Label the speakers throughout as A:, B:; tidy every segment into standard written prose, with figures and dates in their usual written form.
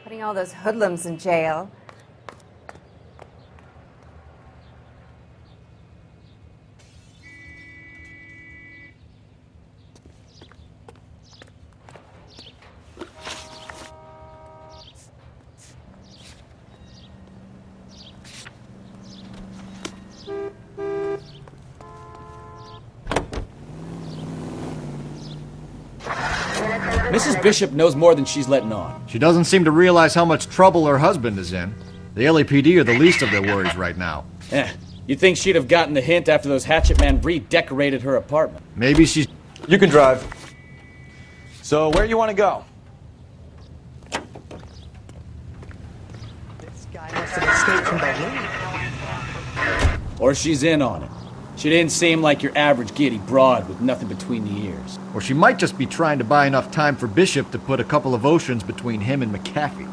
A: Putting all those hoodlums in jail.
B: Mrs. Bishop knows more than she's letting on.
C: She doesn't seem to realize how much trouble her husband is in. The LAPD are the least of their worries right now.
B: You'd think she'd have gotten the hint after those hatchet men redecorated her apartment.
C: Maybe she's...
D: You can drive. So, where you want to go?
E: This guy must have escaped from Berlin.
B: Or she's in on it. She didn't seem like your average giddy broad with nothing between the ears.
C: Or she might just be trying to buy enough time for Bishop to put a couple of oceans between him and McAfee.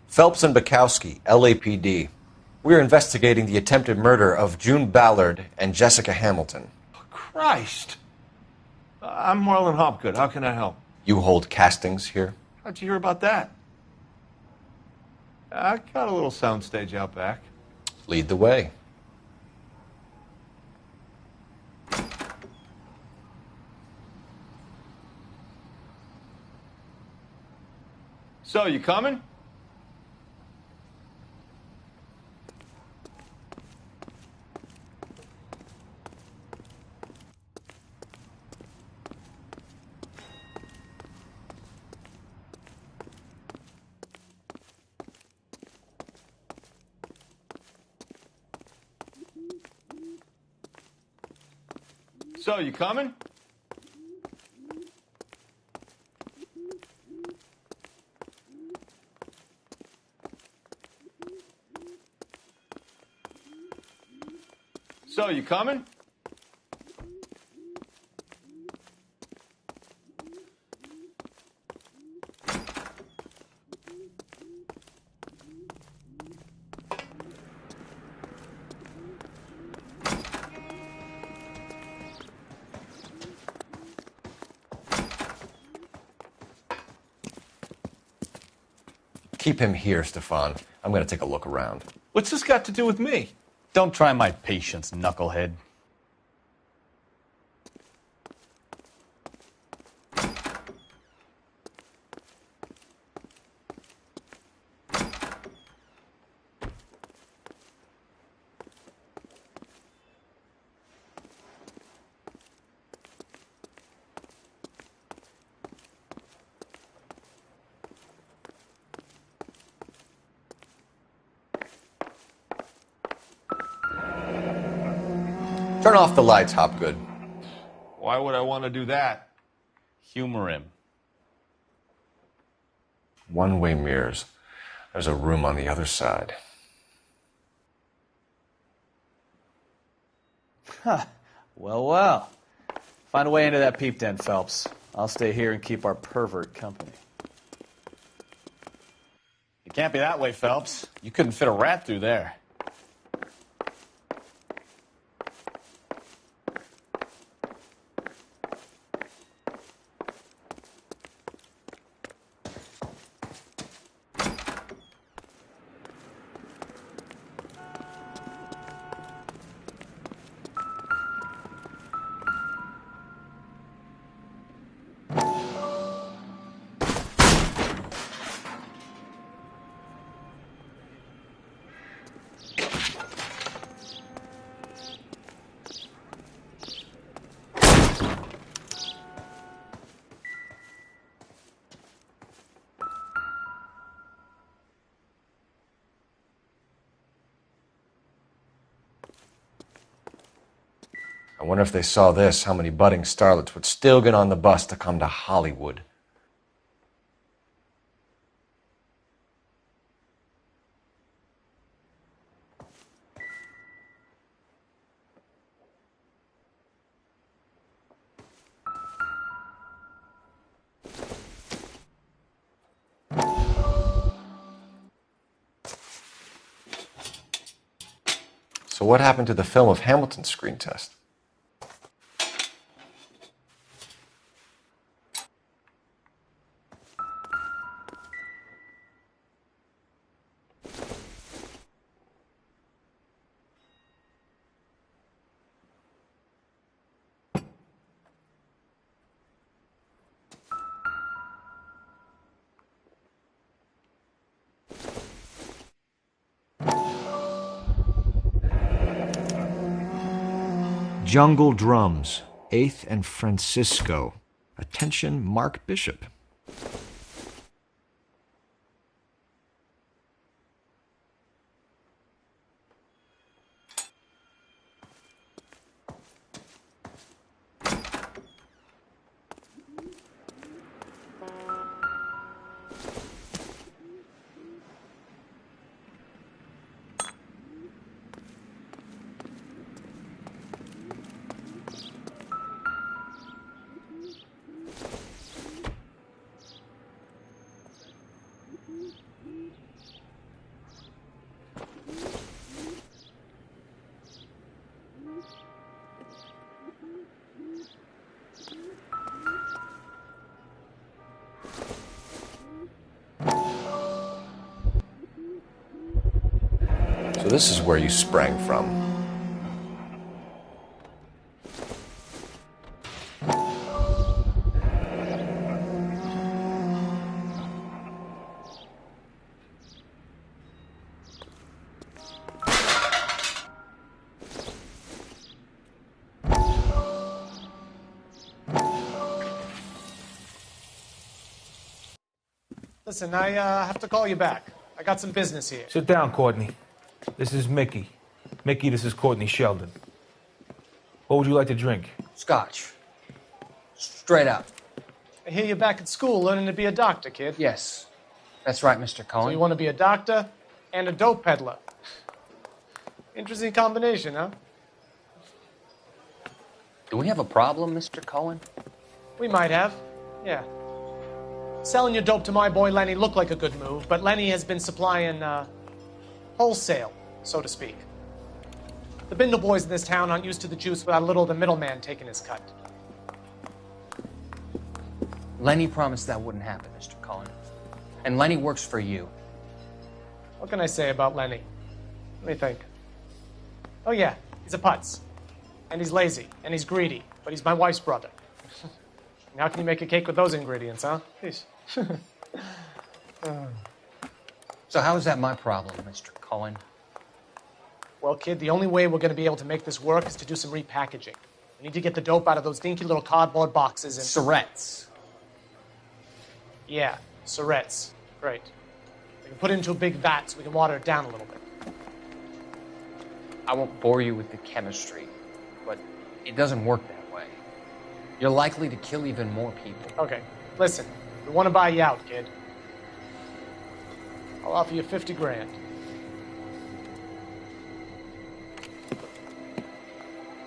F: Phelps and Bukowski, LAPD. We're investigating the attempted murder of June Ballard and Jessica Hamilton.
G: Christ! I'm Marlon Hopgood. How can I help?
F: You hold castings here?
G: How'd you hear about that? I got a little soundstage out back.
F: Lead the way.
G: So, you coming? So, you coming? So, you coming?
F: Keep him here, Stefan. I'm going to take a look around.
G: What's this got to do with me?
D: Don't try my patience, knucklehead.
F: Turn off the lights, Hopgood.
G: Why would I want to do that?
D: Humor him.
F: One-way mirrors. There's a room on the other side.
D: Well, well. Find a way into that peep den, Phelps. I'll stay here and keep our pervert company. It can't be that way, Phelps. You couldn't fit a rat through there.
F: wonder if they saw this, how many budding starlets would still get on the bus to come to Hollywood. So what happened to the film of Hamilton's screen test?
C: Jungle Drums, 8th and Francisco. Attention, Mark Bishop.
F: So this is where you sprang from.
H: Listen, I have to call you back. I got some business here.
I: Sit down, Courtney. This is Mickey. Mickey, this is Courtney Sheldon. What would you like to drink?
J: Scotch. Straight up.
H: I hear you're back at school learning to be a doctor, kid.
J: Yes. That's right, Mr. Cohen.
H: So you want to be a doctor and a dope peddler. Interesting combination, huh?
J: Do we have a problem, Mr. Cohen?
H: We might have. Yeah. Selling your dope to my boy Lenny looked like a good move, but Lenny has been supplying, wholesale, so to speak. The Bindle boys in this town aren't used to the juice without a little of the middleman taking his cut.
J: Lenny promised that wouldn't happen, Mr. Cohen. And Lenny works for you.
H: What can I say about Lenny? Let me think. Oh yeah, he's a putz. And he's lazy, and he's greedy, but he's my wife's brother. And how can you make a cake with those ingredients, huh? Please.
J: So how is that my problem, Mr. Cohen?
H: Well, kid, the only way we're going to be able to make this work is to do some repackaging. We need to get the dope out of those dinky little cardboard boxes and...
J: Surrettes.
H: Yeah, Surrettes. Great. We can put it into a big vat so we can water it down a little bit.
J: I won't bore you with the chemistry, but it doesn't work that way. You're likely to kill even more people.
H: Okay, listen. We want to buy you out, kid. I'll offer you 50 grand.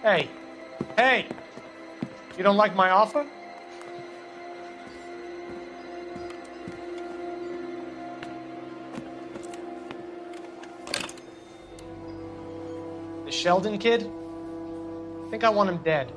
H: Hey. Hey! You don't like my offer? The Sheldon kid? I think I want him dead.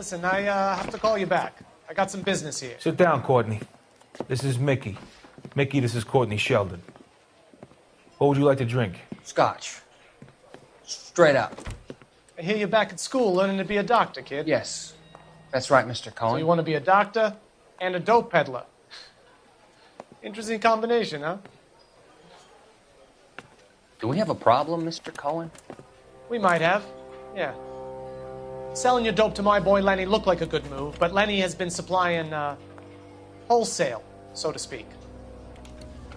H: Listen, I have to call you back. I got some business here.
I: Sit down, Courtney. This is Mickey. Mickey, this is Courtney Sheldon. What would you like to drink?
J: Scotch. Straight up.
H: I hear you're back at school learning to be a doctor, kid.
J: Yes. That's right, Mr.
H: So
J: Cohen.
H: you want to be a doctor and a dope peddler. Interesting combination, huh?
J: Do we have a problem, Mr. Cohen?
H: We might have, yeah. Selling your dope to my boy Lenny looked like a good move, but Lenny has been supplying, wholesale, so to speak.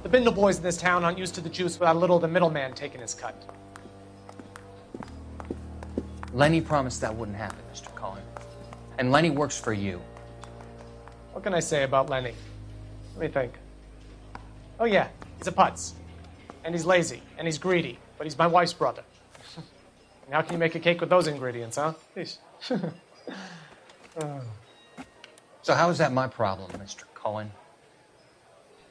H: The Bindle boys in this town aren't used to the juice without a little of the middleman taking his cut.
J: Lenny promised that wouldn't happen, Mr. Cohen. And Lenny works for you.
H: What can I say about Lenny? Let me think. Oh yeah, he's a putz. And he's lazy, and he's greedy, but he's my wife's brother. And how can you make a cake with those ingredients, huh? Please.
J: So how is that my problem, Mr. Cohen?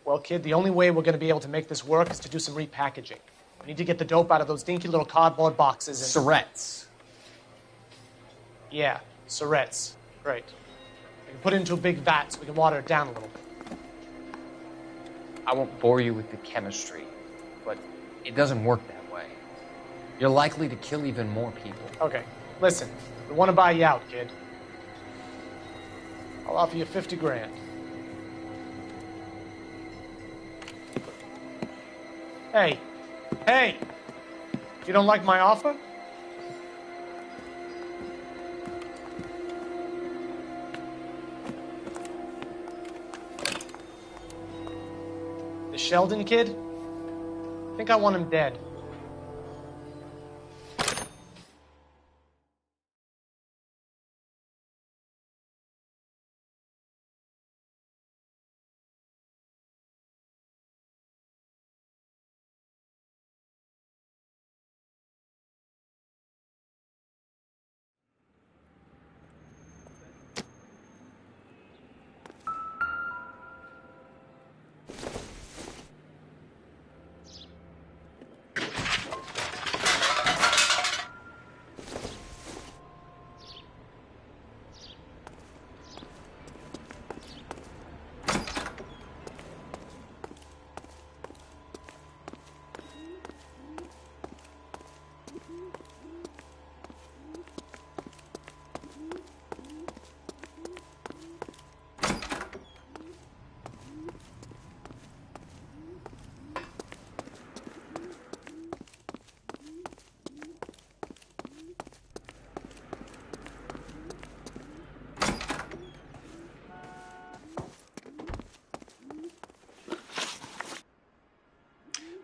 H: Well, kid, the only way we're going to be able to make this work is to do some repackaging. We need to get the dope out of those dinky little cardboard boxes and...
J: Surrettes.
H: Yeah, Surrettes. Great. We can put it into a big vat so we can water it down a little.
J: I won't bore you with the chemistry, but it doesn't work that way. You're likely to kill even more people.
H: Okay, listen. We want to buy you out, kid. I'll offer you 50 grand. Hey. Hey! You don't like my offer? The Sheldon kid? I think I want him dead.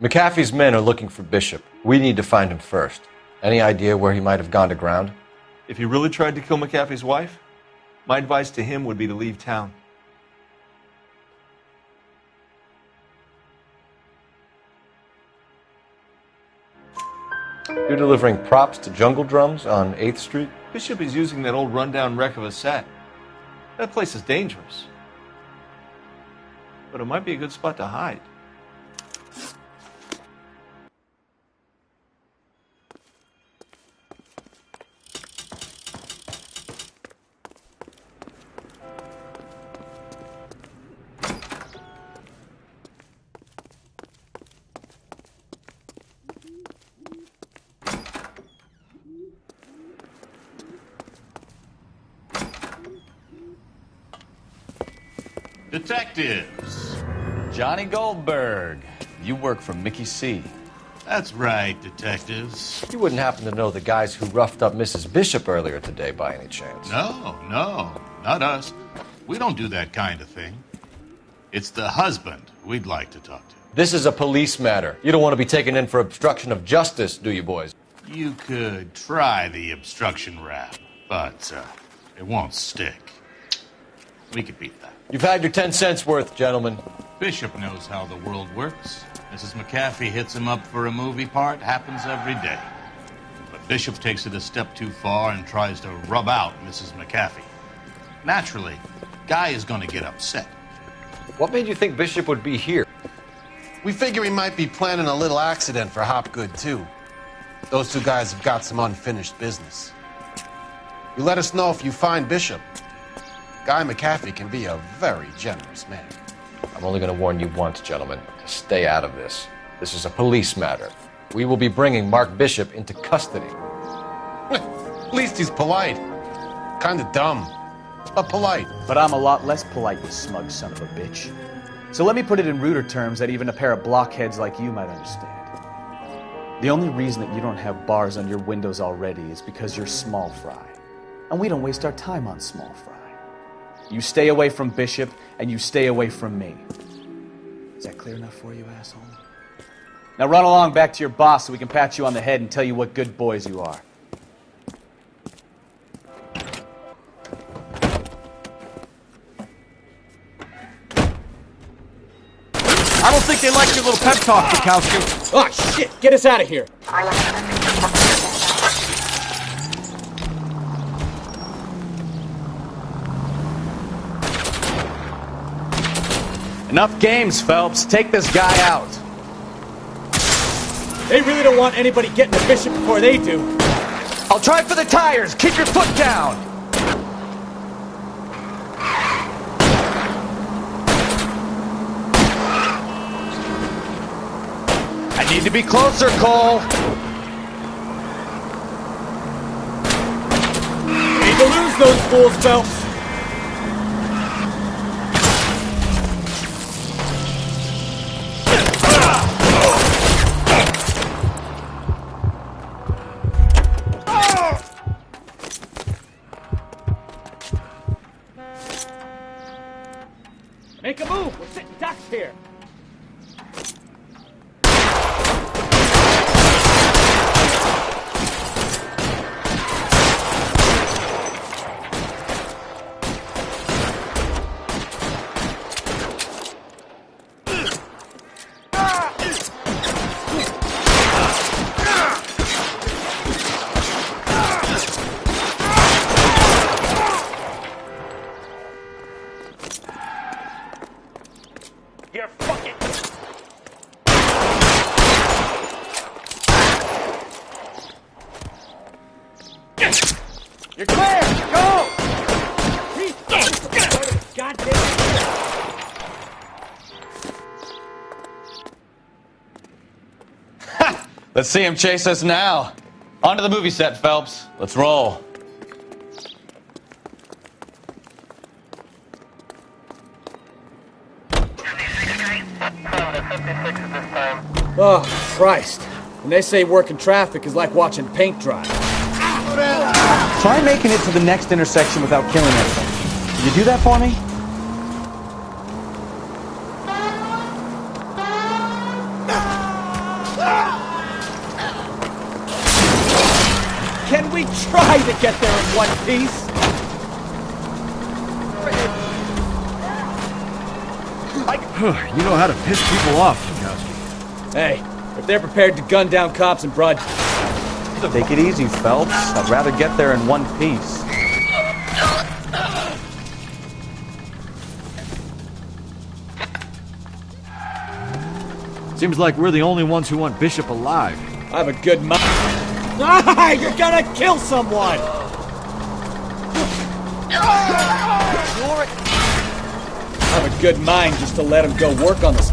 F: McAfee's men are looking for Bishop. We need to find him first. Any idea where he might have gone to ground?
G: If he really tried to kill McAfee's wife, my advice to him would be to leave town.
F: You're delivering props to Jungle Drums on 8th Street?
G: Bishop is using that old rundown wreck of a set. That place is dangerous. But it might be a good spot to hide.
K: Detectives.
D: Johnny Goldberg, you work for Mickey C.
K: That's right, detectives.
F: You wouldn't happen to know the guys who roughed up Mrs. Bishop earlier today by any chance?
K: No, not us. We don't do that kind of thing. It's the husband we'd like to talk to.
F: This is a police matter. You don't want to be taken in for obstruction of justice, do you, boys?
K: You could try the obstruction rap, but it won't stick. We could beat that.
F: You've had your 10 cents worth, gentlemen.
K: Bishop knows how the world works. Mrs. McAfee hits him up for a movie part. Happens every day. But Bishop takes it a step too far and tries to rub out Mrs. McAfee. Naturally, Guy is going to get upset.
F: What made you think Bishop would be here?
L: We figure he might be planning a little accident for Hopgood, too. Those two guys have got some unfinished business. You let us know if you find Bishop. Guy McAfee can be a very generous man.
F: I'm only going to warn you once, gentlemen, to stay out of this. This is a police matter. We will be bringing Mark Bishop into custody.
L: At least he's polite. Kind of dumb, but polite.
D: But I'm a lot less polite, you smug son of a bitch. So let me put it in ruder terms that even a pair of blockheads like you might understand. The only reason that you don't have bars on your windows already is because you're small fry. And we don't waste our time on small fry. You stay away from Bishop, and you stay away from me. Is that clear enough for you, asshole? Now run along back to your boss so we can pat you on the head and tell you what good boys you are.
G: I don't think they like your little pep talk, Bukowski.
B: Oh, shit! Get us out of here!
D: Enough games, Phelps. Take this guy out.
B: They really don't want anybody getting to Bishop before they do.
D: I'll try for the tires. Keep your foot down. I need to be closer, Cole.
B: Need to lose those fools, Phelps. Make a move! We're sitting ducks here!
G: You're fucking...
B: You're clear! Go! Goddamn!
D: Let's see him chase us now. On to the movie set, Phelps. Let's roll.
B: Oh, Christ. When they say working traffic is like watching paint dry.
D: Try making it to the next intersection without killing anything. Can you do that for me?
B: Can we try to get there in one piece?
C: You know how to piss people off, Bukowski.
B: Hey, if they're prepared to gun down cops in broad...
D: Take it easy, Phelps. I'd rather get there in one piece.
C: Seems like we're the only ones who want Bishop alive.
B: I have a good mind. Ah, you're gonna kill someone! I have a good mind just to let him go work on this.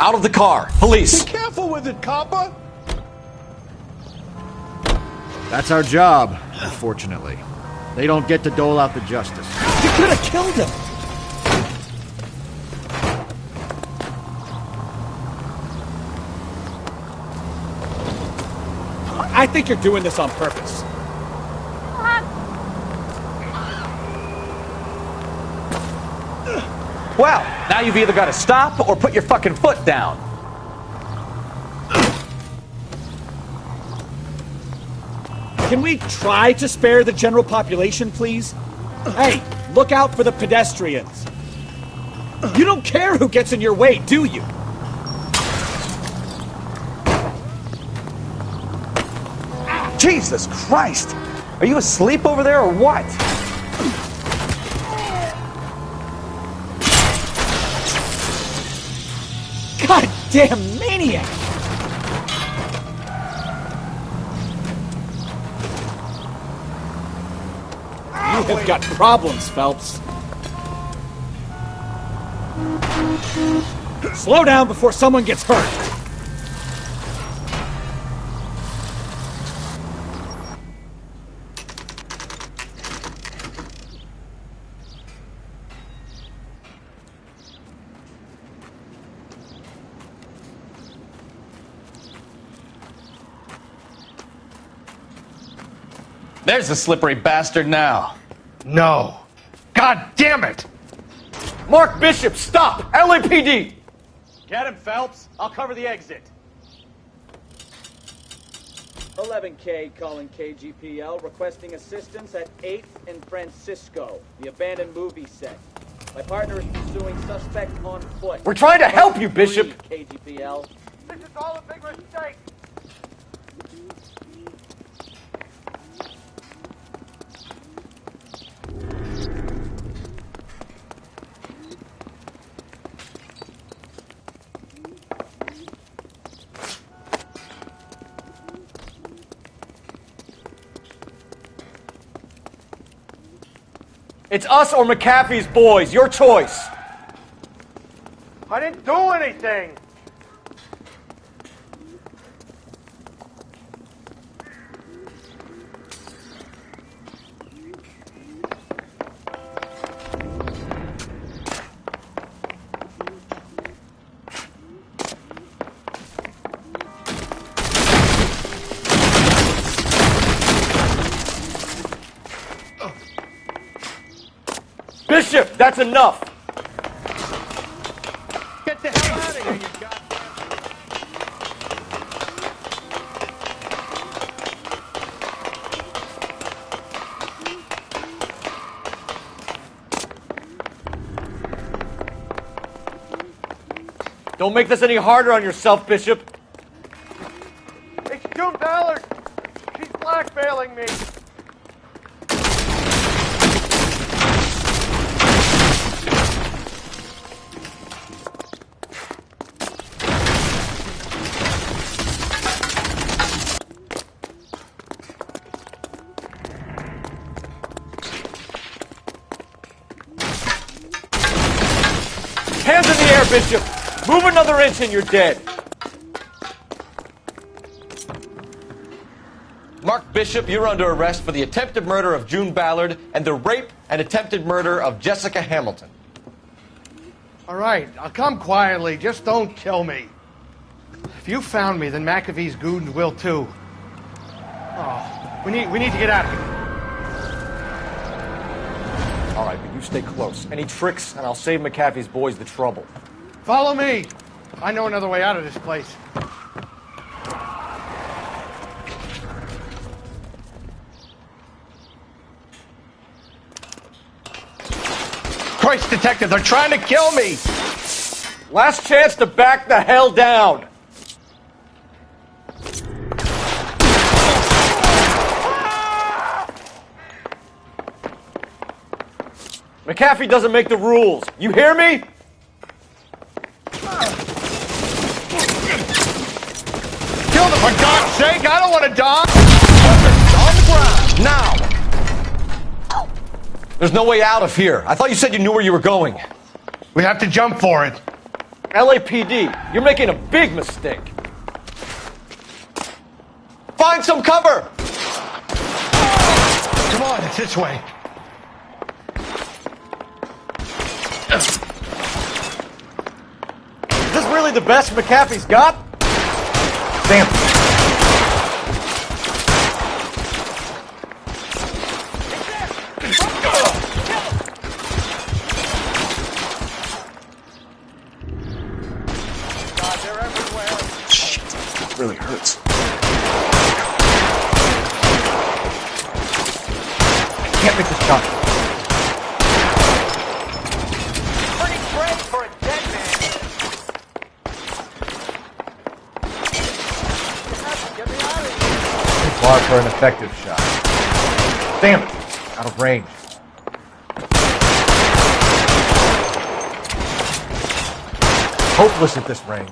F: Out of the car! Police!
G: Be careful with it, copper!
C: That's our job, unfortunately. They don't get to dole out the justice.
B: You could have killed him! I think you're doing this on purpose.
D: Well, now you've either got to stop or put your fucking foot down.
B: Can we try to spare the general population, please? Hey, look out for the pedestrians. You don't care who gets in your way, do you?
D: Jesus Christ! Are you asleep over there or what?
B: goddamn maniac! You have got problems, Phelps. Slow down before someone gets hurt.
D: There's the slippery bastard now.
M: No. God damn it!
B: Mark Bishop, stop! LAPD!
D: Get him, Phelps. I'll cover the exit.
N: 11K calling KGPL, requesting assistance at 8th and Francisco, the abandoned movie set. My partner is pursuing suspect on foot.
B: We're trying to help you, Bishop!
N: KGPL.
M: This is all a big mistake!
B: It's us or McAfee's boys. Your choice.
M: I didn't do anything!
B: Bishop, that's enough!
M: Get the hell out of here, you goddamn...
B: Don't make this any harder on yourself, Bishop.
M: It's June Ballard! She's blackmailing me!
B: Hands in the air, Bishop! Move another inch and you're dead.
F: Mark Bishop, you're under arrest for the attempted murder of June Ballard and the rape and attempted murder of Jessica Hamilton.
M: All right, I'll come quietly. Just don't kill me. If you found me, then McAfee's goons will too. Oh, we need to get out of here.
B: All right, but you stay close. Any tricks, and I'll save McAfee's boys the trouble.
M: Follow me. I know another way out of this place. Christ, detective, they're trying to kill me!
B: Last chance to back the hell down! McAfee doesn't make the rules. You hear me?
M: Kill them, for God's sake! I don't want to die!
F: On the ground, now! There's no way out of here. I thought you said you knew where you were going.
M: We have to jump for it.
B: LAPD, you're making a big mistake.
F: Find some cover!
M: Come on, it's this way.
B: Is this really the best McAfee's got? Damn.
M: God, they're everywhere.
B: Shit, it really hurts. I can't make this shot.
M: Pretty great for a dead man. Get me out of here.
C: Too far for an effective shot.
B: Damn it, out of range.
C: Hopeless at this range.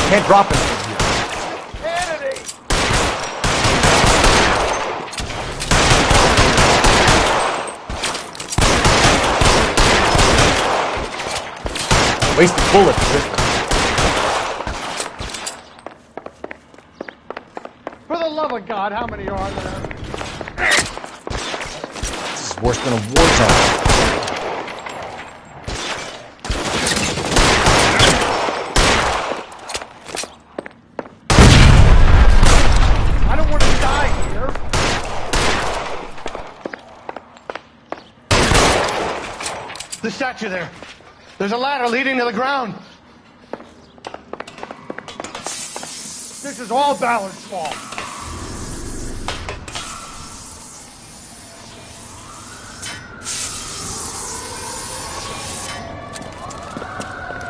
B: Can't drop anything here. Wasted bullets at this point.
M: For the love of God, how many are there?
F: This is worse than a war zone.
M: I don't want to die here. The statue there. There's a ladder leading to the ground. This is all Ballard's fault.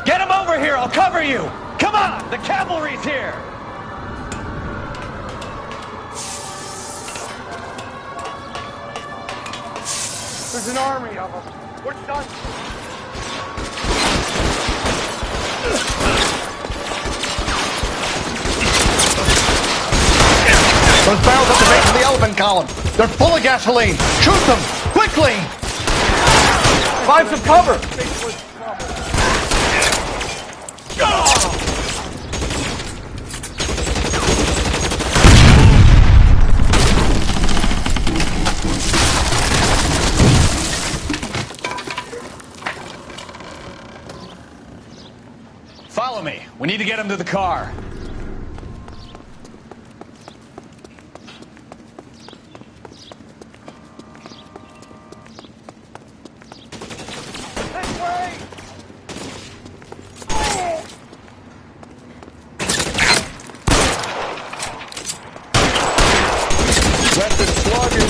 B: Get him over here! I'll cover you! Come on! The cavalry's here!
M: There's an army of them. We're done. Those barrels at the base of the elephant column. They're full of gasoline. Shoot them! Quickly!
B: Find some cover!
D: Follow me. We need to get him to the car.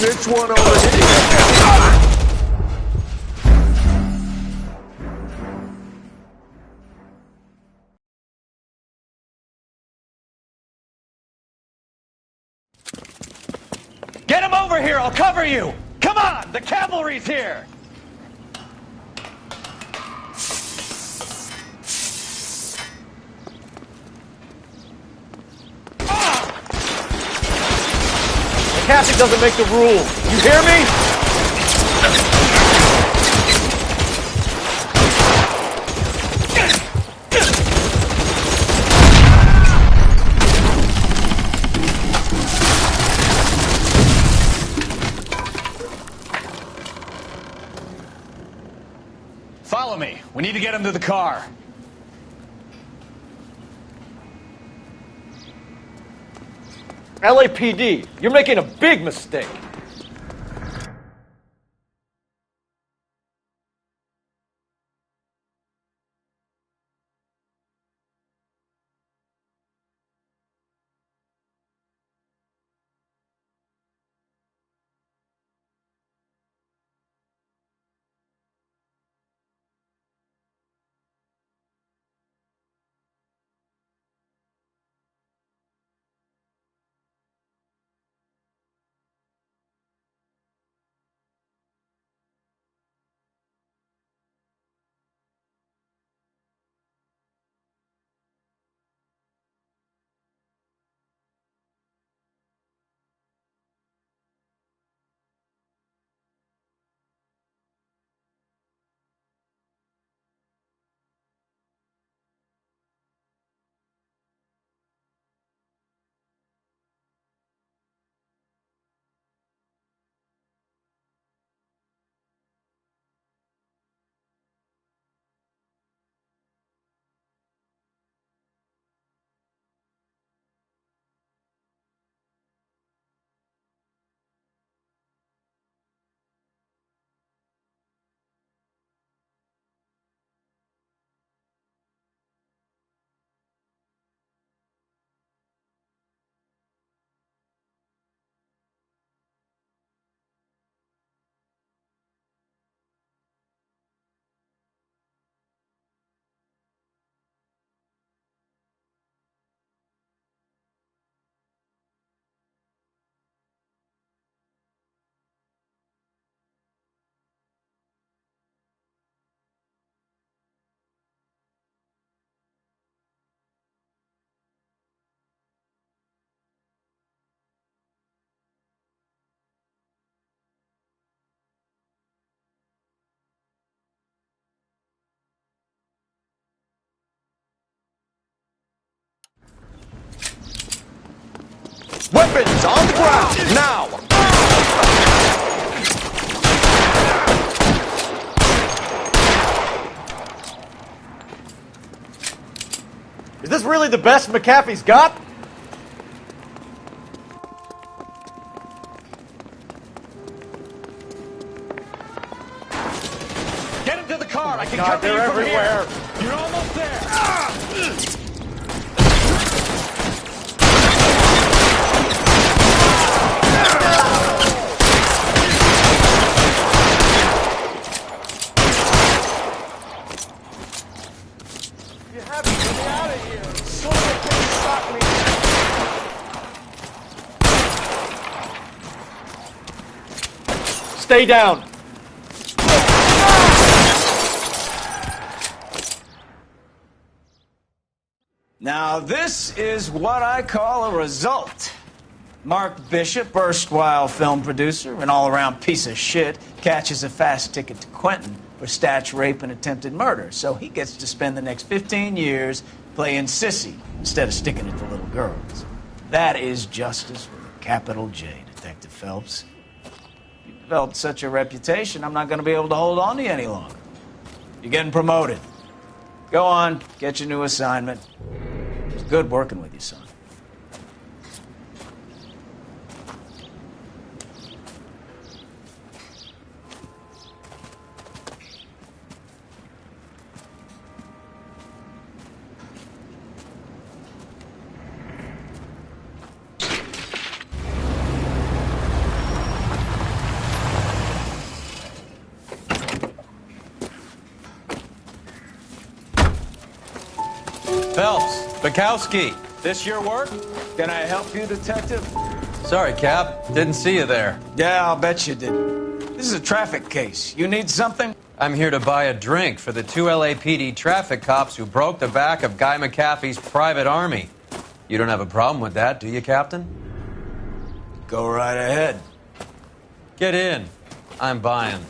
G: This one over here.
B: Get him over here! I'll cover you! Come on! The cavalry's here! McAfee doesn't make the rules. You hear me?
D: Follow me. We need to get him to the car.
B: LAPD, you're making a big mistake.
F: Weapons on the ground, now!
B: Is this really the best McAfee's got? Get him to the car. I can cover you from everywhere. Here. You're almost there. You have to get me out of here. So they can stop me. Stay down.
O: Now, this is what I call a result. Mark Bishop, erstwhile film producer and all-around piece of shit, catches a fast ticket to Quentin for statch rape and attempted murder, so he gets to spend the next 15 years playing sissy instead of sticking it to little girls. That is justice with a capital J, Detective Phelps. You've developed such a reputation, I'm not going to be able to hold on to you any longer. You're getting promoted. Go on, get your new assignment. It's good working with you, son.
P: Phelps, Bukowski, this your work?
O: Can I help you, Detective?
P: Sorry, Cap. Didn't see you there.
O: Yeah, I'll bet you didn't. This is a traffic case. You need something?
P: I'm here to buy a drink for the 2 LAPD traffic cops who broke the back of Guy McAfee's private army. You don't have a problem with that, do you, Captain?
O: Go right ahead.
P: Get in. I'm buying.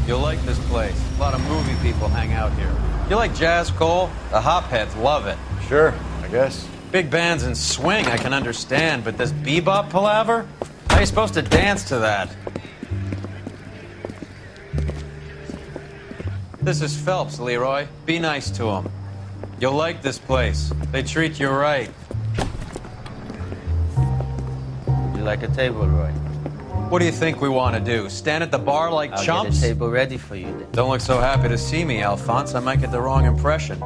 P: You'll like this place. A lot of movie people hang out here. You like jazz, Cole? The hopheads love it.
C: Sure, I guess.
P: Big bands and swing I can understand, but this bebop palaver? How are you supposed to dance to that? This is Phelps, Leroy. Be nice to him. You'll like this place. They treat you right.
Q: You like a table, Roy?
P: What do you think we want to do? Stand at the bar like
Q: I'll
P: chumps?
Q: get a table ready for you then.
P: Don't look so happy to see me, Alphonse. I might get the wrong impression.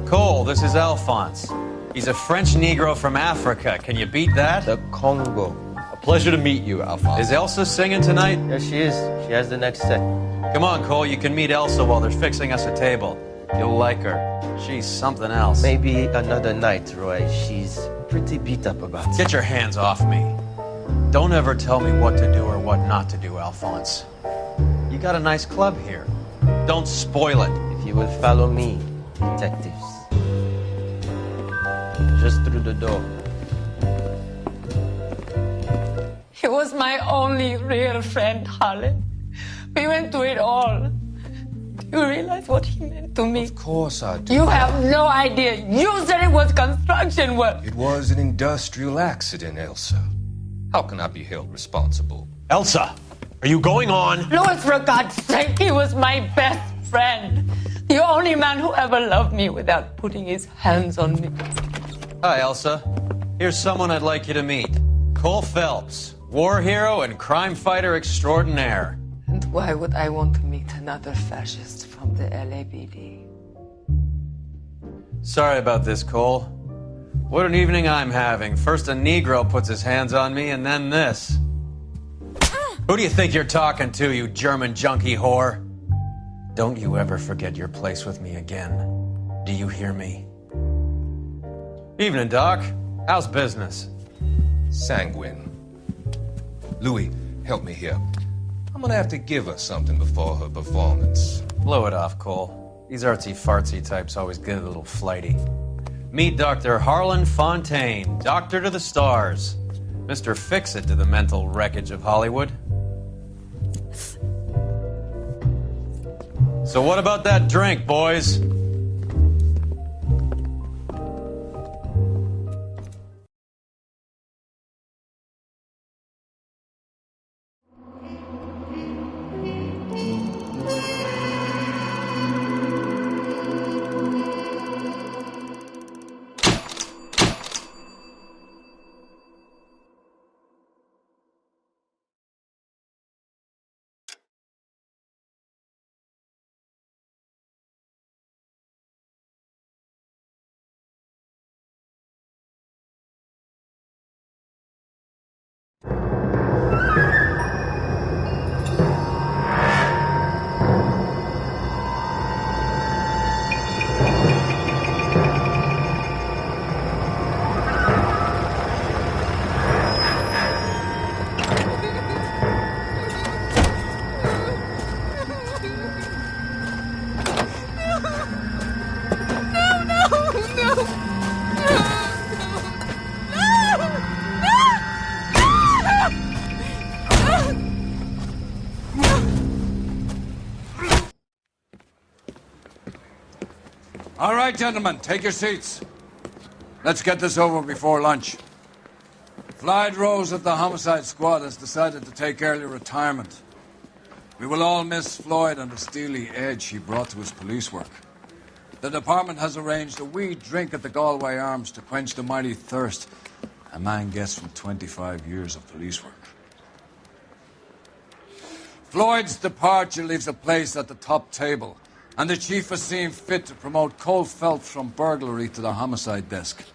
P: Cole, this is Alphonse. He's a French Negro from Africa. Can you beat that?
Q: The Congo.
C: A pleasure to meet you, Alphonse.
P: Is Elsa singing tonight?
Q: Yes, she is. She has the next set.
P: Come on, Cole. You can meet Elsa while they're fixing us a table. You'll like her. She's something else.
Q: Maybe another night, Roy. She's pretty beat up about it.
P: Get your hands off me. Don't ever tell me what to do or what not to do, Alphonse. You got a nice club here. Don't spoil it.
Q: If you will follow me, detectives. Just through the door.
R: He was my only real friend, Harlan. We went through it all. Do you realize what he meant to me?
S: Of course I do.
R: You have no idea. You said it was construction work.
S: It was an industrial accident, Elsa. How can I be held responsible?
G: Elsa, are you going on?
R: Louis, for God's sake, he was my best friend. The only man who ever loved me without putting his hands on me.
P: Hi, Elsa. Here's someone I'd like you to meet. Cole Phelps, war hero and crime fighter extraordinaire.
R: And why would I want to meet another fascist from the LAPD?
P: Sorry about this, Cole. What an evening I'm having. First a Negro puts his hands on me, and then this. Who do you think you're talking to, you German junkie whore? Don't you ever forget your place with me again. Do you hear me? Evening, Doc. How's business?
S: Sanguine. Louis, help me here. I'm gonna have to give her something before her performance.
P: Blow it off, Cole. These artsy-fartsy types always get a little flighty. Meet Dr. Harlan Fontaine, doctor to the stars. Mr. Fix-It to the mental wreckage of Hollywood. So what about that drink, boys?
T: All right, gentlemen, take your seats. Let's get this over before lunch. Floyd Rose of the Homicide Squad has decided to take early retirement. We will all miss Floyd and the steely edge he brought to his police work. The department has arranged a wee drink at the Galway Arms to quench the mighty thirst a man gets from 25 years of police work. Floyd's departure leaves a place at the top table, and the chief has seen fit to promote Cole Phelps from burglary to the homicide desk.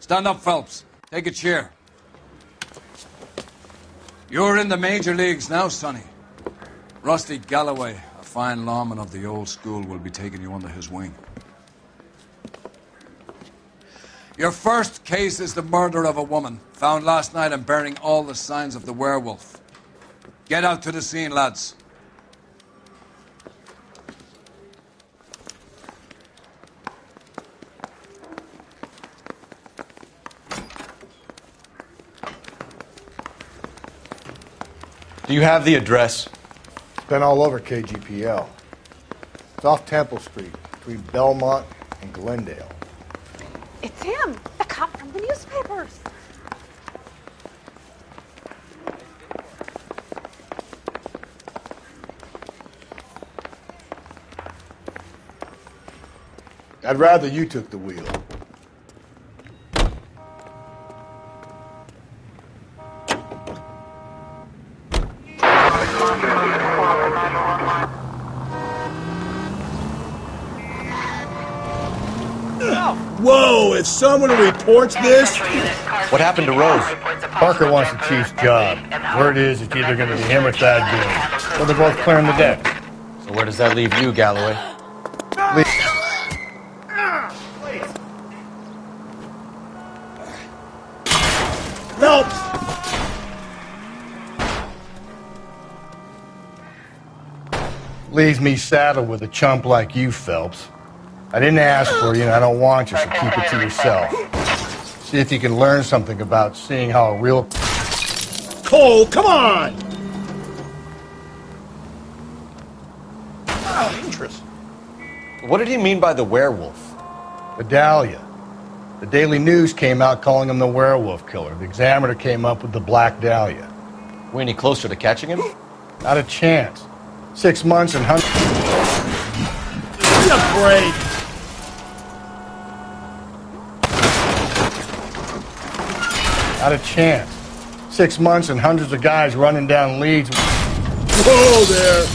T: Stand up, Phelps. Take a chair. You're in the major leagues now, Sonny. Rusty Galloway, a fine lawman of the old school, will be taking you under his wing. Your first case is the murder of a woman, found last night and bearing all the signs of the werewolf. Get out to the scene, lads.
D: Do you have the address?
M: Been all over KGPL. It's off Temple Street, between Belmont and Glendale.
U: It's him, the cop from the newspapers.
M: I'd rather you took the wheel.
V: Whoa, if someone reports this...
D: What happened to Rose?
M: Parker wants the chief's job. Word is it's either going to be him or Thad Boone. Well, they're both clearing the deck.
D: So where does that leave you, Galloway?
V: Phelps!
M: Leaves me saddled with a chump like you, Phelps. I didn't ask for you, and I don't want you, so keep it to yourself. See if you can learn something about seeing how a real...
V: Cole, come on!
M: Interest.
D: What did he mean by the werewolf?
M: The Dahlia. The Daily News came out calling him the werewolf killer. The Examiner came up with the Black Dahlia.
D: We any closer to catching him?
M: Not a chance. 6 months and hundreds...
V: Give me a break!
M: Not a chance. 6 months and hundreds of guys running down leads.
V: Whoa there!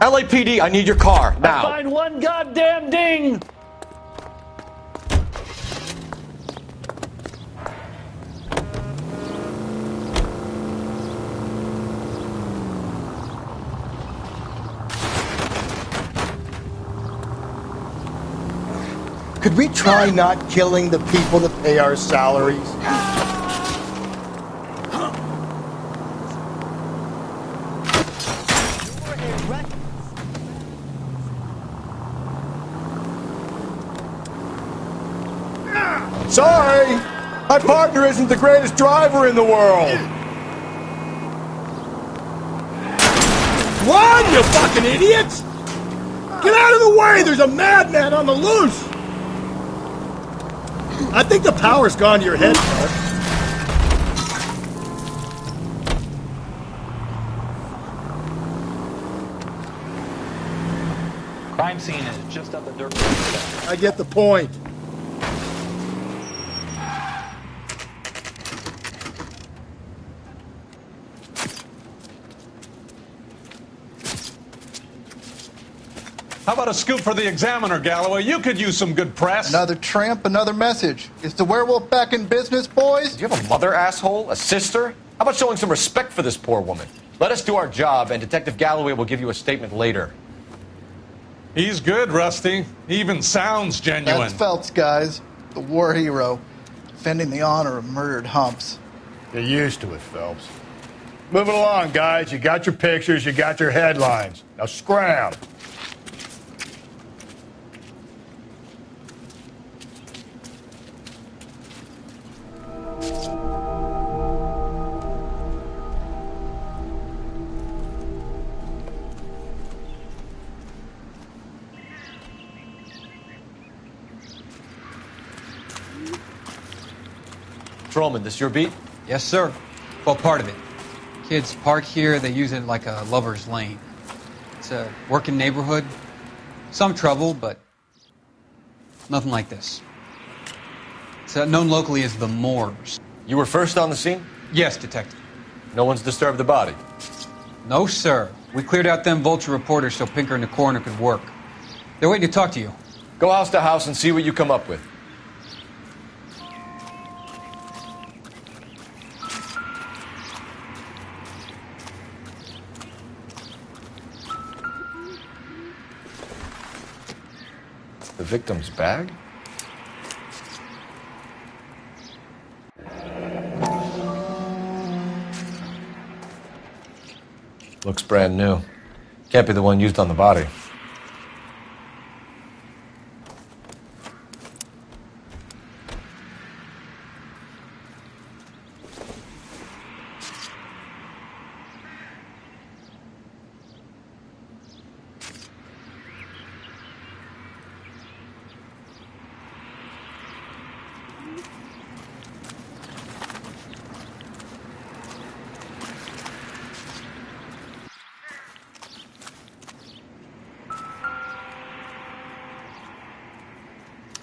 D: LAPD, I need your car, now.
B: Find one goddamn ding!
A: Could we try not killing the people that pay our salaries?
V: Sorry, my partner isn't the greatest driver in the world. Run, you fucking idiots! Get out of the way! There's a madman on the loose! I think the power's gone to your head, Phil.
E: Crime scene is just up the dirt.
A: I get the point.
W: How about a scoop for the Examiner, Galloway? You could use some good press.
A: Another tramp, another message. Is the werewolf back in business, boys?
F: Do you have a mother, asshole? A sister? How about showing some respect for this poor woman? Let us do our job, and Detective Galloway will give you a statement later.
W: He's good, Rusty. He even sounds genuine.
A: That's Phelps, guys. The war hero. Defending the honor of murdered humps.
V: Get used to it, Phelps. Move it along, guys. You got your pictures, you got your headlines. Now scram.
F: Patrolman, this your beat?
X: Yes, sir. Well, part of it. Kids park here, they use it like a lover's lane. It's a working neighborhood. Some trouble, but nothing like this. It's known locally as the Moors.
F: You were first on the scene?
X: Yes, Detective.
F: No one's disturbed the body?
X: No, sir. We cleared out them vulture reporters so Pinker and the coroner could work. They're waiting to talk to you.
F: Go house to house and see what you come up with. The victim's bag? Looks brand new. Can't be the one used on the body.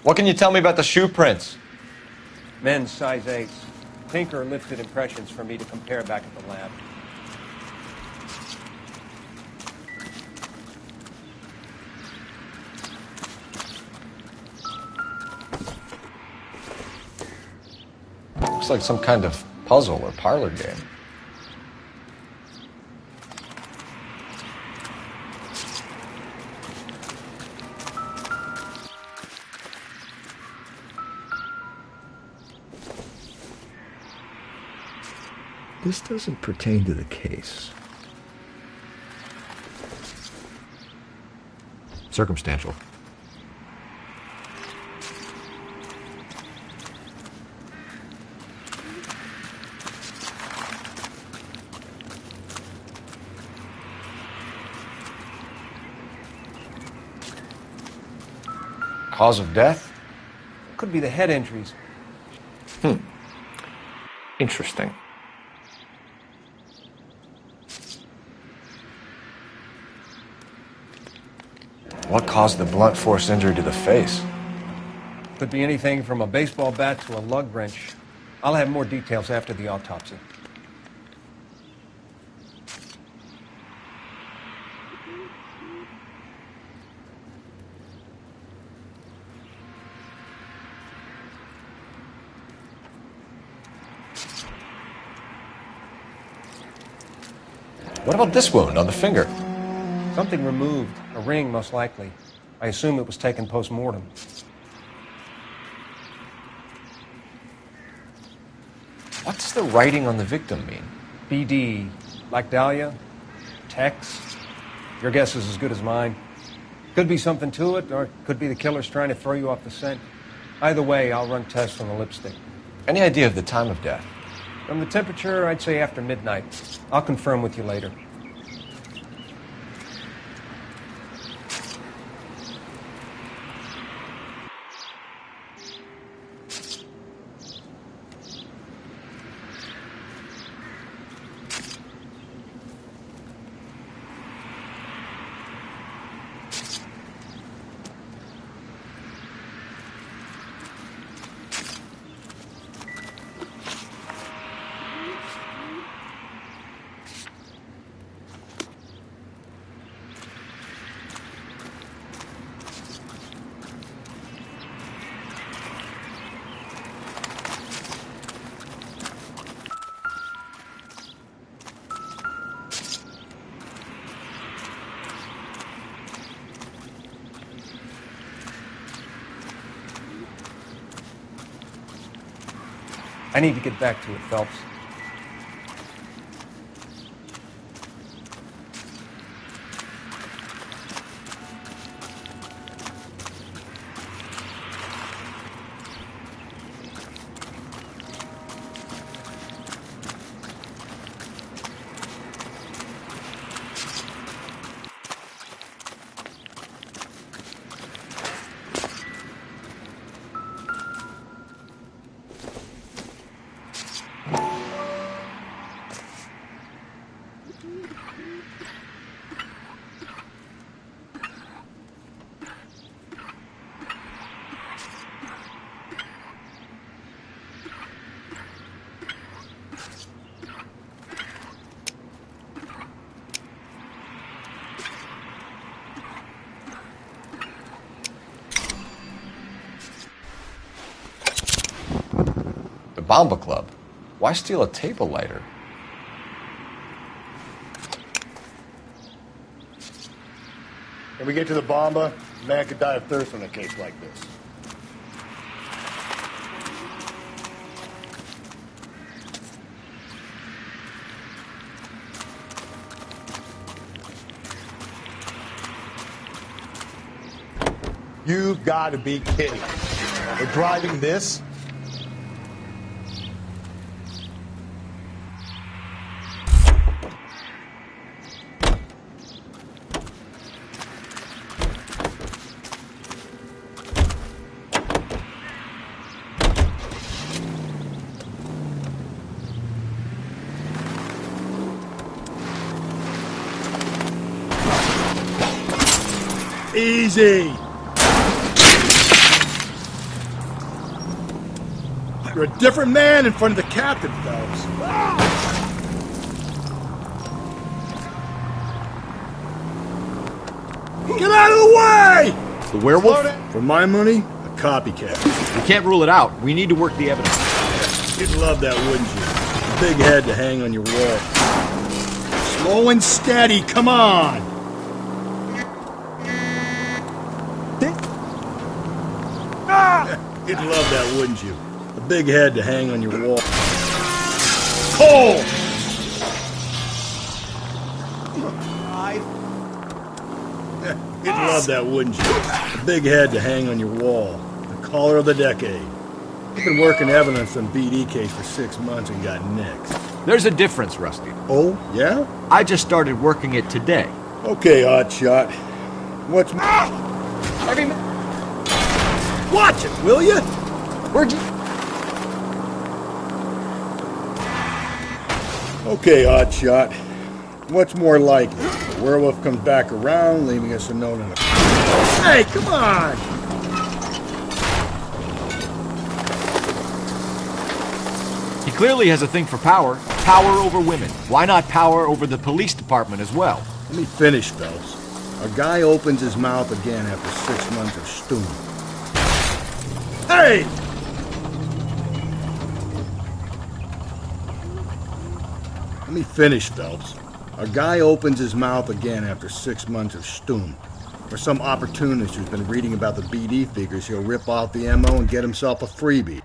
F: What can you tell me about the shoe prints?
Y: Men's size 8s. Pinker lifted impressions for me to compare back at the lab.
F: Looks like some kind of puzzle or parlor game.
C: This doesn't pertain to the case. Circumstantial.
F: Cause of death?
Y: Could be the head injuries.
F: Interesting. What caused the blunt force injury to the face?
Y: Could be anything from a baseball bat to a lug wrench. I'll have more details after the autopsy.
F: What about this wound on the finger?
Y: Something removed. A ring, most likely. I assume it was taken post-mortem.
F: What's the writing on the victim mean?
Y: BD, like Dahlia? Tex? Your guess is as good as mine. Could be something to it, or it could be the killer's trying to throw you off the scent. Either way, I'll run tests on the lipstick.
F: Any idea of the time of death?
Y: From the temperature, I'd say after midnight. I'll confirm with you later. I need to get back to it, Phelps.
F: Bomba Club. Why steal a table lighter?
V: When we get to the Bomba, a man could die of thirst in a case like this. You gotta be kidding. We're driving this?
H: Easy! You're a different man in front of the captain, Phelps. Get out of the way!
C: The werewolf?
H: For my money, a copycat.
C: We can't rule it out. We need to work the evidence.
H: You'd love that, wouldn't you? A big head to hang on your wall. Slow and steady, come on! You'd love that, wouldn't you? A big head to hang on your wall. Cole! You'd love that, wouldn't you? A big head to hang on your wall. The caller of the decade. You've been working evidence on BD case for 6 months and got nicks.
C: There's a difference, Rusty.
H: Oh, yeah?
C: I just started working it today.
H: Okay, hotshot. What's...
C: Every minute.
H: Watch it, will you?
C: Where'd you...
H: Okay, hotshot. What's more likely? The werewolf comes back around, leaving us a note in the... Hey, come on!
C: He clearly has a thing for power. Power over women. Why not power over the police department as well?
H: Let me finish, Phelps. A guy opens his mouth again after 6 months of stewing. Hey! Let me finish, Phelps. A guy opens his mouth again after 6 months of stewing. Or some opportunist who's been reading about the BD figures, he'll rip off the MO and get himself a freebie.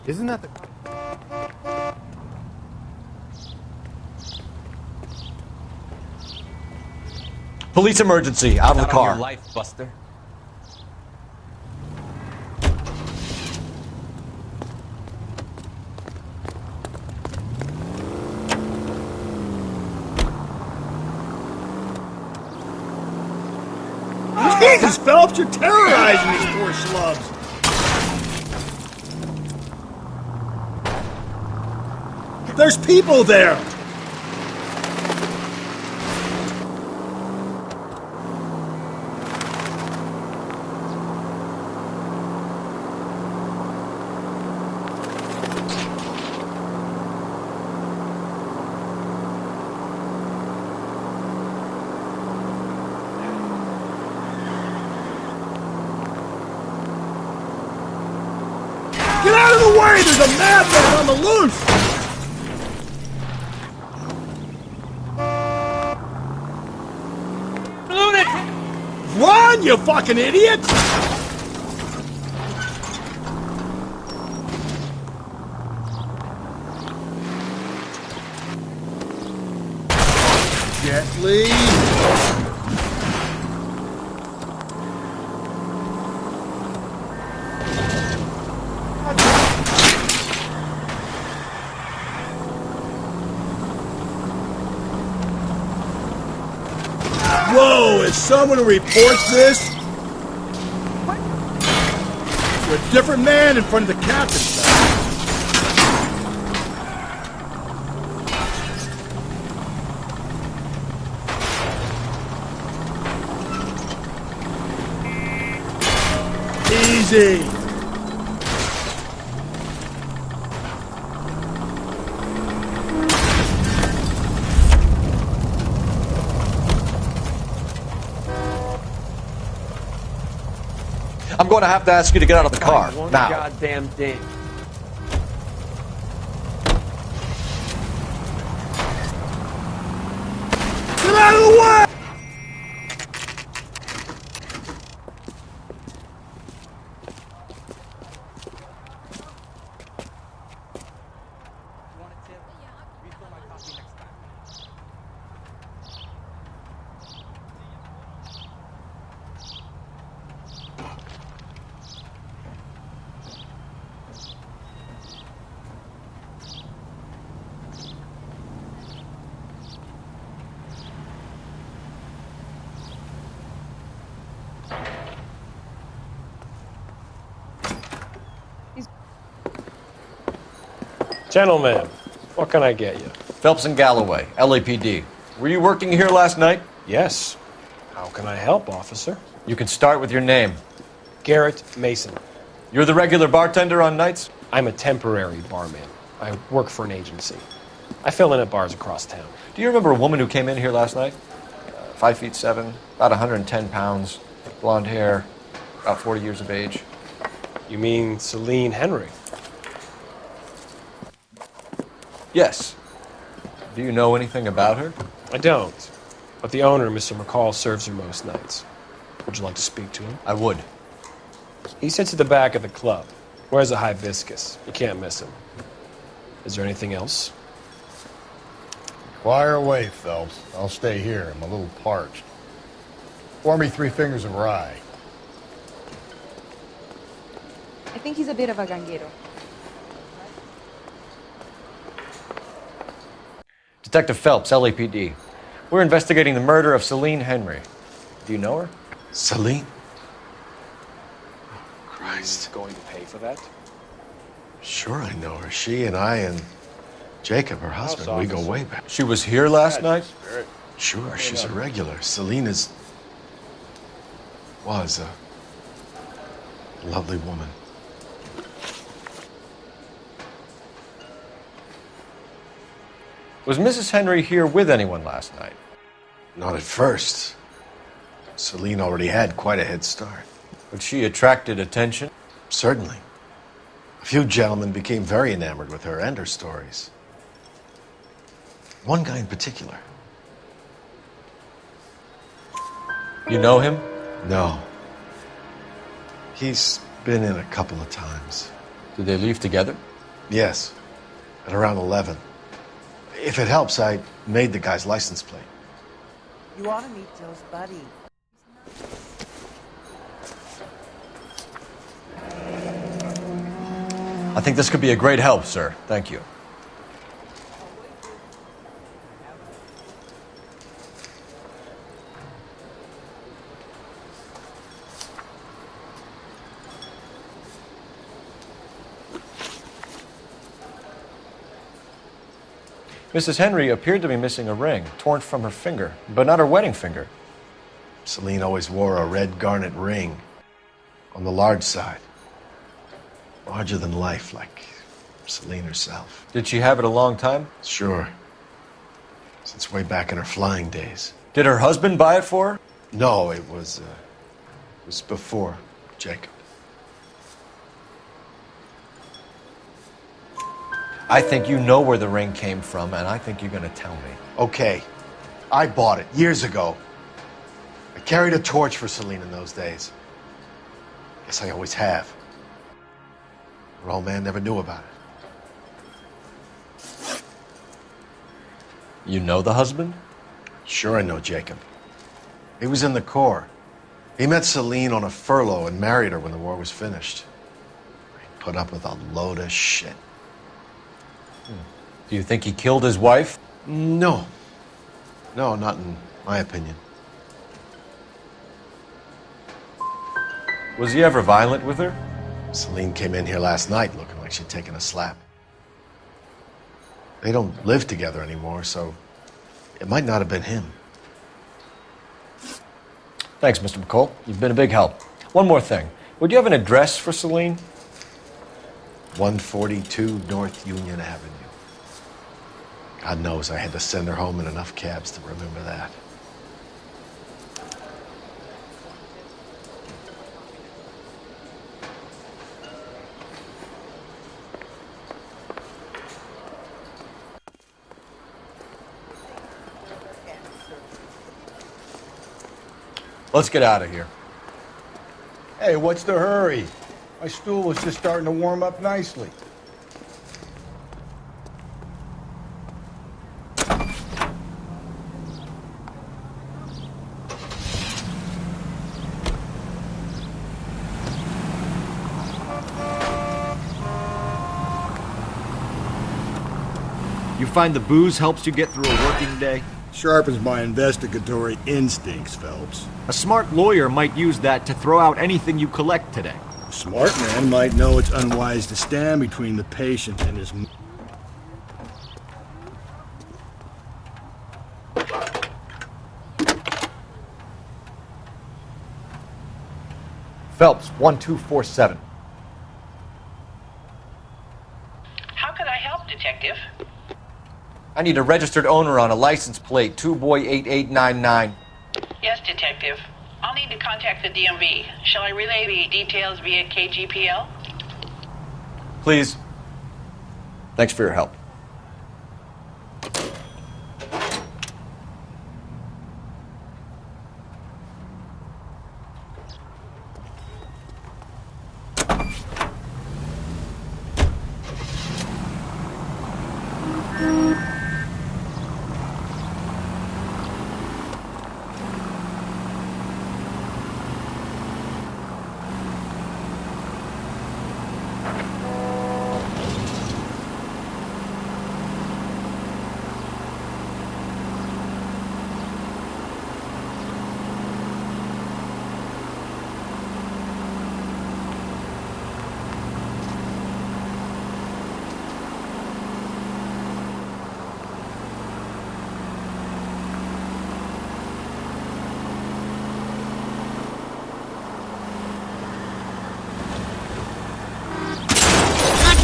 I: Isn't that the...
F: Police emergency, out of the
P: Not on
F: car.
P: your life, Buster.
H: Jesus, Phelps, you're terrorizing these poor schlubs. There's people there. Get out of the way! There's a madman on the loose! Run, you fucking idiot! Gently. Whoa, is someone who reports this? You're a different man in front of the captain, sir. Easy.
F: I'm going to have to ask you to get out of the car,
I: One
F: now.
I: goddamn thing.
H: Get out of the way!
I: Gentlemen, what can I get you?
F: Phelps and Galloway, LAPD. Were you working here last night?
I: Yes. How can I help, officer?
F: You can start with your name.
I: Garrett Mason.
F: You're the regular bartender on nights?
I: I'm a temporary barman. I work for an agency. I fill in at bars across town.
F: Do you remember a woman who came in here last night? 5'7", about 110 pounds, blonde hair, about 40 years of age.
I: You mean Celine Henry?
F: Yes. Do you know anything about her?
I: I don't. But the owner, Mr. McCall, serves her most nights. Would you like to speak to him?
F: I would.
I: He sits at the back of the club. Wears a hibiscus. You can't miss him. Is there anything else?
V: Fire away, Phelps. I'll stay here. I'm a little parched. Pour me 3 fingers of rye.
J: I think he's a bit of a ganguero.
F: Detective Phelps, LAPD. We're investigating the murder of Celine Henry. Do you know her?
I: Celine? Christ. Going to pay for that?
K: Sure, I know her. She and I and Jacob, her husband, we go way back.
F: She was here last night?
K: Sure, she's a regular. Celine was a lovely woman.
F: Was Mrs. Henry here with anyone last night?
K: Not at first. Celine already had quite a head start.
F: But she attracted attention?
K: Certainly. A few gentlemen became very enamored with her and her stories. One guy in particular.
F: You know him?
K: No. He's been in a couple of times.
F: Did they leave together?
K: Yes, at around 11. If it helps, I made the guy's license plate.
G: You ought to meet Joe's buddy.
F: I think this could be a great help, sir. Thank you. Mrs. Henry appeared to be missing a ring, torn from her finger, but not her wedding finger.
K: Celine always wore a red garnet ring on the large side. Larger than life, like Celine herself.
F: Did she have it a long time?
K: Sure. Since way back in her flying days.
F: Did her husband buy it for her?
K: No, it was before Jacob.
F: I think you know where the ring came from, and I think you're going to tell me.
K: Okay. I bought it years ago. I carried a torch for Celine in those days. Guess I always have. Her old man never knew about it.
F: You know the husband?
K: Sure I know Jacob. He was in the Corps. He met Celine on a furlough and married her when the war was finished. He put up with a load of shit.
F: Do you think he killed his wife?
K: No. No, not in my opinion.
F: Was he ever violent with her?
K: Celine came in here last night looking like she'd taken a slap. They don't live together anymore, so it might not have been him.
F: Thanks, Mr. McCall. You've been a big help. One more thing. Would you have an address for Celine?
K: 142 North Union Avenue. God knows I had to send her home in enough cabs to remember that.
F: Let's get out of here.
V: Hey, what's the hurry? My stool was just starting to warm up nicely.
C: You find the booze helps you get through a working day?
H: Sharpens my investigatory instincts, Phelps.
C: A smart lawyer might use that to throw out anything you collect today.
H: A smart man might know it's unwise to stand between the patient and his...
F: Phelps, 1247.
L: How can I help, Detective?
F: I need a registered owner on a license plate, 2boy8899.
L: Yes, Detective. I'll need to contact the DMV. Shall I relay the details via KGPL?
F: Please. Thanks for your help.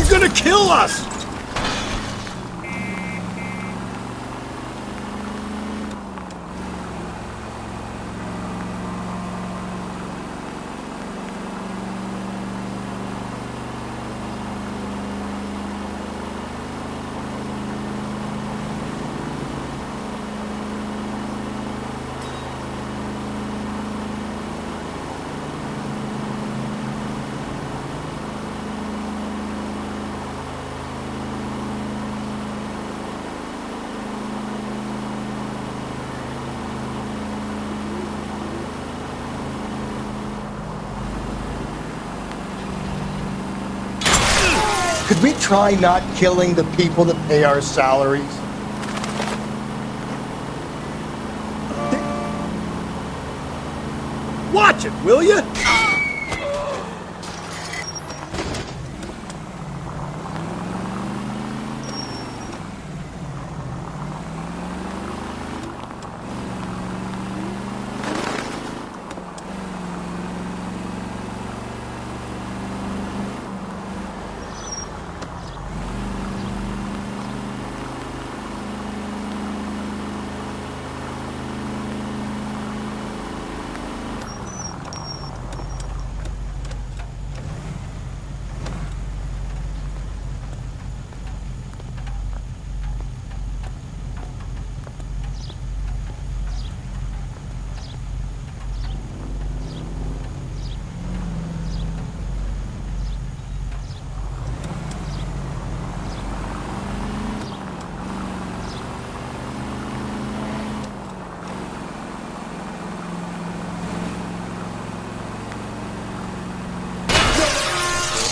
H: You're gonna kill us!
K: Could we try not killing the people that pay our salaries?
H: Watch it, will you?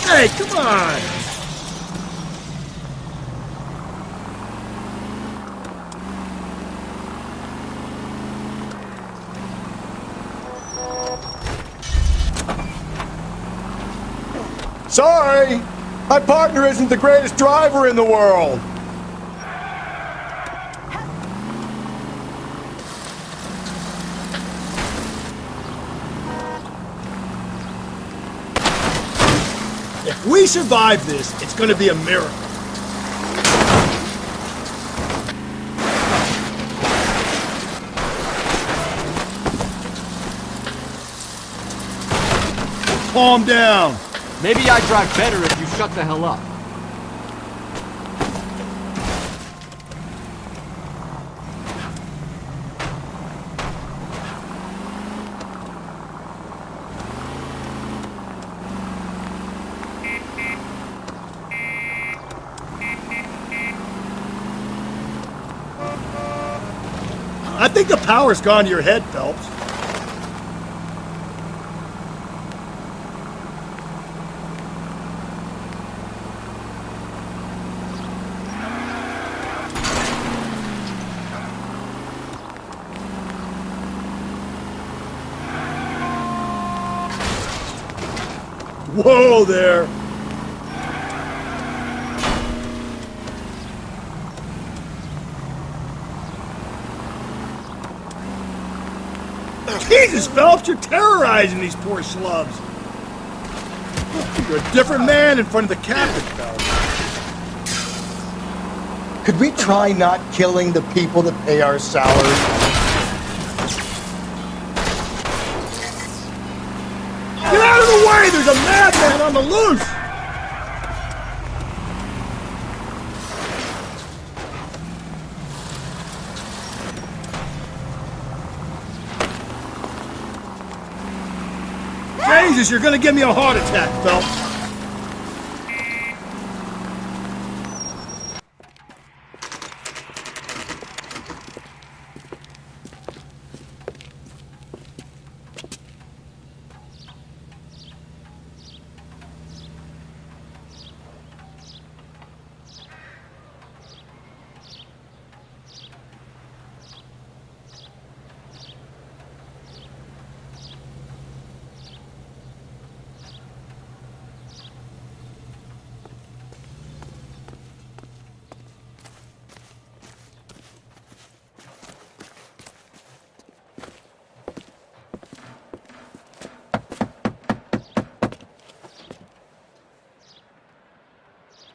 H: Hey, come on!
V: Sorry! My partner isn't the greatest driver in the world!
H: If we survive this, it's gonna be a miracle. Calm down.
C: Maybe I drive better if you shut the hell up.
H: I think the power's gone to your head, Phelps. Whoa there! Jesus, Phelps, you're terrorizing these poor slubs. You're a different man in front of the captain, Phelps.
K: Could we try not killing the people that pay our salaries?
H: Get out of the way! There's a madman on the loose! Jesus, you're gonna give me a heart attack, Phelps.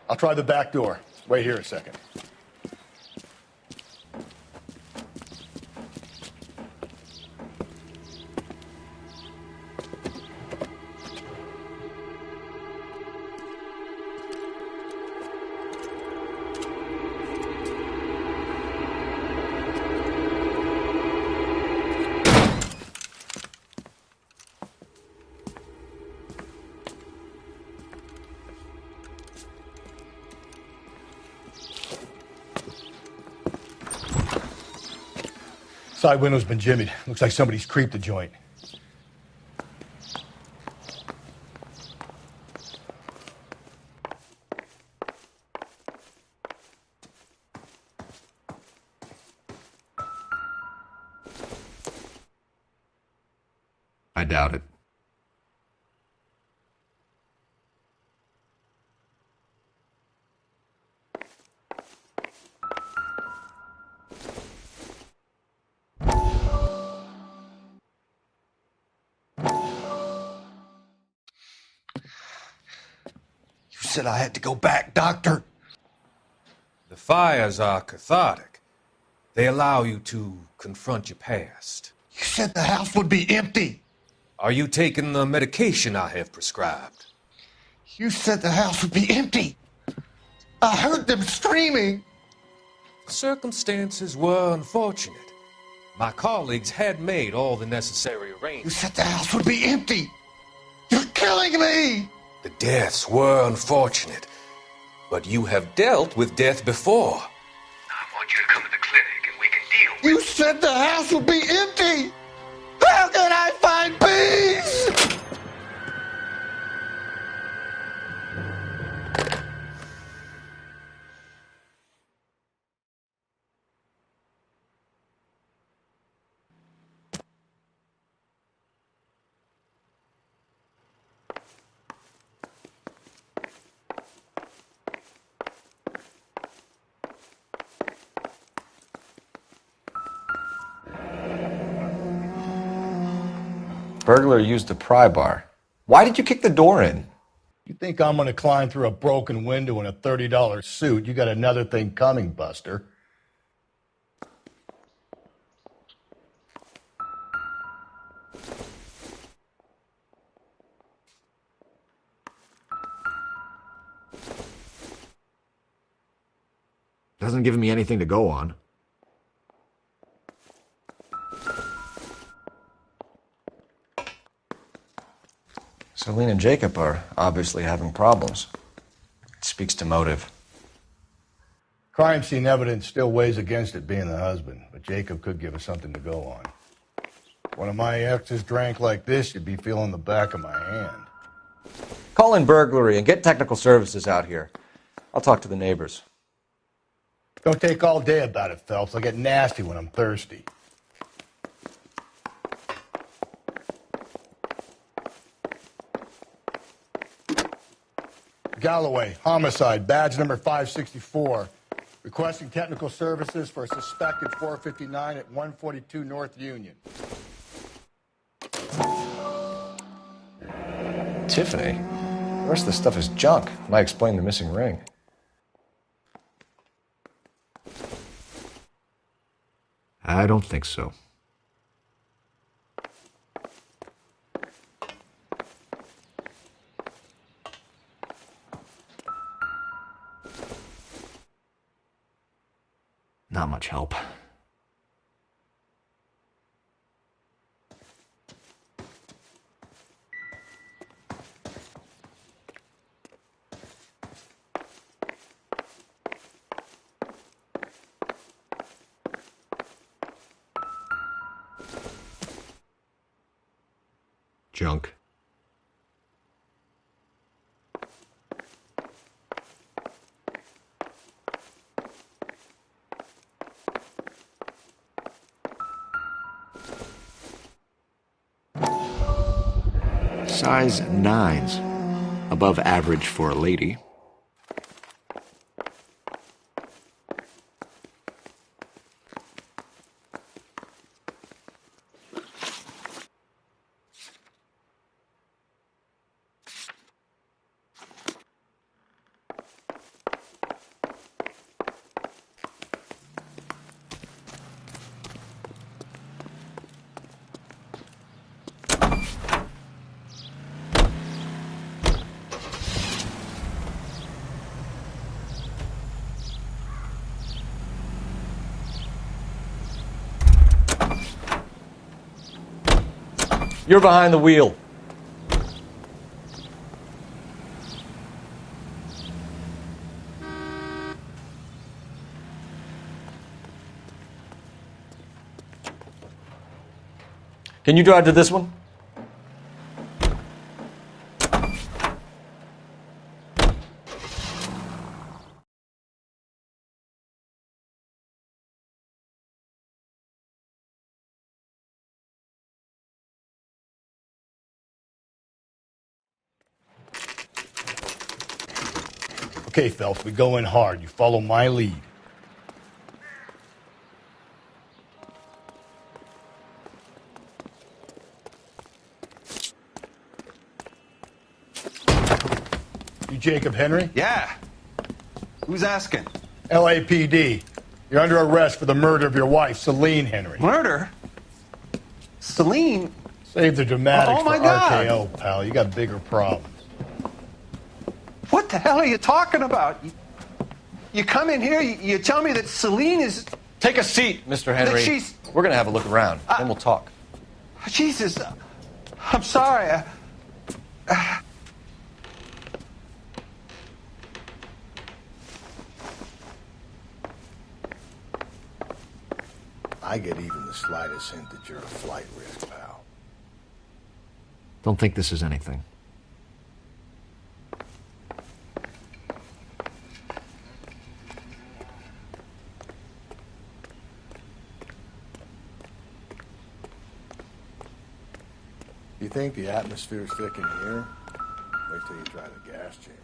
V: I'll try the back door. Wait here a second. Side window's been jimmied. Looks like somebody's creeped the joint.
C: I doubt it.
K: You said I had to go back, Doctor.
N: The fires are cathartic. They allow you to confront your past.
K: You said the house would be empty.
N: Are you taking the medication I have prescribed?
K: You said the house would be empty. I heard them screaming.
N: Circumstances were unfortunate. My colleagues had made all the necessary arrangements.
K: You said the house would be empty. You're killing me.
N: The deaths were unfortunate, but you have dealt with death before.
K: I want you to come to the clinic and we can deal. You said the house would be empty. How can I find peace?
F: Burglar used the pry bar. Why did you kick the door in?
V: You think I'm going to climb through a broken window in a $30 suit? You got another thing coming, Buster.
C: Doesn't give me anything to go on.
F: Celine and Jacob are obviously having problems. It speaks to motive.
V: Crime scene evidence still weighs against it being the husband, but Jacob could give us something to go on. One of my exes drank like this, you'd be feeling the back of my hand.
F: Call in burglary and get technical services out here. I'll talk to the neighbors.
V: Don't take all day about it, Phelps. I get nasty when I'm thirsty. Galloway, homicide, badge number 564. Requesting technical services for a suspected 459 at 142 North Union.
F: Tiffany? The rest of the stuff is junk. Might explain the missing ring.
C: I don't think so. Not much help. Junk. Size 9s. Above average for a lady.
F: You're behind the wheel. Can you drive to this one?
V: Okay, Phelps, we go in hard. You follow my lead. You Jacob Henry?
O: Yeah. Who's asking?
V: LAPD. You're under arrest for the murder of your wife, Celine Henry.
O: Murder? Celine?
V: Save the dramatics
O: Oh, my
V: for
O: God.
V: RKO, pal. You got bigger problems.
O: What the hell are you talking about? You come in here, you tell me that Celine is...
F: Take a seat, Mr. Henry.
O: That she's...
F: We're going to have a look around, then we'll talk.
O: Jesus. I'm sorry.
K: I get even the slightest hint that you're a flight risk, pal.
F: Don't think this is anything.
K: You think the atmosphere's thick in here? Wait till you try the gas chamber.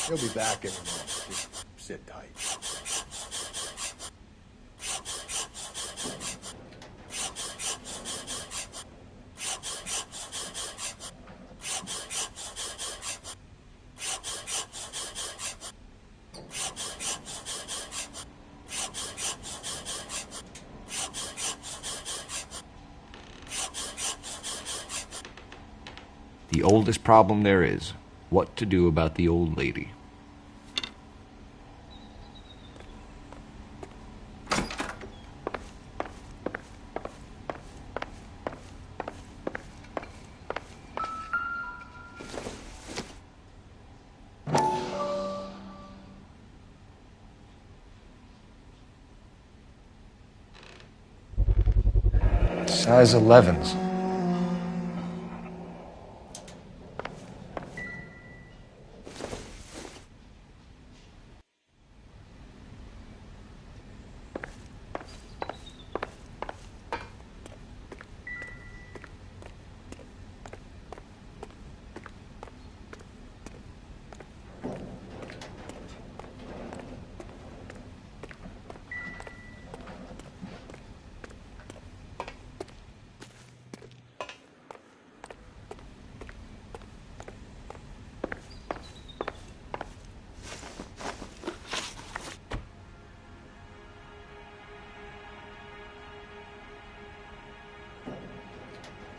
K: He'll be back in a moment. Just sit tight.
C: The oldest problem there is, what to do about the old lady.
F: Size 11s.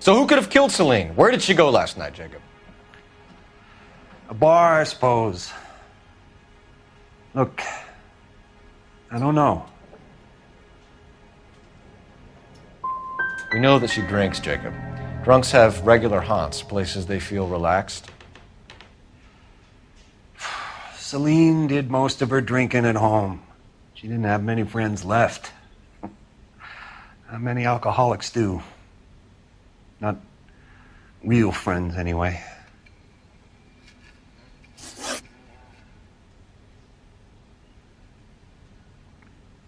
F: So who could have killed Celine? Where did she go last night, Jacob?
O: A bar, I suppose. Look, I don't know.
F: We know that she drinks, Jacob. Drunks have regular haunts, places they feel relaxed.
O: Celine did most of her drinking at home. She didn't have many friends left. Not many alcoholics do. Not real friends, anyway.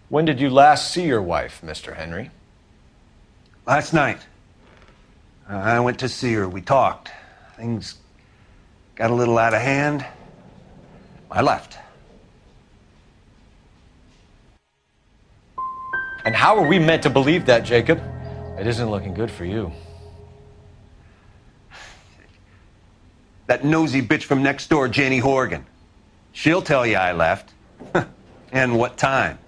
F: When did you last see your wife, Mr. Henry?
O: Last night. I went to see her. We talked. Things got a little out of hand. I left.
F: And how are we meant to believe that, Jacob? It isn't looking good for you.
O: That nosy bitch from next door, Janie Horgan. She'll tell you I left. And what time.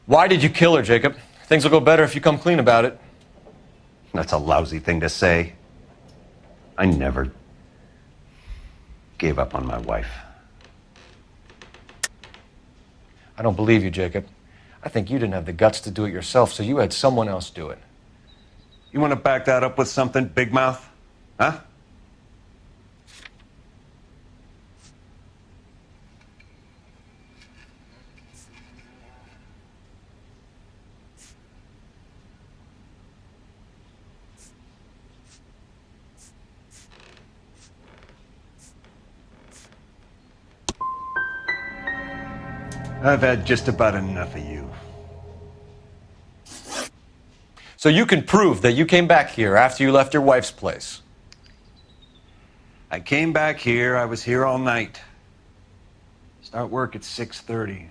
F: Why did you kill her, Jacob? Things will go better if you come clean about it.
O: That's a lousy thing to say. I never gave up on my wife.
F: I don't believe you, Jacob. I think you didn't have the guts to do it yourself, so you had someone else do it.
O: You want to back that up with something, Big Mouth? Huh? I've had just about enough of you.
F: So you can prove that you came back here after you left your wife's place?
O: I came back here. I was here all night. Start work at 6:30.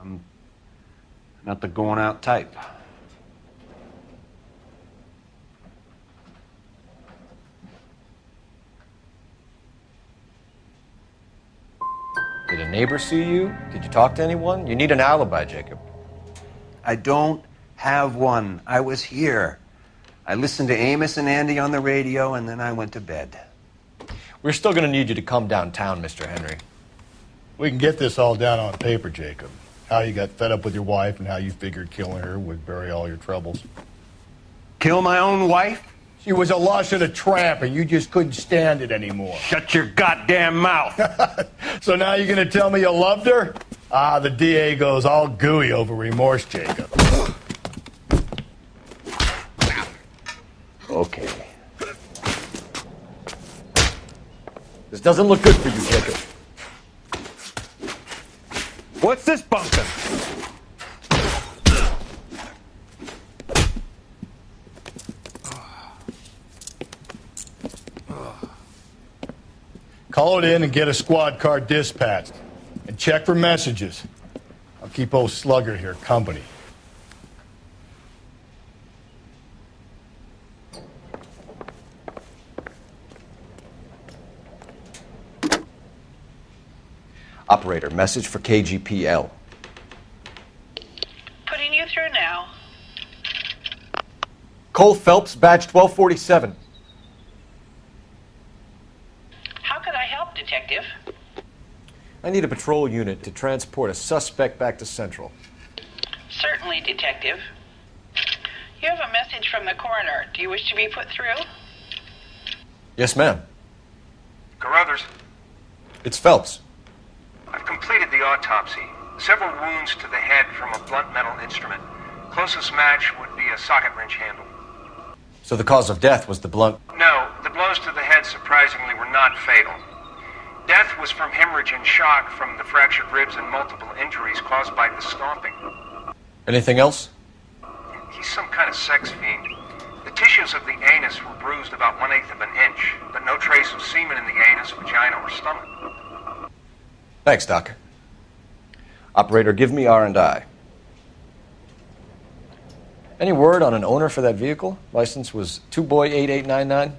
O: I'm not the going out type.
F: Did a neighbor see you? Did you talk to anyone? You need an alibi, Jacob.
O: I don't have one. I was here. I listened to Amos and Andy on the radio, and then I went to bed.
F: We're still going to need you to come downtown, Mr. Henry.
V: We can get this all down on paper, Jacob. How you got fed up with your wife and how you figured killing her would bury all your troubles.
O: Kill my own wife?
V: She was a lush and a tramp, and you just couldn't stand it anymore.
O: Shut your goddamn mouth.
V: So now you're going to tell me you loved her? Ah, the DA goes all gooey over remorse, Jacob.
O: Okay.
F: This doesn't look good for you, Jacob.
O: What's this bunker?
V: Call it in and get a squad car dispatched. And check for messages. I'll keep old Slugger here company.
F: Operator, message for KGPL.
L: Putting you through now.
F: Cole Phelps, badge 1247.
L: How could I help, Detective?
F: I need a patrol unit to transport a suspect back to Central.
L: Certainly, Detective. You have a message from the coroner. Do you wish to be put through?
F: Yes, ma'am.
Q: Carruthers,
F: It's Phelps.
Q: I've completed the autopsy. Several wounds to the head from a blunt metal instrument. Closest match would be a socket wrench handle.
F: So the cause of death was the blunt...
Q: No, the blows to the head surprisingly were not fatal. Death was from hemorrhage and shock from the fractured ribs and multiple injuries caused by the stomping.
F: Anything else?
Q: He's some kind of sex fiend. The tissues of the anus were bruised about 1/8 of an inch, but no trace of semen in the anus, vagina, or stomach.
F: Thanks, Doc. Operator, give me R&I. Any word on an owner for that vehicle? License was 2boy8899.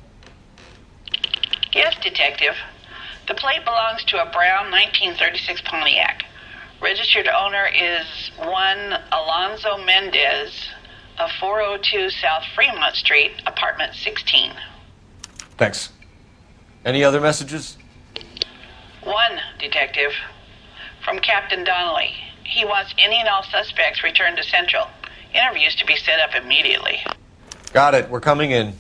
L: Yes, Detective. The plate belongs to a brown 1936 Pontiac. Registered owner is one Alonzo Mendez of 402 South Fremont Street, apartment 16.
F: Thanks. Any other messages?
L: One, Detective. From Captain Donnelly. He wants any and all suspects returned to Central. Interviews to be set up immediately.
F: Got it. We're coming in.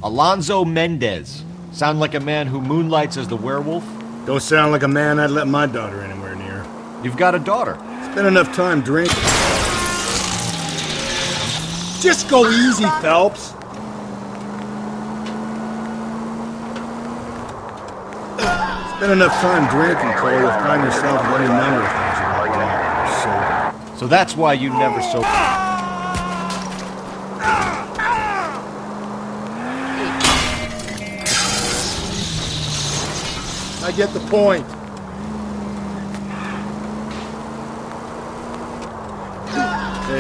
C: Alonzo Mendez. Sound like a man who moonlights as the werewolf?
H: Don't sound like a man I'd let my daughter anywhere near.
C: You've got a daughter.
H: Spent enough time drinking.
B: Just go easy, Phelps.
H: Spend enough time drinking, Cole, you'll find yourself with any number of things you like that.
C: So that's why you never so...
H: I get the point.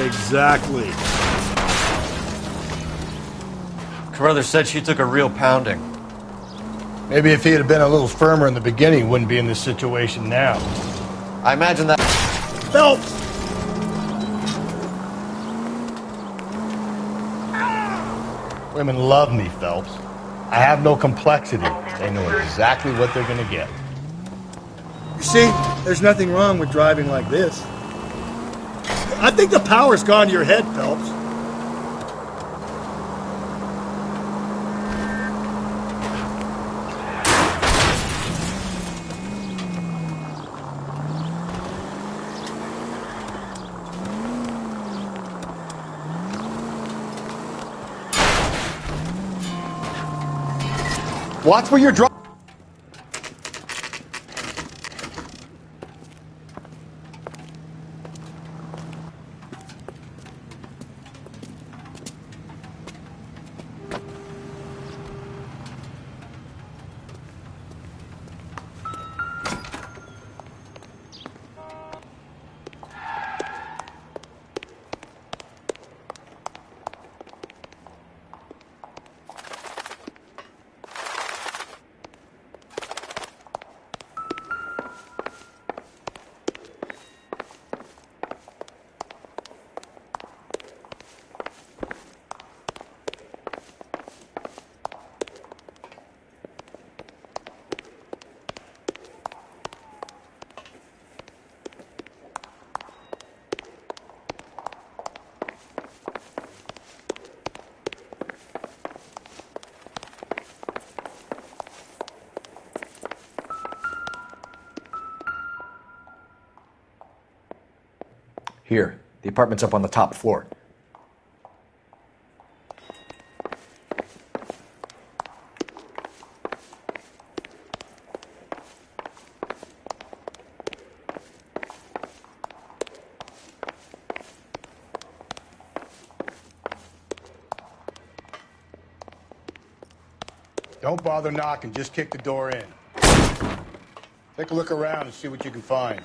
H: Exactly.
F: Carruthers said she took a real pounding.
V: Maybe if he had been a little firmer in the beginning, he wouldn't be in this situation now.
F: I imagine that...
H: Phelps!
V: Women love me, Phelps. I have no complexity. They know exactly what they're going to get.
H: You see, there's nothing wrong with driving like this. I think the power's gone to your head, Phelps.
K: Watch where you're driving.
F: Here, the apartment's up on the top floor.
V: Don't bother knocking, just kick the door in. Take a look around and see what you can find.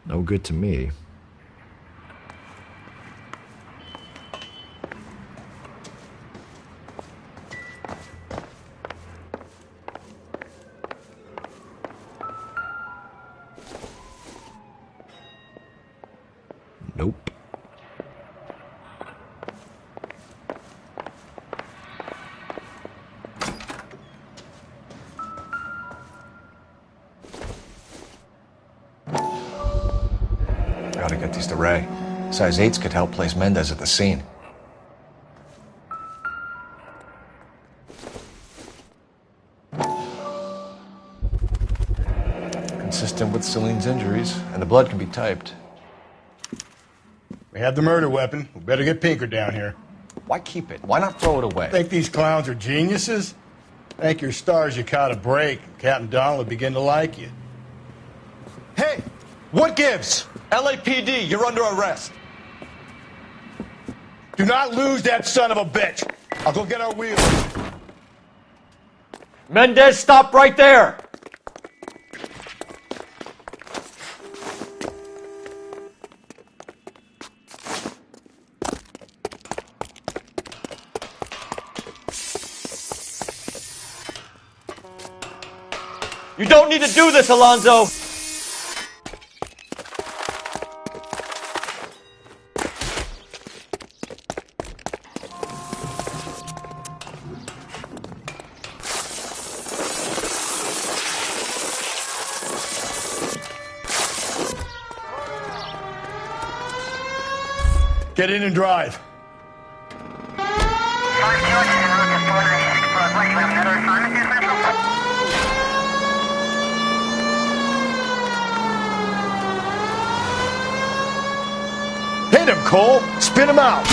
F: No good to me. Nope. Gotta get these to Ray. Size 8s could help place Mendez at the scene. Consistent with Celine's injuries, and the blood can be typed.
V: We have the murder weapon. We better get Pinker down here.
F: Why keep it? Why not throw it away?
V: Think these clowns are geniuses? Thank your stars you caught a break. Captain Donald will begin to like you.
K: Hey, what gives? LAPD, you're under arrest.
V: Do not lose that son of a bitch. I'll go get our wheels.
C: Mendez, stop right there! You don't need to do this, Alonzo!
V: Get in and drive.
K: Hit him, Cole. Spin him out.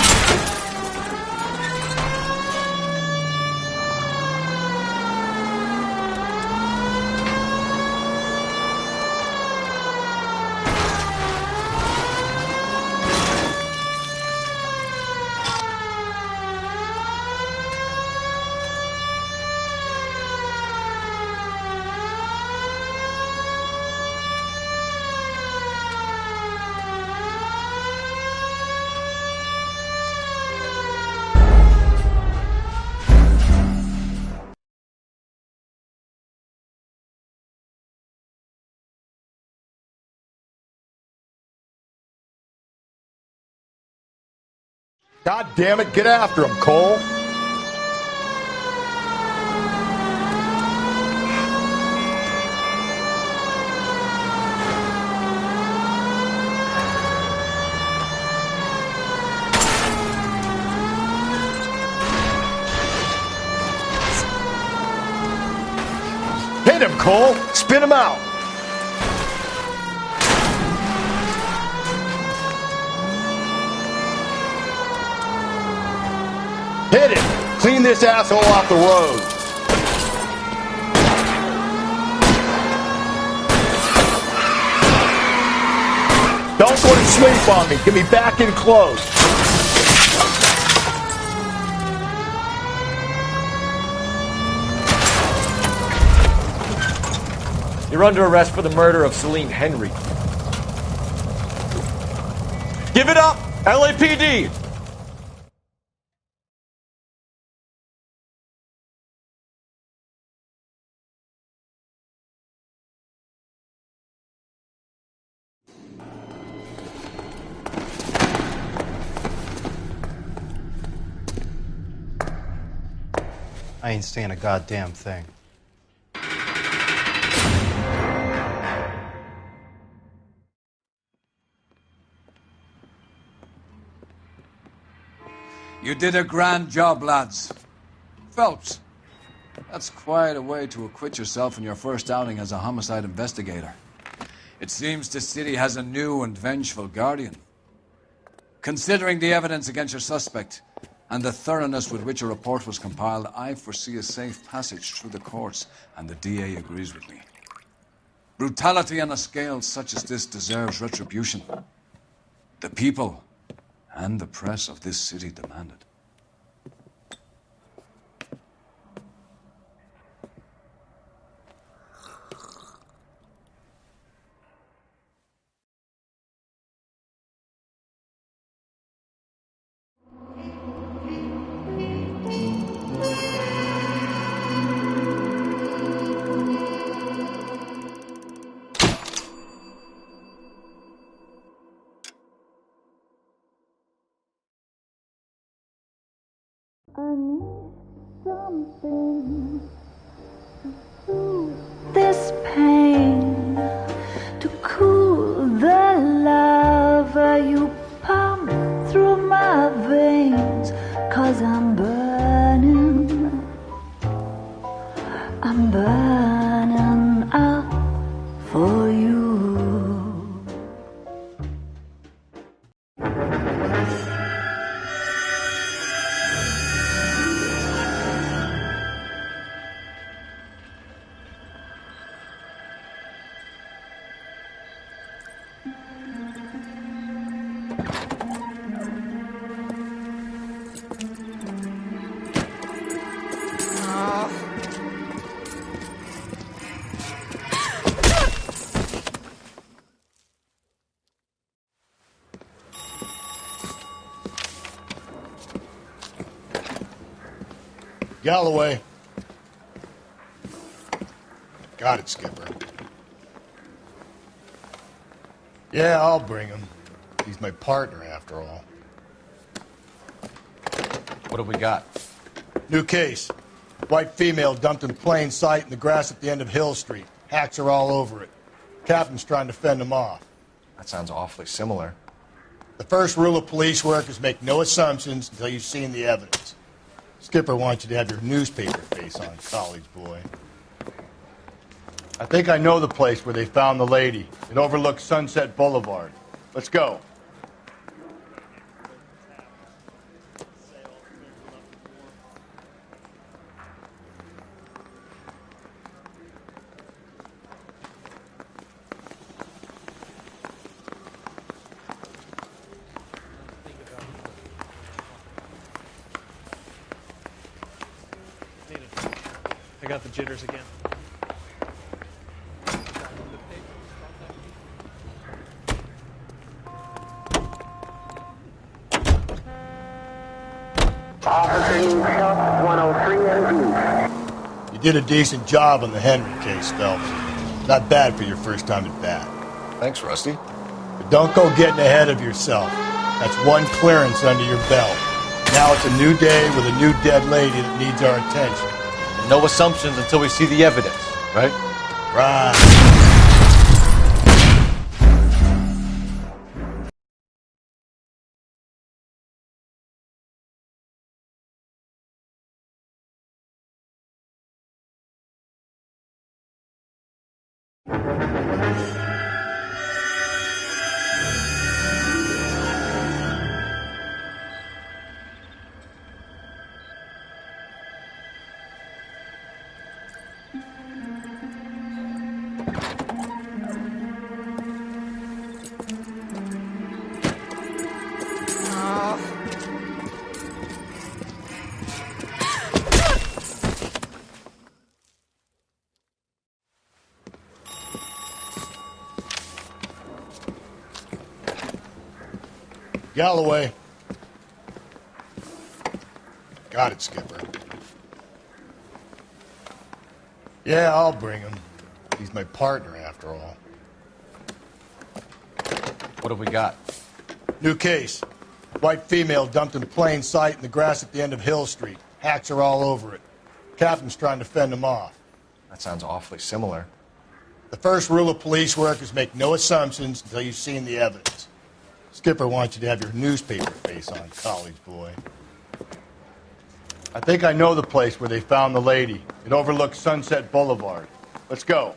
K: God damn it, get after him, Cole. Hit him, Cole! Spin him out! Hit him! Clean this asshole off the road! Don't go to sleep on me. Get me back in close.
F: You're under arrest for the murder of Celine Henry. Give it up, LAPD!
M: I ain't saying a goddamn thing.
R: You did a grand job, lads. Phelps, that's quite a way to acquit yourself in your first outing as a homicide investigator. It seems the city has a new and vengeful guardian. Considering the evidence against your suspect and the thoroughness with which a report was compiled, I foresee a safe passage through the courts, and the DA agrees with me. Brutality on a scale such as this deserves retribution. The people and the press of this city demand it.
S: I need something to soothe this pain, to cool the lava you pump through my veins, 'cause I'm burning up for you.
V: Galloway. Got it, Skipper. Yeah, I'll bring him. He's my partner, after all.
F: What have we got?
V: New case. White female dumped in plain sight in the grass at the end of Hill Street. Hacks are all over it. Captain's trying to fend them off.
F: That sounds awfully similar.
V: The first rule of police work is make no assumptions until you've seen the evidence. Skipper wants you to have your newspaper face on, college boy. I think I know the place where they found the lady. It overlooks Sunset Boulevard. Let's go.
I: I got the jitters again.
V: You did a decent job on the Henry case, Phelps. Not bad for your first time at bat.
F: Thanks, Rusty.
V: But don't go getting ahead of yourself. That's one clearance under your belt. Now it's a new day with a new dead lady that needs our attention.
F: No assumptions until we see the evidence, right?
V: Right. Galloway. Got it, Skipper. Yeah, I'll bring him. He's my partner, after all.
F: What have we got?
V: New case. White female dumped in plain sight in the grass at the end of Hill Street. Hacks are all over it. Captain's trying to fend them off.
F: That sounds awfully similar.
V: The first rule of police work is make no assumptions until you've seen the evidence. Skipper wants you to have your newspaper face on, college boy. I think I know the place where they found the lady. It overlooks Sunset Boulevard. Let's go.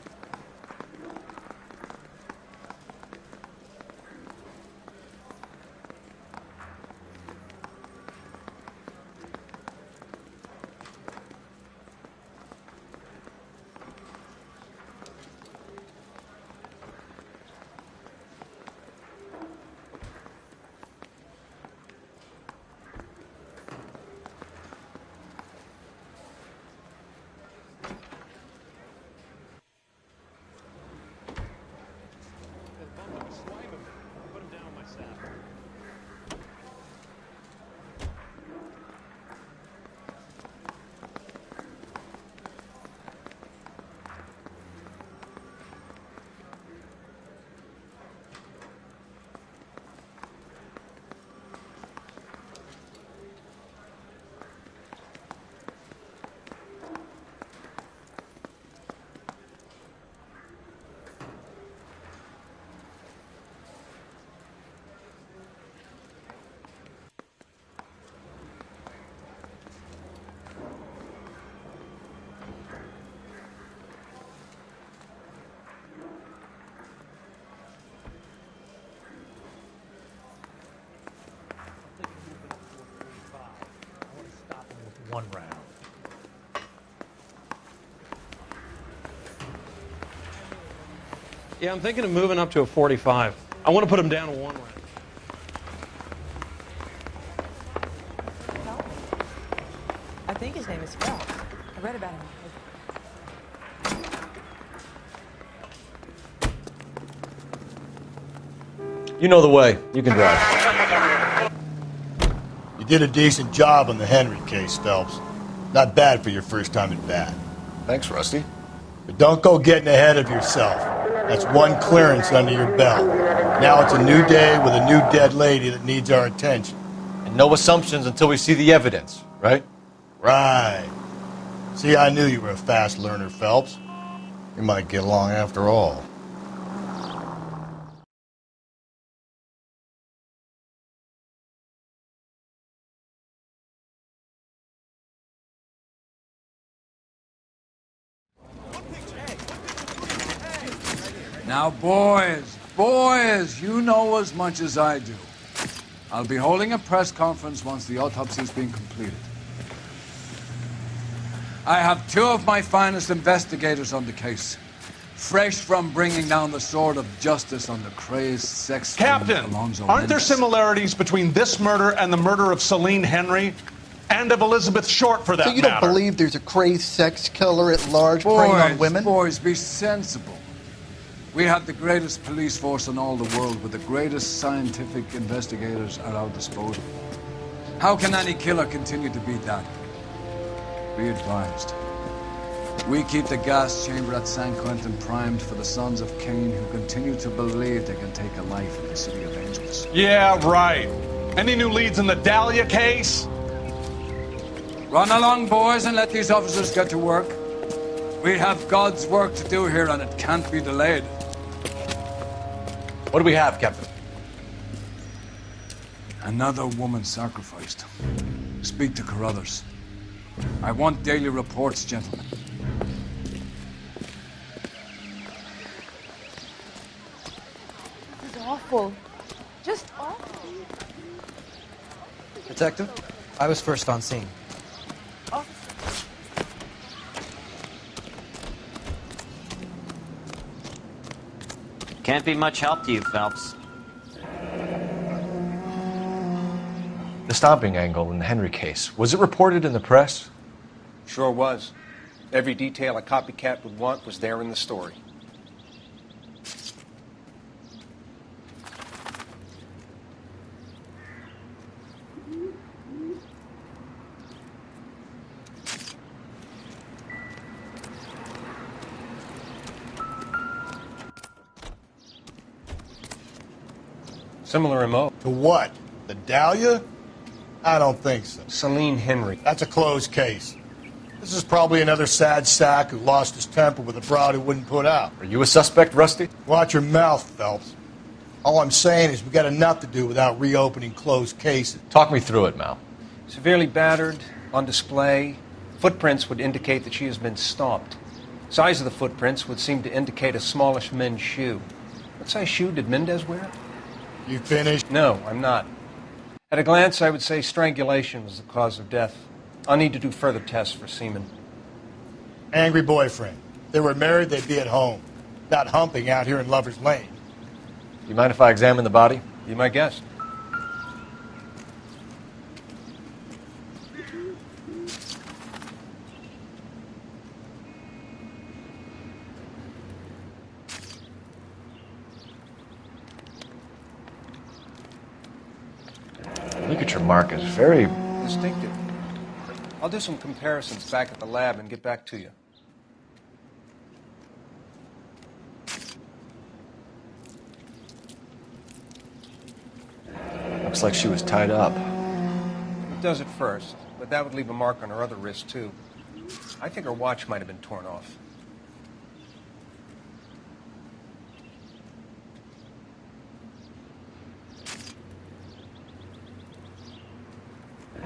B: One round.
D: Yeah, I'm thinking of moving up to a 45. I want to put him down to 1 round.
G: I think his name is Phelps. I read about him.
F: You know the way. You can drive.
V: You did a decent job on the Henry case, Phelps. Not bad for your first time at bat.
F: Thanks, Rusty.
V: But don't go getting ahead of yourself. That's one clearance under your belt. Now it's a new day with a new dead lady that needs our attention.
F: And no assumptions until we see the evidence, right?
V: Right. See, I knew you were a fast learner, Phelps. We might get along after all.
R: Now, boys, you know as much as I do. I'll be holding a press conference once the autopsy's been completed. I have 2 of my finest investigators on the case, fresh from bringing down the sword of justice on the crazed sex
E: Captain,
R: Alonzo
E: aren't there
R: Mendez.
E: similarities between this murder and the murder of Celine Henry? And of Elizabeth Short, for that
A: So you
E: matter.
A: don't believe there's a crazed sex killer at large preying on women?
R: Boys, be sensible. We have the greatest police force in all the world with the greatest scientific investigators at our disposal. How can any killer continue to beat that? Be advised. We keep the gas chamber at San Quentin primed for the sons of Cain who continue to believe they can take a life in the City of Angels.
E: Yeah, right. Any new leads in the Dahlia case?
R: Run along, boys, and let these officers get to work. We have God's work to do here, and it can't be delayed.
F: What do we have, Captain?
R: Another woman sacrificed. Speak to Carruthers. I want daily reports, gentlemen.
J: awful. Just awful.
M: Detective, I was first on scene.
T: Can't be much help to you, Phelps.
F: The stomping angle in the Henry case, was it reported in the press?
Q: Sure was. Every detail a copycat would want was there in the story. Similar MO.
V: To what? The Dahlia? I don't think so.
Q: Celine Henry.
V: That's a closed case. This is probably another sad sack who lost his temper with a broad who wouldn't put out.
F: Are you a suspect, Rusty?
V: Watch your mouth, Phelps. All I'm saying is we got enough to do without reopening closed cases.
F: Talk me through it, Mal.
Q: Severely battered, on display. Footprints would indicate that she has been stomped. Size of the footprints would seem to indicate a smallish men's shoe. What size shoe did Mendez wear?
V: You finished?
Q: No, I'm not. At a glance, I would say strangulation was the cause of death. I'll need to do further tests for semen.
V: Angry boyfriend. If they were married, they'd be at home. Not humping out here in Lover's Lane.
F: You mind if I examine the body?
Q: Be my guest.
F: Ligature mark is very
Q: Distinctive. I'll do some comparisons back at the lab and get back to you.
F: Looks like she was tied up.
Q: It does at first, but that would leave a mark on her other wrist, too. I think her watch might have been torn off.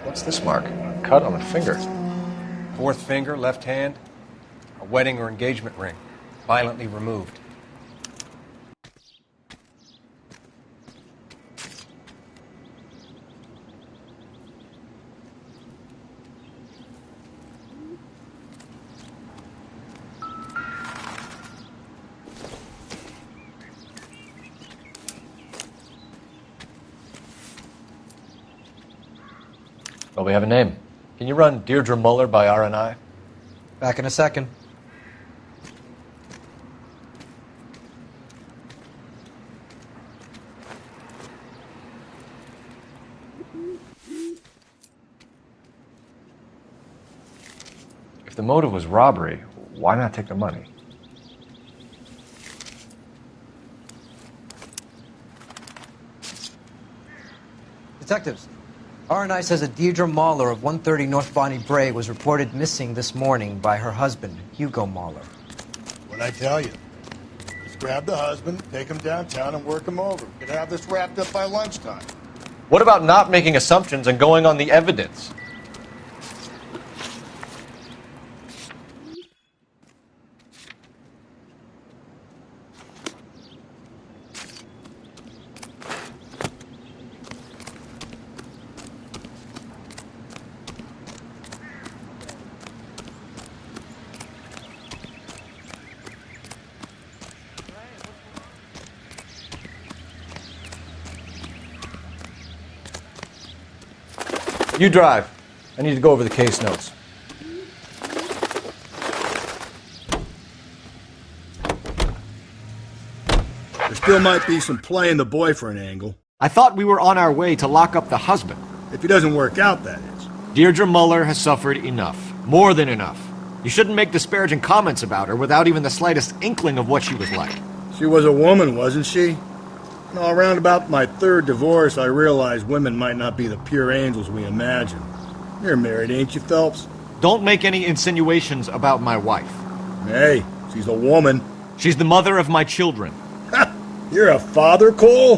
F: What's this mark? Cut on the finger.
Q: Fourth finger, left hand. A wedding or engagement ring. Violently removed.
F: Well, we have a name. Can you run Deirdre Muller by RNI?
M: Back in a second.
F: If the motive was robbery, why not take the money?
M: Detectives, RNI says a Deirdre Mahler of 130 North Bonnie Bray was reported missing this morning by her husband, Hugo Mahler.
V: What'd I tell you? Just grab the husband, take him downtown, and work him over. We could have this wrapped up by lunchtime.
F: What about not making assumptions and going on the evidence? You drive. I need to go over the case notes.
H: There still might be some play in the boyfriend angle.
B: I thought we were on our way to lock up the husband.
H: If he doesn't work out, that is.
B: Deirdre Muller has suffered enough. More than enough. You shouldn't make disparaging comments about her without even the slightest inkling of what she was like.
H: She was a woman, wasn't she? No, around about my third divorce, I realized women might not be the pure angels we imagine. You're married, ain't you, Phelps?
B: Don't make any insinuations about my wife.
H: Hey, she's a woman.
B: She's the mother of my children.
H: You're a father, Cole?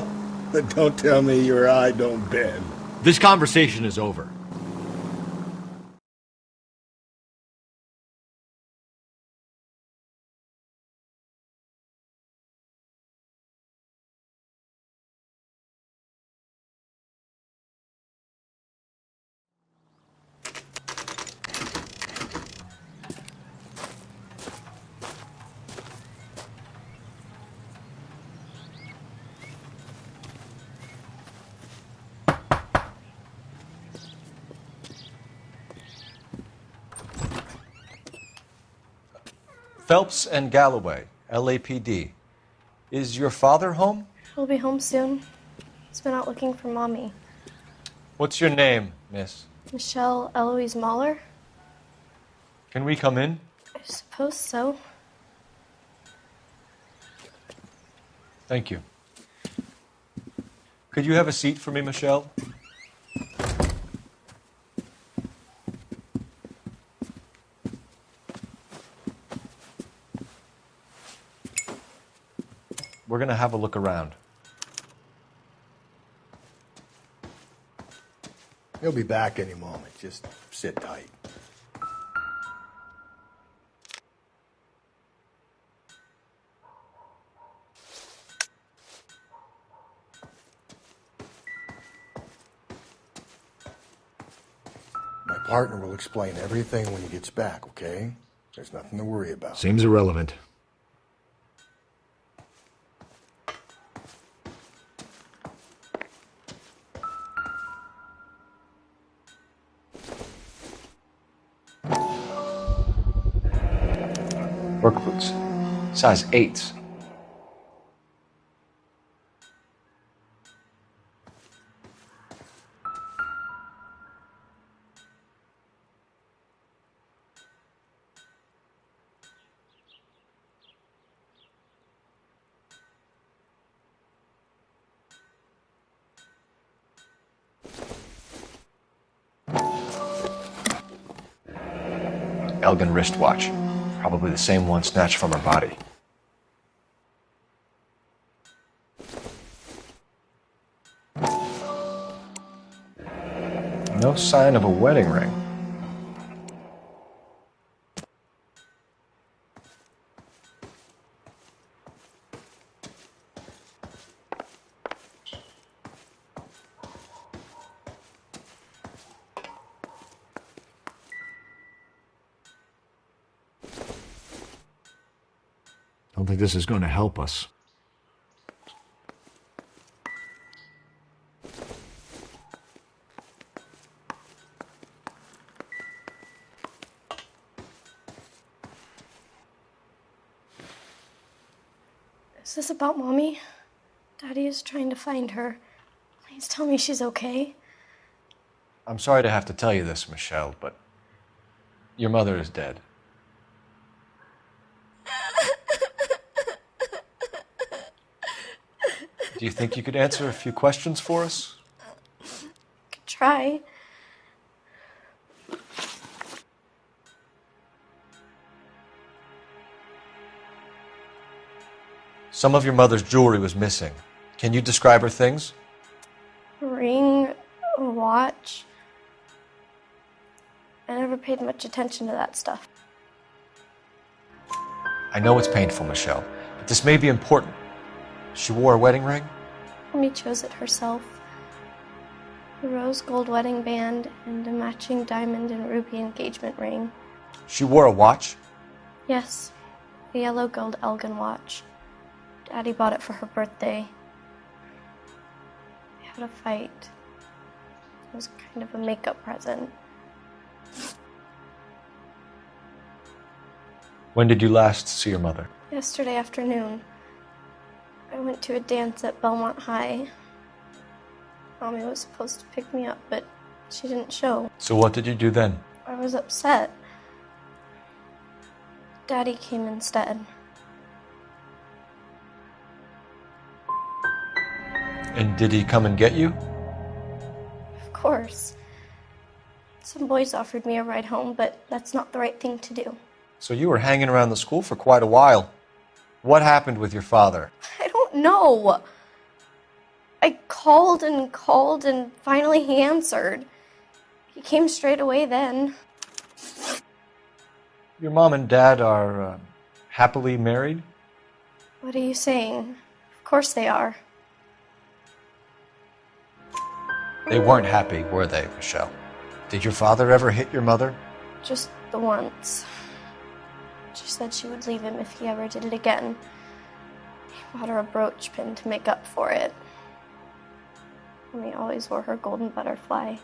H: Then don't tell me your eye don't bend.
B: This conversation is over.
F: Phelps and Galloway, LAPD. Is your father home?
J: He'll be home soon. He's been out looking for Mommy.
F: What's your name, miss?
J: Michelle Eloise Mahler?
F: Can we come in?
J: I suppose so.
F: Thank you. Could you have a seat for me, Michelle? We're going to have a look around.
V: He'll be back any moment. Just sit tight. My partner will explain everything when he gets back, okay? There's nothing to worry about.
O: Seems irrelevant.
F: Work boots. Size 8s. Elgin wristwatch. Probably the same one snatched from her body. No sign of a wedding ring.
O: Don't think this is going to help us.
J: Is this about Mommy? Daddy is trying to find her. Please tell me she's okay.
F: I'm sorry to have to tell you this, Michelle, but your mother is dead. Do you think you could answer a few questions for us?
J: Could try.
F: Some of your mother's jewelry was missing. Can you describe her things?
J: A ring, a watch. I never paid much attention to that stuff.
F: I know it's painful, Michelle, but this may be important. She wore a wedding ring?
J: Mommy chose it herself. A rose gold wedding band and a matching diamond and ruby engagement ring.
F: She wore a watch?
J: Yes, a yellow gold Elgin watch. Daddy bought it for her birthday. We had a fight. It was kind of a makeup present.
F: When did you last see your mother?
J: Yesterday afternoon. I went to a dance at Belmont High. Mommy was supposed to pick me up, but she didn't show.
F: So what did you do then?
J: I was upset. Daddy came instead.
F: And did he come and get you?
J: Of course. Some boys offered me a ride home, but that's not the right thing to do.
F: So you were hanging around the school for quite a while. What happened with your father?
J: I don't know. I called and finally he answered. He came straight away then.
F: Your mom and dad are happily married?
J: What are you saying? Of course they are.
F: They weren't happy, were they, Michelle? Did your father ever hit your mother?
J: Just the once. She said she would leave him if he ever did it again. He bought her a brooch pin to make up for it. Mommy always wore her golden butterfly.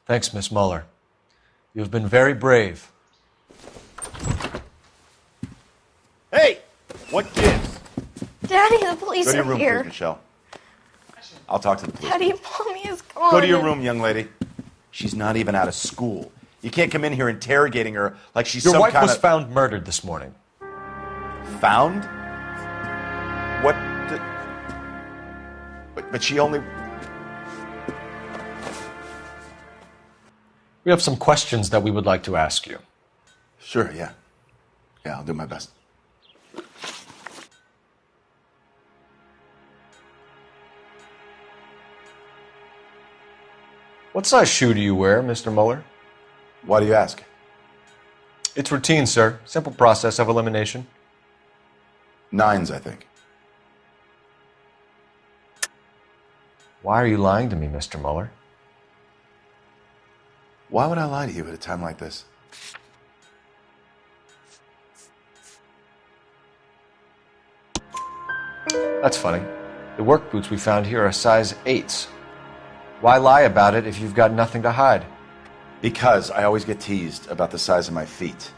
F: Thanks, Miss Muller. You've been very brave.
P: What gives?
J: Daddy, the police
P: Go to your
J: are
P: room,
J: here.
P: please, Michelle. I'll talk to the police.
J: Daddy, Mommy is gone.
P: Go to your room, young lady. She's not even out of school. You can't come in here interrogating her like she's
F: Your
P: some
F: wife
P: kind
F: was
P: of...
F: found murdered this morning.
P: Found? What? But she only...
F: We have some questions that we would like to ask you.
P: Sure, yeah. Yeah, I'll do my best.
F: What size shoe do you wear, Mr. Mueller?
P: Why do you ask?
F: It's routine, sir. Simple process of elimination.
P: 9s, I think.
F: Why are you lying to me, Mr. Mueller?
P: Why would I lie to you at a time like this?
F: That's funny. The work boots we found here are size 8s. Why lie about it if you've got nothing to hide?
P: Because I always get teased about the size of my feet.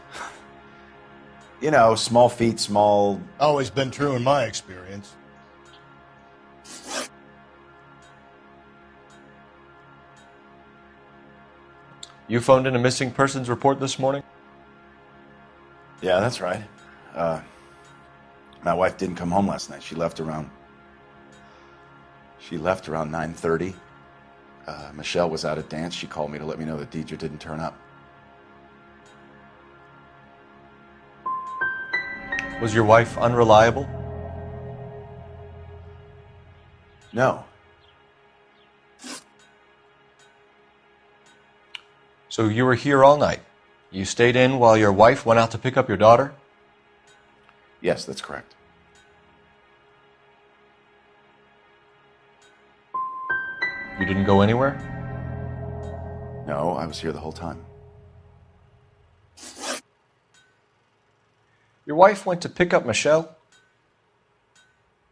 P: You know, small feet, small...
V: Always been true in my experience.
F: You phoned in a missing persons report this morning?
P: Yeah, that's right. My wife didn't come home last night. She left around 9:30. Michelle was out at dance. She called me to let me know that Deidre didn't turn up.
F: Was your wife unreliable?
P: No.
F: So you were here all night. You stayed in while your wife went out to pick up your daughter?
P: Yes, that's correct.
F: You didn't go anywhere?
P: No, I was here the whole time.
F: Your wife went to pick up Michelle?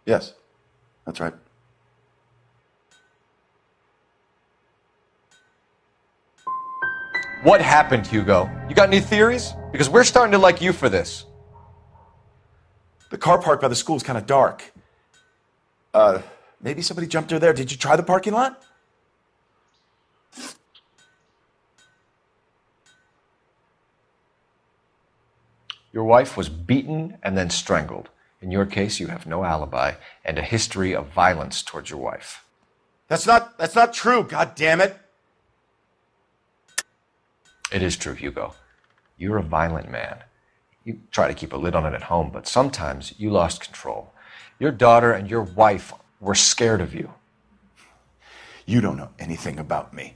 P: Yes, that's right.
F: What happened, Hugo? You got any theories? Because we're starting to like you for this.
P: The car park by the school is kind of dark. Maybe somebody jumped her there. Did you try the parking lot?
F: Your wife was beaten and then strangled. In your case, you have no alibi and a history of violence towards your wife.
P: That's not true, God damn it.
F: It is true, Hugo. You're a violent man. You try to keep a lid on it at home, but sometimes you lost control. Your daughter and your wife were scared of you.
P: You don't know anything about me.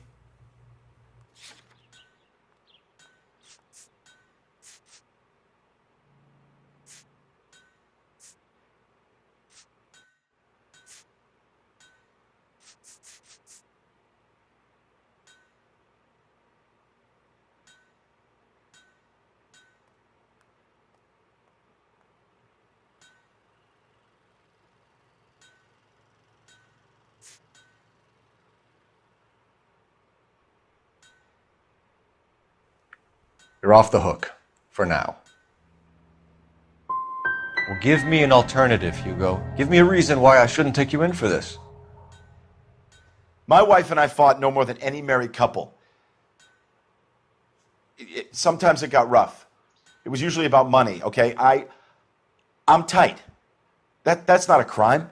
F: You're off the hook, for now. Well, give me an alternative, Hugo. Give me a reason why I shouldn't take you in for this.
P: My wife and I fought no more than any married couple. Sometimes it got rough. It was usually about money, okay? I'm tight. That's not a crime.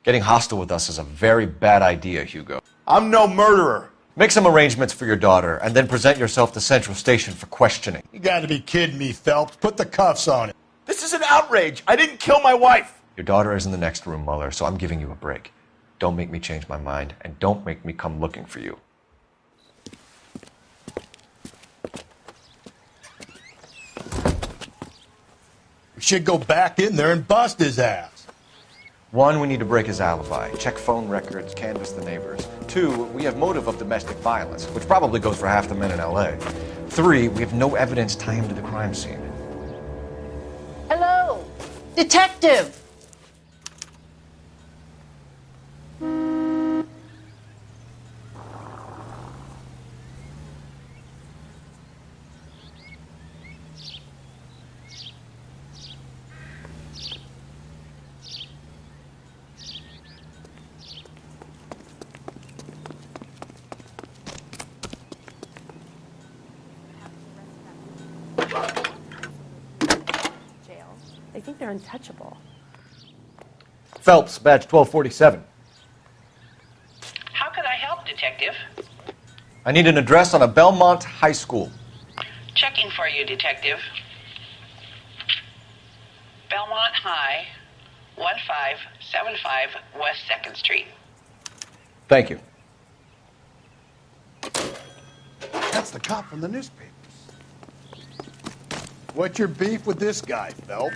F: Getting hostile with us is a very bad idea, Hugo.
P: I'm no murderer.
F: Make some arrangements for your daughter, and then present yourself to Central Station for questioning.
V: You gotta be kidding me, Phelps. Put the cuffs on it.
P: This is an outrage. I didn't kill my wife.
F: Your daughter is in the next room, Mueller, so I'm giving you a break. Don't make me change my mind, and don't make me come looking for you.
V: We should go back in there and bust his ass.
F: 1, we need to break his alibi. Check phone records, canvass the neighbors. 2, we have motive of domestic violence, which probably goes for half the men in L.A. 3, we have no evidence tying him to the crime scene.
U: Hello, detective.
L: think they're untouchable.
F: Phelps, badge 1247.
N: How can I help, Detective?
F: I need an address on a Belmont High School.
N: Checking for you, Detective. Belmont High, 1575 West 2nd Street.
F: Thank you.
V: That's the cop from the newspapers. What's your beef with this guy, Phelps?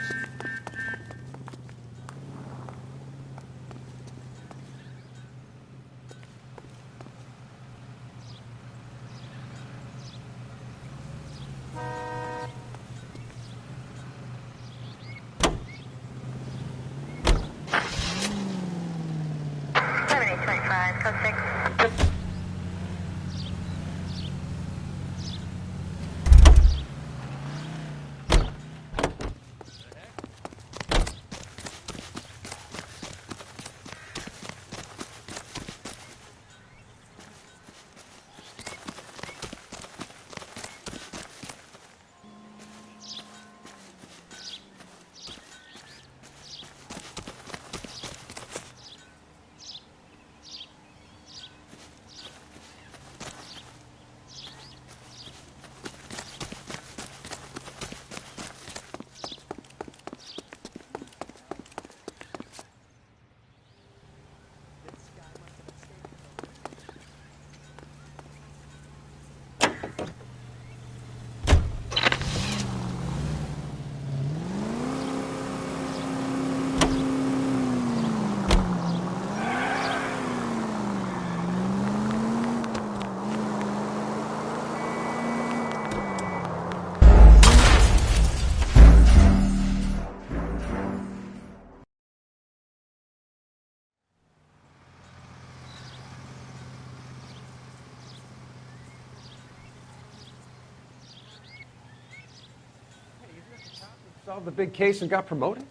Q: Solved the big case and got promoted?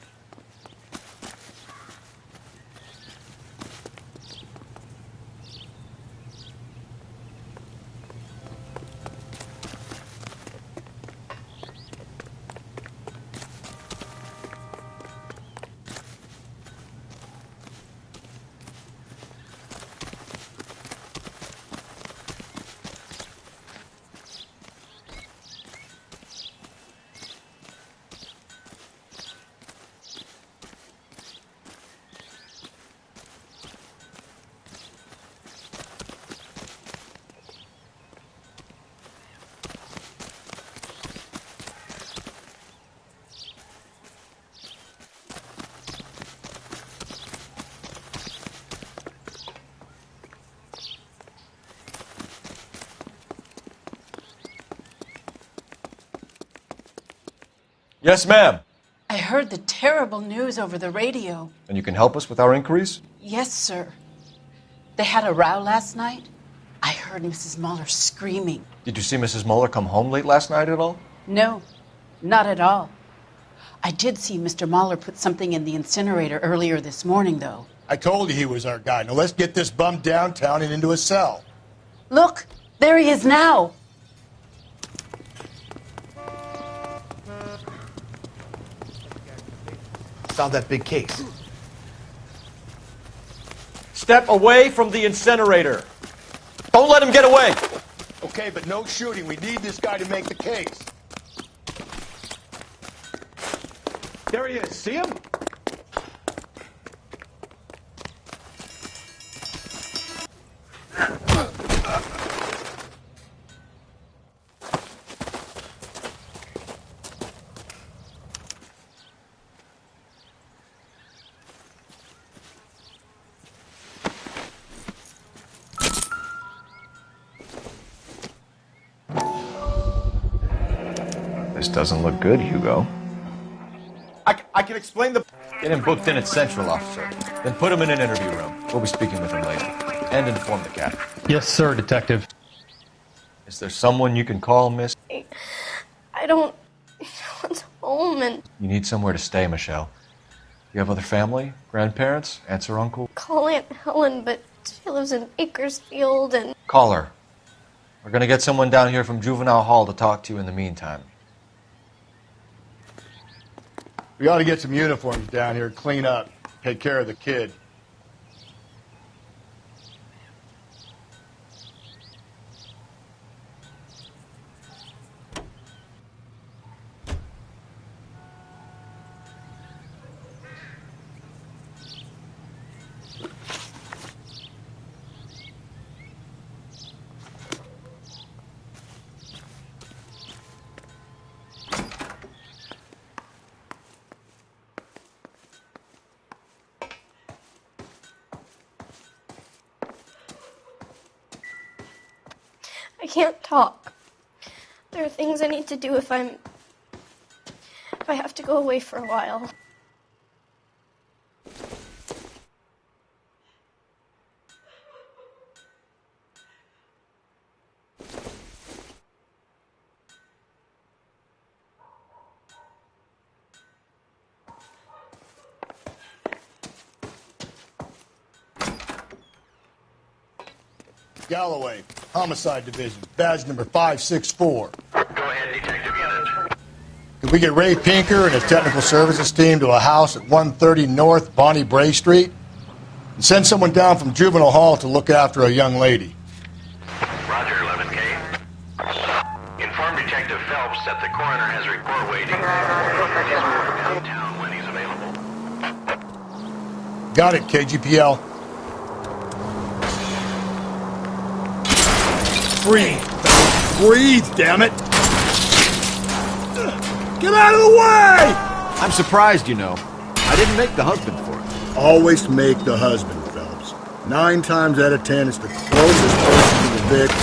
F: Yes, ma'am.
U: I heard the terrible news over the radio.
F: And you can help us with our inquiries?
U: Yes, sir. They had a row last night. I heard Mrs. Muller screaming.
F: Did you see Mrs. Muller come home late last night at all?
U: No, not at all. I did see Mr. Muller put something in the incinerator earlier this morning, though.
V: I told you he was our guy. Now let's get this bum downtown and into a cell.
U: Look, there he is now.
A: Solve that big case.
F: Step away from the incinerator. Don't let him get away.
V: Okay, but no shooting. We need this guy to make the case.
E: There he is. See him?
F: This doesn't look good, Hugo.
P: I can explain the...
F: Get him booked in at Central, officer. Then put him in an interview room. We'll be speaking with him later. And inform the captain.
D: Yes, sir, Detective.
F: Is there someone you can call, miss?
J: I don't... No one's home and...
F: You need somewhere to stay, Michelle. You have other family? Grandparents? Aunts or uncle?
J: Call Aunt Helen, but she lives in Bakersfield and...
F: Call her. We're gonna get someone down here from Juvenile Hall to talk to you in the meantime.
V: We ought to get some uniforms down here, clean up, take care of the kid.
J: I can't talk. There are things I need to do if I have to go away for a while.
V: Galloway, Homicide Division, badge number 564.
C: Go ahead, Detective Unit.
V: Could we get Ray Pinker and his technical services team to a house at 130 North Bonnie Bray Street? And send someone down from Juvenile Hall to look after a young lady.
C: Roger, 11K. Inform Detective Phelps that the coroner has a report waiting. He's downtown when he's available.
V: Got it, KGPL. Breathe. Breathe, damn it. Get out of the way!
L: I'm surprised, you know. I didn't make the husband for it.
V: Always make the husband, Phelps. 9 times out of 10, it's the closest person to the victim.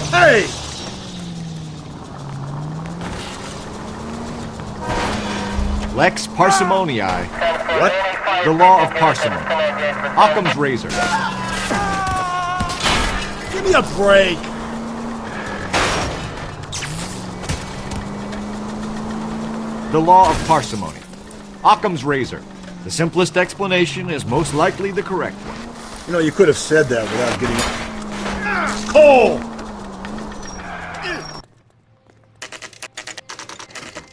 V: Hey!
L: Lex parsimonii. What? The law of parsimony. Occam's razor.
V: Give me a break.
L: The law of parsimony. Occam's razor. The simplest explanation is most likely the correct one.
V: You know, you could have said that without getting... Cole!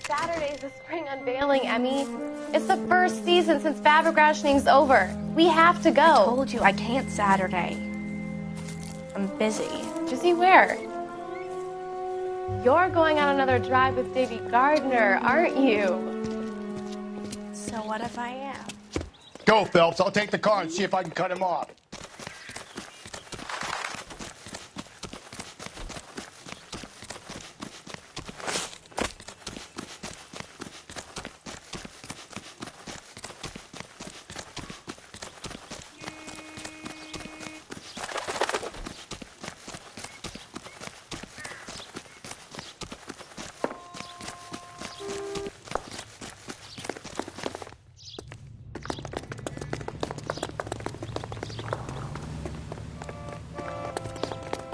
W: Saturday's the spring unveiling, Emmy. It's the first season since Fabergrashing's over. We have to go.
J: I told you I can't Saturday. I'm busy.
W: Busy where? You're going on another drive with Davy Gardner, aren't you?
J: So what if I am?
V: Go, Phelps. I'll take the car and see if I can cut him off.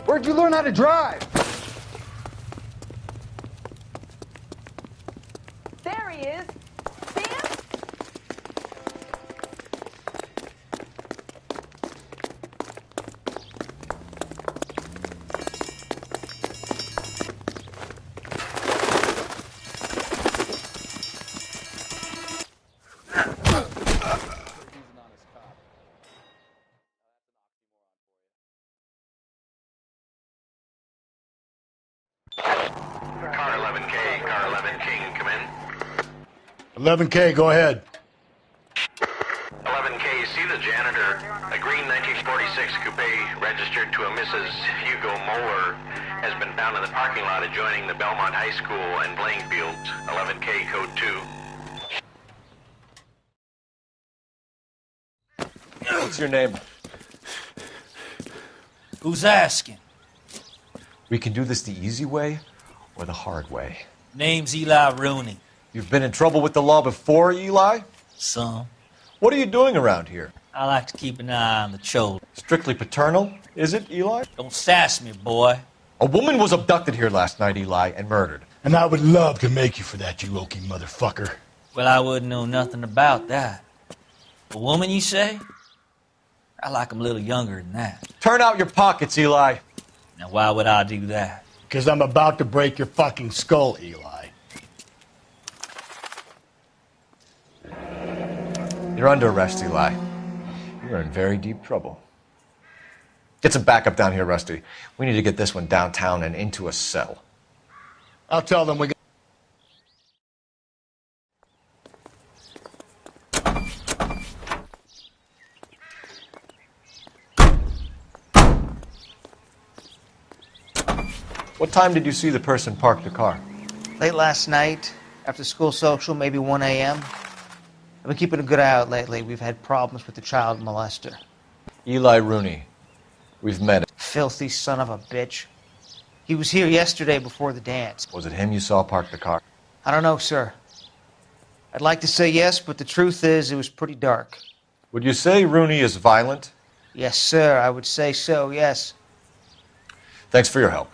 X: Where'd you learn how to drive?
W: There he is. See him?
C: Car 11K, car 11K, come in.
V: 11K, go ahead.
C: 11K, see the janitor. A green 1946 coupe registered to a Mrs. Hugo Moeller has been found in the parking lot adjoining the Belmont High School and playing fields. 11K, code 2.
F: What's your name?
Y: Who's asking?
F: We can do this the easy way or the hard way.
Y: Name's Eli Rooney.
F: You've been in trouble with the law before, Eli?
Y: Some.
F: What are you doing around here?
Y: I like to keep an eye on the children.
F: Strictly paternal, is it, Eli?
Y: Don't sass me, boy.
F: A woman was abducted here last night, Eli, and murdered.
V: And I would love to make you for that, you oaky motherfucker.
Y: Well, I wouldn't know nothing about that. A woman, you say? I like 'em a little younger than that.
F: Turn out your pockets, Eli.
Y: Now, why would I do that?
V: Because I'm about to break your fucking skull, Eli.
F: You're under arrest, Eli. You're in very deep trouble. Get some backup down here, Rusty. We need to get this one downtown and into a cell.
V: I'll tell them we got...
F: What time did you see the person park the car?
G: Late last night, after school social, maybe 1 a.m. I've been keeping a good eye out lately. We've had problems with the child molester.
F: Eli Rooney. We've met him.
G: Filthy son of a bitch. He was here yesterday before the dance.
F: Was it him you saw park the car?
G: I don't know, sir. I'd like to say yes, but the truth is it was pretty dark.
F: Would you say Rooney is violent?
G: Yes, sir. I would say so, yes.
F: Thanks for your help.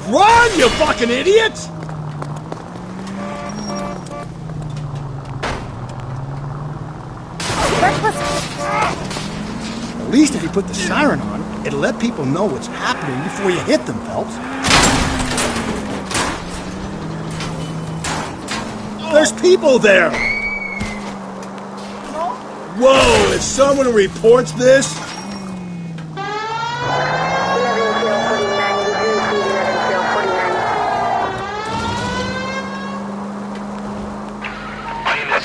H: Run, you fucking idiots! At least if you put the siren on, it'll let people know what's happening before you hit them, Phelps. There's people there! Whoa, if someone reports this...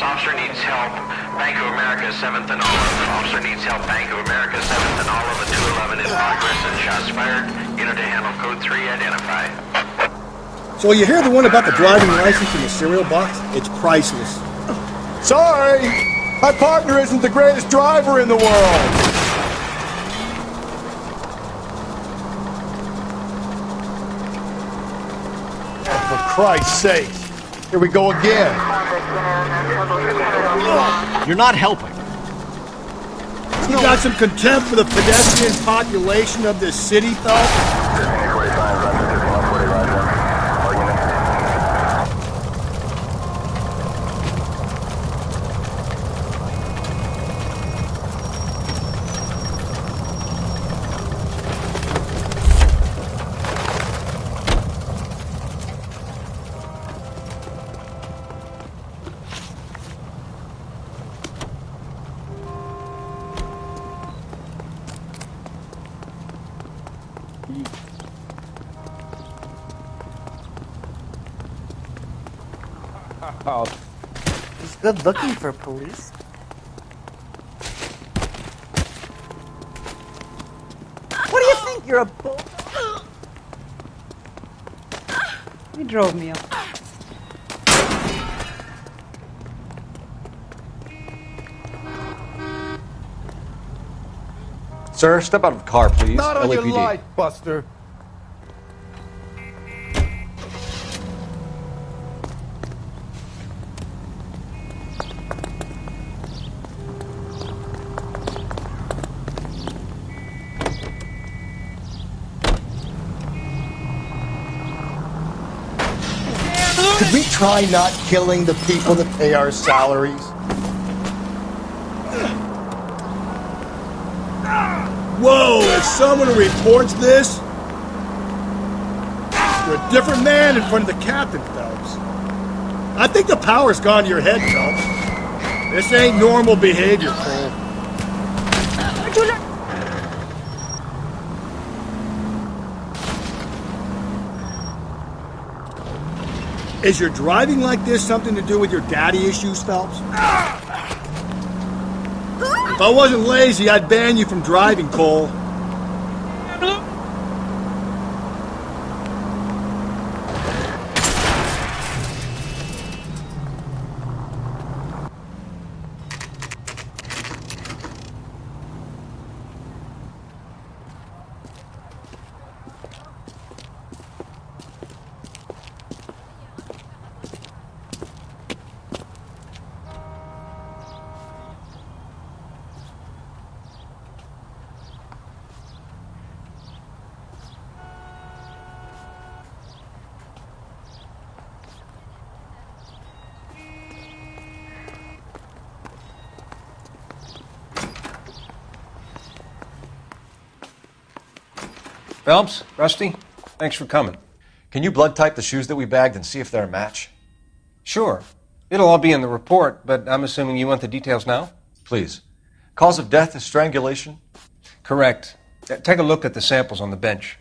C: Officer needs help. Bank of America, 7th and Olive. Officer needs help. Bank of America, 7th and Olive. A 211 in progress and shots fired. Unit to handle code 3 identified.
H: So you hear the one about the driving license in the cereal box? It's priceless.
V: Sorry! My partner isn't the greatest driver in the world! For Christ's sake! Here we go again.
L: You're not helping.
H: You got some contempt for the pedestrian population of this city, Phelps?
G: Oh. He's good looking for police. What do you think? You're a bull.
I: He drove me up.
F: Sir, step out of the car, please.
V: Not on your
F: LAPD.
V: life, Buster. Could we try not killing the people that pay our salaries?
H: Whoa, as someone who reports this, you're a different man in front of the captain, Phelps. I think the power's gone to your head, Phelps. This ain't normal behavior, Cole.
U: Where'd you learn?
H: Is your driving like this something to do with your daddy issues, Phelps? If I wasn't lazy, I'd ban you from driving, Cole.
Q: Phelps, Rusty, thanks for coming.
F: Can you blood type the shoes that we bagged and see if they're a match?
Q: Sure. It'll all be in the report, but I'm assuming you want the details now?
F: Please. Cause of death is strangulation?
Q: Correct. Take a look at the samples on the bench.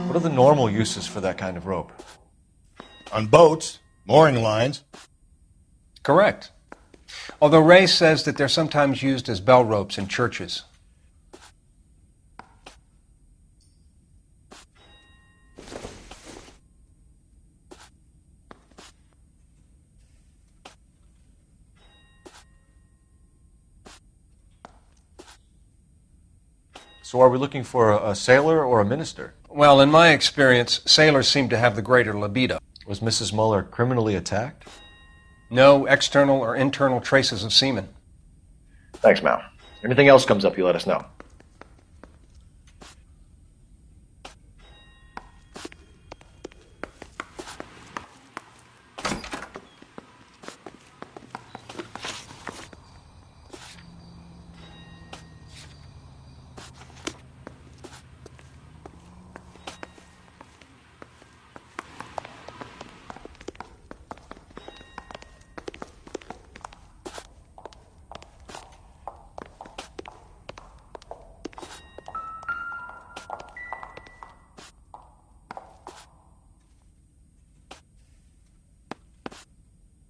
F: What are the normal uses for that kind of rope?
V: On boats, mooring lines.
Q: Correct. Although Ray says that they're sometimes used as bell ropes in churches.
F: So are we looking for a sailor or a minister?
Q: Well, in my experience, sailors seem to have the greater libido.
F: Was Mrs. Muller criminally attacked?
Q: No external or internal traces of semen.
F: Thanks, Mal. Anything else comes up, you let us know.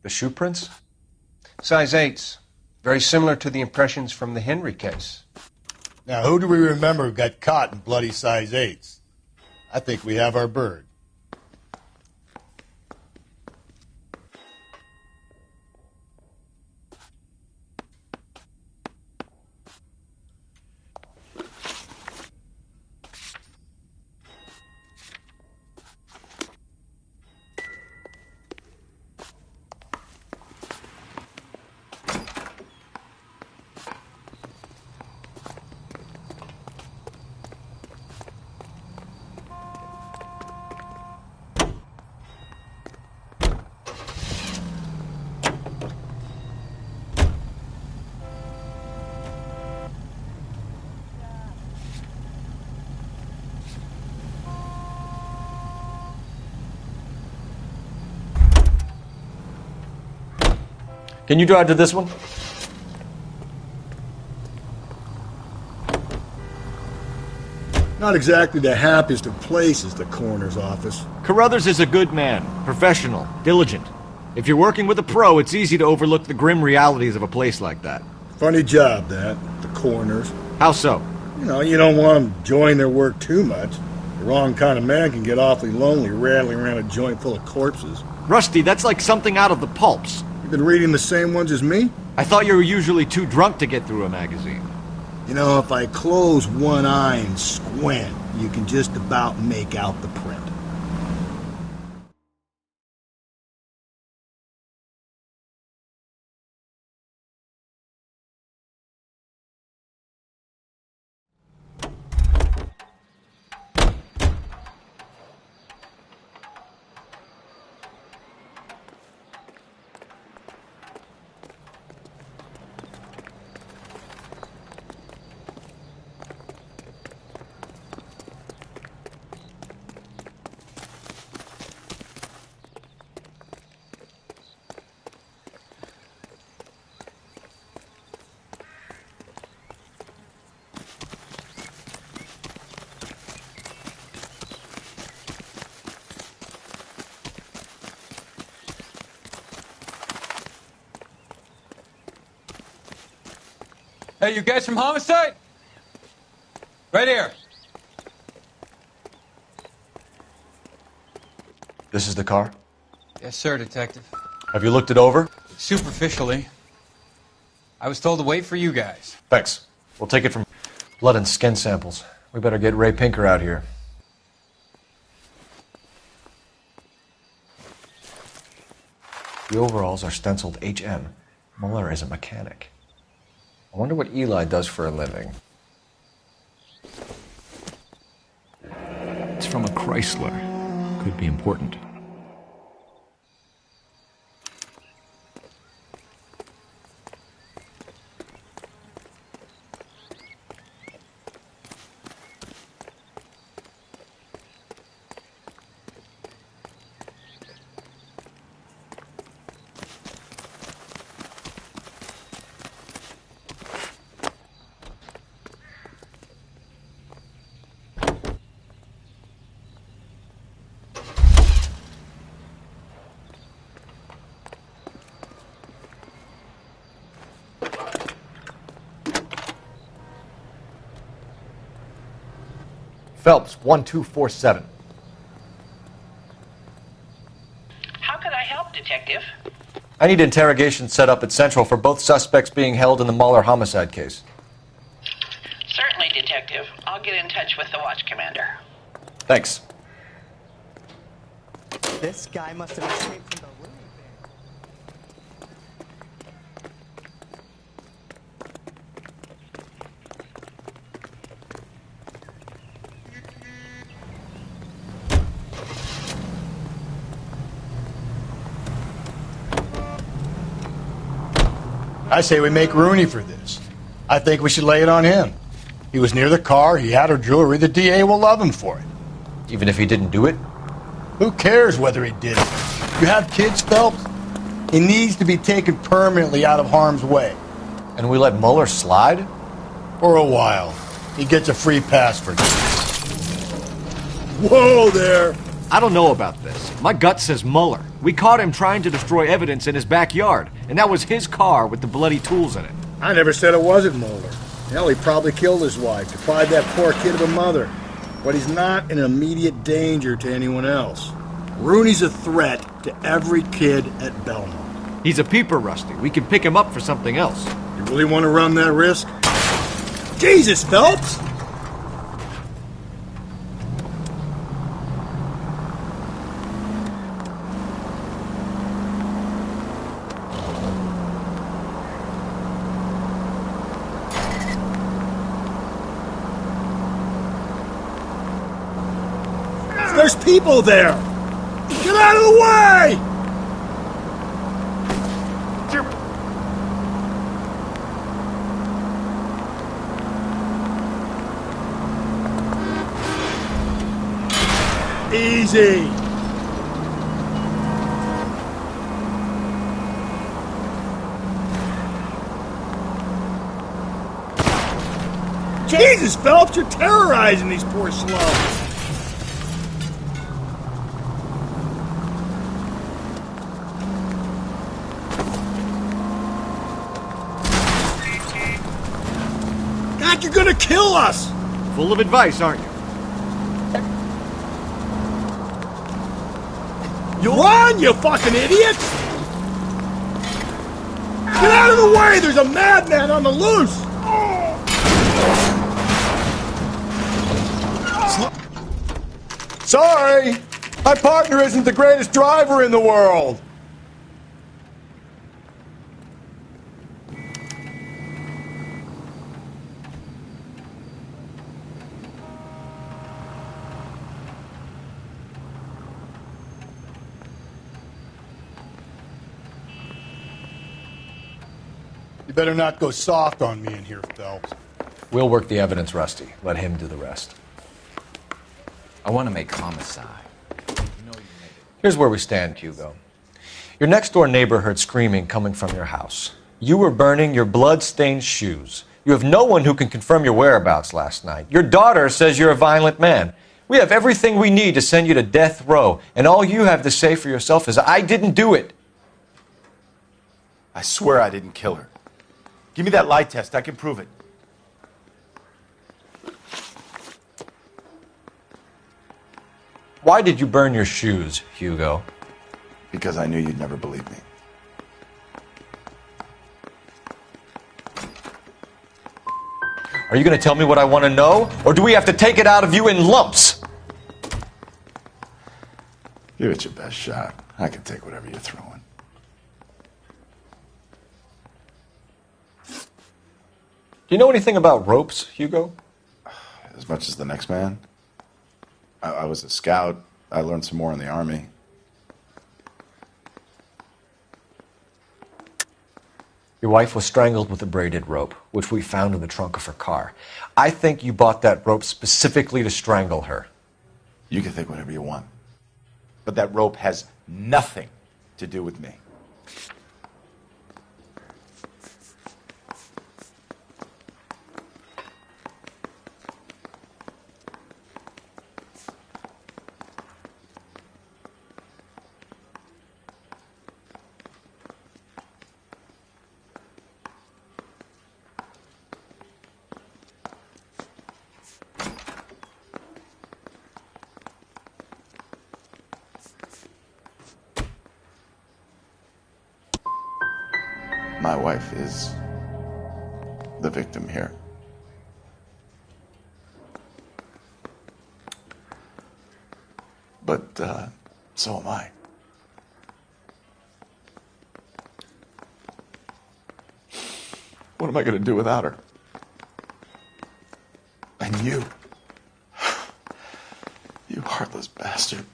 F: The shoe prints?
Q: Size 8s. Very similar to the impressions from the Henry case.
V: Now, who do we remember got caught in bloody size 8s? I think we have our bird.
F: Can you drive to this one?
H: Not exactly the happiest of places, the coroner's office.
L: Carruthers is a good man, professional, diligent. If you're working with a pro, it's easy to overlook the grim realities of a place like that.
H: Funny job, that, the coroner's.
L: How so?
H: You know, you don't want them enjoying their work too much. The wrong kind of man can get awfully lonely rattling around a joint full of corpses.
L: Rusty, that's like something out of the pulps.
H: You've been reading the same ones as me?
L: I thought you were usually too drunk to get through a magazine.
H: You know, if I close one eye and squint, you can just about make out the print.
K: Hey, you guys from Homicide? Right here.
F: This is the car?
K: Yes, sir, Detective.
F: Have you looked it over?
K: Superficially. I was told to wait for you guys.
F: Thanks. We'll take it from blood and skin samples. We better get Ray Pinker out here. The overalls are stenciled HM. Muller is a mechanic. I wonder what Eli does for a living.
L: It's from a Chrysler. Could be important.
F: Phelps, 1247.
N: How can I help, Detective?
F: I need interrogation set up at Central for both suspects being held in the Muller homicide case.
N: Certainly, Detective. I'll get in touch with the watch commander.
F: Thanks.
M: This guy must have escaped from the room.
V: I say we make Rooney for this. I think we should lay it on him. He was near the car, he had her jewelry, the DA will love him for it.
F: Even if he didn't do it?
V: Who cares whether he did it? You have kids, Phelps? He needs to be taken permanently out of harm's way.
F: And we let Muller slide?
V: For a while. He gets a free pass for this. Whoa there!
L: I don't know about this. My gut says Muller. We caught him trying to destroy evidence in his backyard, and that was his car with the bloody tools in it.
H: I never said it wasn't Muller. Hell, he probably killed his wife, deprived that poor kid of a mother. But he's not an immediate danger to anyone else. Rooney's a threat to every kid at Belmont.
L: He's a peeper, Rusty. We can pick him up for something else.
H: You really want to run that risk? Jesus, Phelps! There's people there! Get out of the way! Easy! Jesus, Phelps, you're terrorizing these poor slums! God like you're gonna kill us!
L: Full of advice, aren't you?
H: Run, you fucking idiot! Get out of the way! There's a madman on the loose!
V: Sorry! My partner isn't the greatest driver in the world!
H: You better not go soft on me in here, Phelps.
F: We'll work the evidence, Rusty. Let him do the rest.
B: I want to make homicide.
F: Here's where we stand, Hugo. Your next-door neighbor heard screaming coming from your house. You were burning your blood-stained shoes. You have no one who can confirm your whereabouts last night. Your daughter says you're a violent man. We have everything we need to send you to death row, and all you have to say for yourself is, I didn't do it.
P: I swear I didn't kill her. Give me that lie test. I can prove it.
F: Why did you burn your shoes, Hugo?
P: Because I knew you'd never believe me.
F: Are you going to tell me what I want to know, or do we have to take it out of you in lumps?
P: Give it your best shot. I can take whatever you're throwing.
F: Do you know anything about ropes, Hugo?
P: As much as the next man. I was a scout. I learned some more in the Army.
F: Your wife was strangled with a braided rope, which we found in the trunk of her car. I think you bought that rope specifically to strangle her.
P: You can think whatever you want. But that rope has nothing to do with me. My wife is the victim here. But, so am I. What am I going to do without her? And you. You heartless bastard.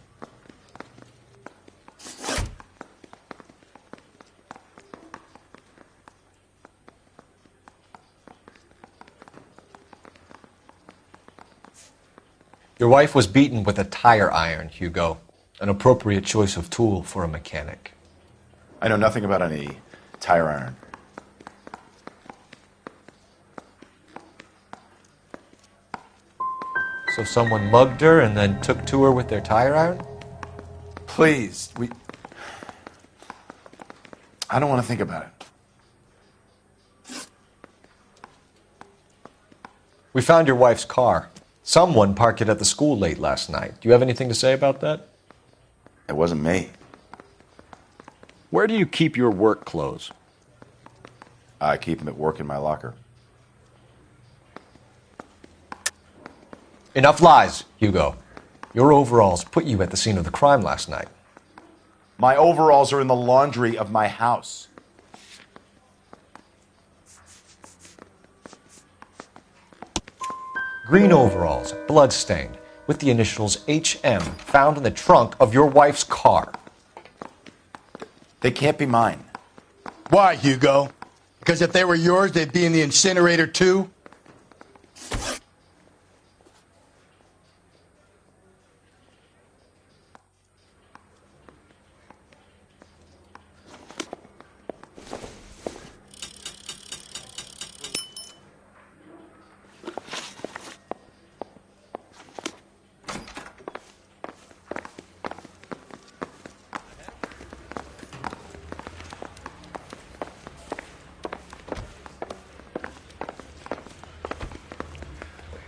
F: Your wife was beaten with a tire iron, Hugo. An appropriate choice of tool for a mechanic.
P: I know nothing about any tire iron.
F: So someone mugged her and then took to her with their tire iron?
P: Please, I don't want to think about it.
F: We found your wife's car. Someone parked it at the school late last night. Do you have anything to say about that?
P: It wasn't me.
L: Where do you keep your work clothes?
P: I keep them at work in my locker.
F: Enough lies, Hugo. Your overalls put you at the scene of the crime last night.
P: My overalls are in the laundry of my house.
F: Green overalls, blood-stained, with the initials HM found in the trunk of your wife's car.
P: They can't be mine.
H: Why, Hugo? Because if they were yours, they'd be in the incinerator too?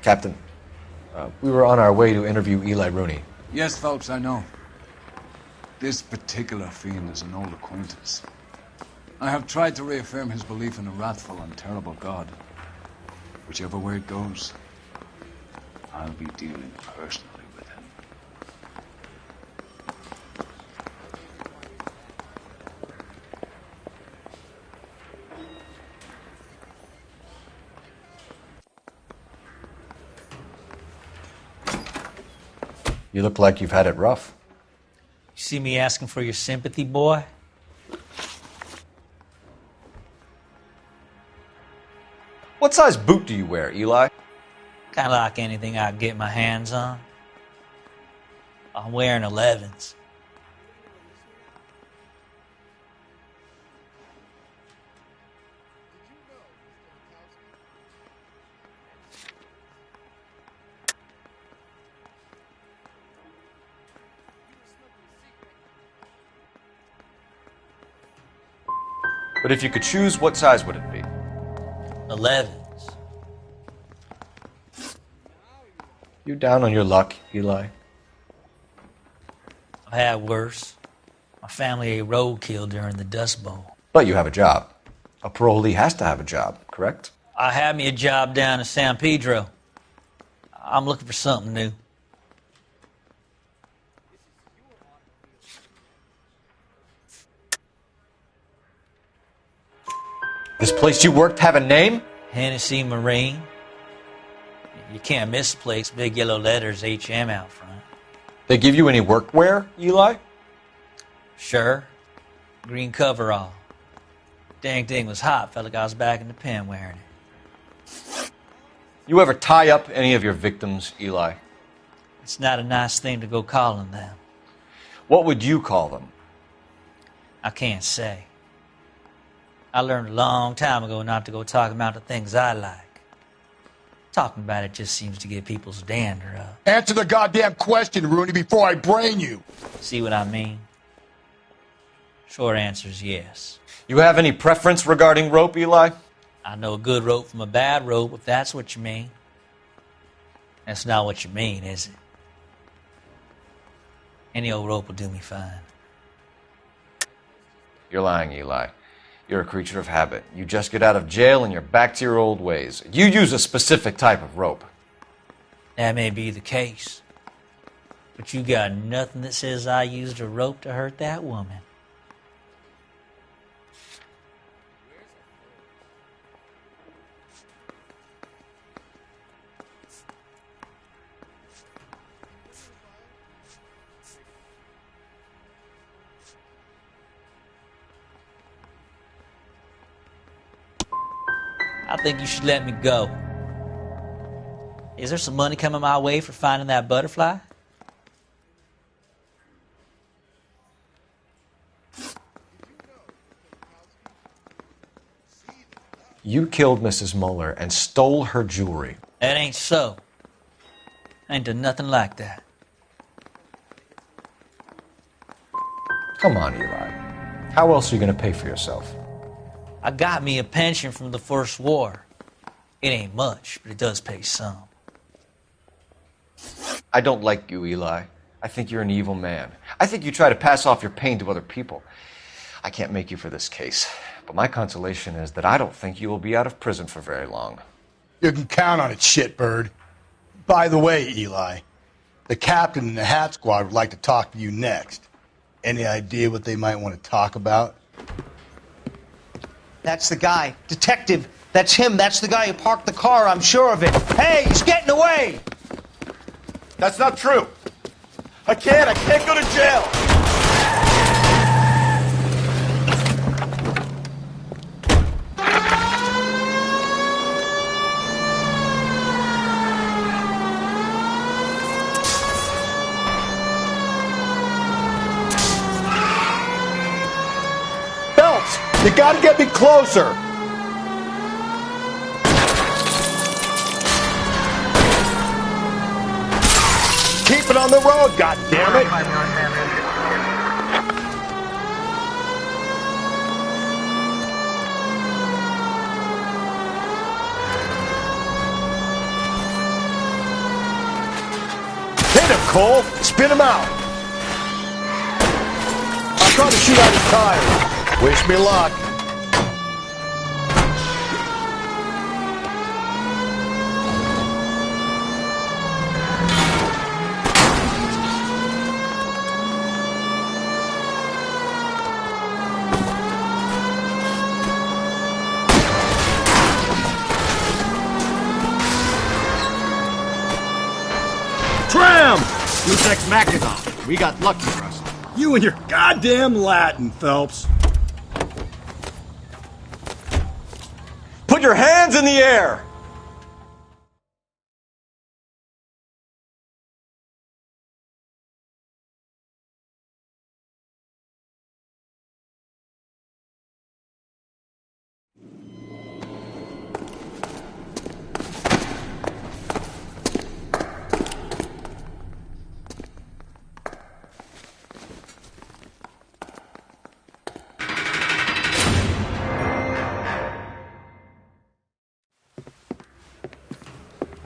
F: Captain, we were on our way to interview Eli Rooney.
K: Yes, Phelps, I know. This particular fiend is an old acquaintance. I have tried to reaffirm his belief in a wrathful and terrible God. Whichever way it goes, I'll be dealing personally with him.
F: You look like you've had it rough.
Y: You see me asking for your sympathy, boy?
F: What size boot do you wear, Eli?
Y: Kind of like anything I can get my hands on. I'm wearing 11s.
F: But if you could choose, what size would it be?
Y: 11s.
F: You down on your luck, Eli?
Y: I've had worse. My family ate roadkill during the Dust Bowl.
F: But you have a job. A parolee has to have a job, correct?
Y: I had me a job down in San Pedro. I'm looking for something new.
F: This place you worked have a name?
Y: Hennessy Marine. You can't miss the place. Big yellow letters, HM out front.
F: They give you any workwear, Eli?
Y: Sure. Green coverall. Dang thing was hot. Felt like I was back in the pen wearing it.
F: You ever tie up any of your victims, Eli?
Y: It's not a nice thing to go calling them.
F: What would you call them?
Y: I can't say. I learned a long time ago not to go talking about the things I like. Talking about it just seems to get people's dander up.
X: Answer the goddamn question, Rooney, before I brain you.
Y: See what I mean? Short answer is yes.
F: You have any preference regarding rope, Eli?
Y: I know a good rope from a bad rope, if that's what you mean. That's not what you mean, is it? Any old rope will do me fine.
F: You're lying, Eli. You're a creature of habit. You just get out of jail and you're back to your old ways. You use a specific type of rope.
Y: That may be the case. But you got nothing that says I used a rope to hurt that woman. I think you should let me go. Is there some money coming my way for finding that butterfly?
F: You killed Mrs. Muller and stole her jewelry.
Y: That ain't so. I ain't done nothing like that.
F: Come on, Eli. How else are you going to pay for yourself?
Y: I got me a pension from the First War. It ain't much, but it does pay some.
F: I don't like you, Eli. I think you're an evil man. I think you try to pass off your pain to other people. I can't make you for this case, but my consolation is that I don't think you will be out of prison for very long.
X: You can count on it, shitbird. By the way, Eli, the captain and the Hat Squad would like to talk to you next. Any idea what they might want to talk about?
G: That's the guy. Detective, that's him. That's the guy who parked the car, I'm sure of it. Hey, he's getting away!
P: That's not true. I can't go to jail.
X: Phelps, you gotta get me closer. Keep it on the road, goddammit!
L: Cole. Spin him out.
H: I'm trying to shoot out his tires.
L: Wish me luck.
H: Tram!
L: Who's ex Machina? We got lucky, Russ.
H: You and your goddamn Latin, Phelps.
F: Put your hands in the air!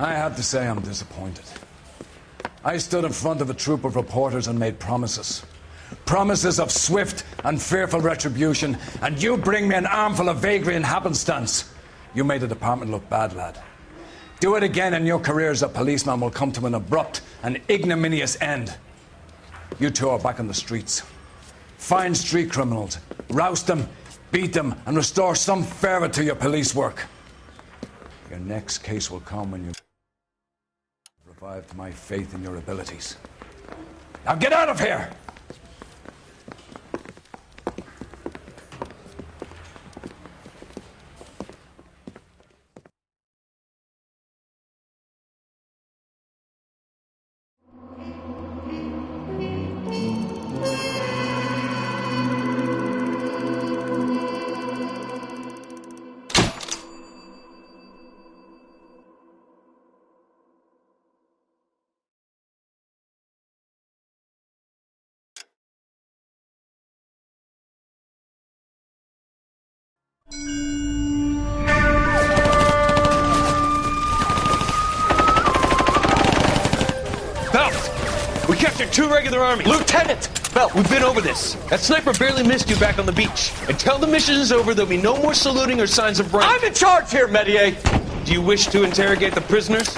K: I have to say I'm disappointed. I stood in front of a troop of reporters and made promises. Promises of swift and fearful retribution, and you bring me an armful of vagary and happenstance. You made the department look bad, lad. Do it again and your career as a policeman will come to an abrupt and ignominious end. You two are back on the streets. Find street criminals, roust them, beat them, and restore some fervour to your police work. Your next case will come when you revived my faith in your abilities. Now get out of here!
D: We captured 2 regular army.
F: Lieutenant!
D: Belt, we've been over this. That sniper barely missed you back on the beach. Until the mission is over, there'll be no more saluting or signs of rank.
F: I'm in charge here, Medier!
D: Do you wish to interrogate the prisoners?